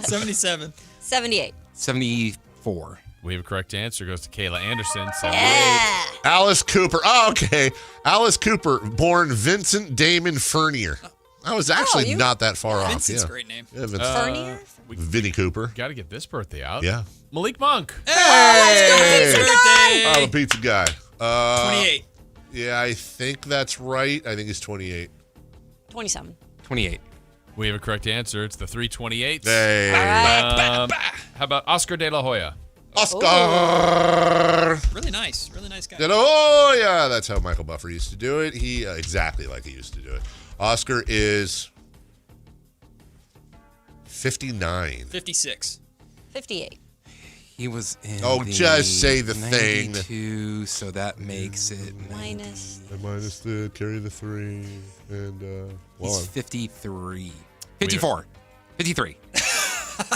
77. 78. 74. We have a correct answer. Goes to Kayla Anderson. 78. Yeah. Alice Cooper. Oh, okay. Alice Cooper, born Vincent Damon Fernier. I was actually not that far off. Vincent's Yeah. a great name. Yeah, Vincent. Fernier? Vinnie Cooper. Got to get this birthday out. Yeah. Malik Monk. Hey! Birthday. Oh, the pizza guy. 28. Yeah, I think that's right. I think he's 28. 27. 28. We have a correct answer. It's the 328. Hey. How about Oscar De La Hoya? Oscar. Really nice. Really nice guy. Oh, yeah. That's how Michael Buffer used to do it. He exactly like he used to do it. Oscar is 59. 56. 58. He was in just say the 92, so that makes it Minus. Minus the carry the 3 and he's 53. 54. 53.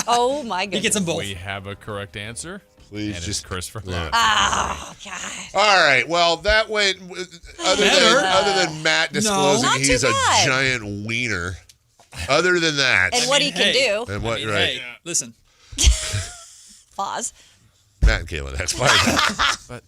Oh my goodness. He gets them both. We have a correct answer. Please and just it's Christopher. Yeah. Oh God. All right. Well, that went other than Matt disclosing Not too he's a bad. giant wiener. Other than that, And what he can do. and what Hey, listen. Pause. Matt and Kayla, that's fine. But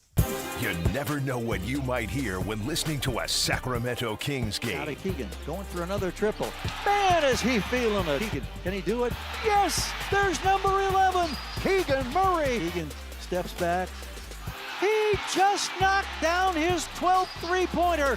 you never know what you might hear when listening to a Sacramento Kings game. Out of Keegan, going for another triple. Man, is he feeling it. Keegan, can he do it? Yes, there's number 11, Keegan Murray. Keegan steps back. He just knocked down his 12th three-pointer.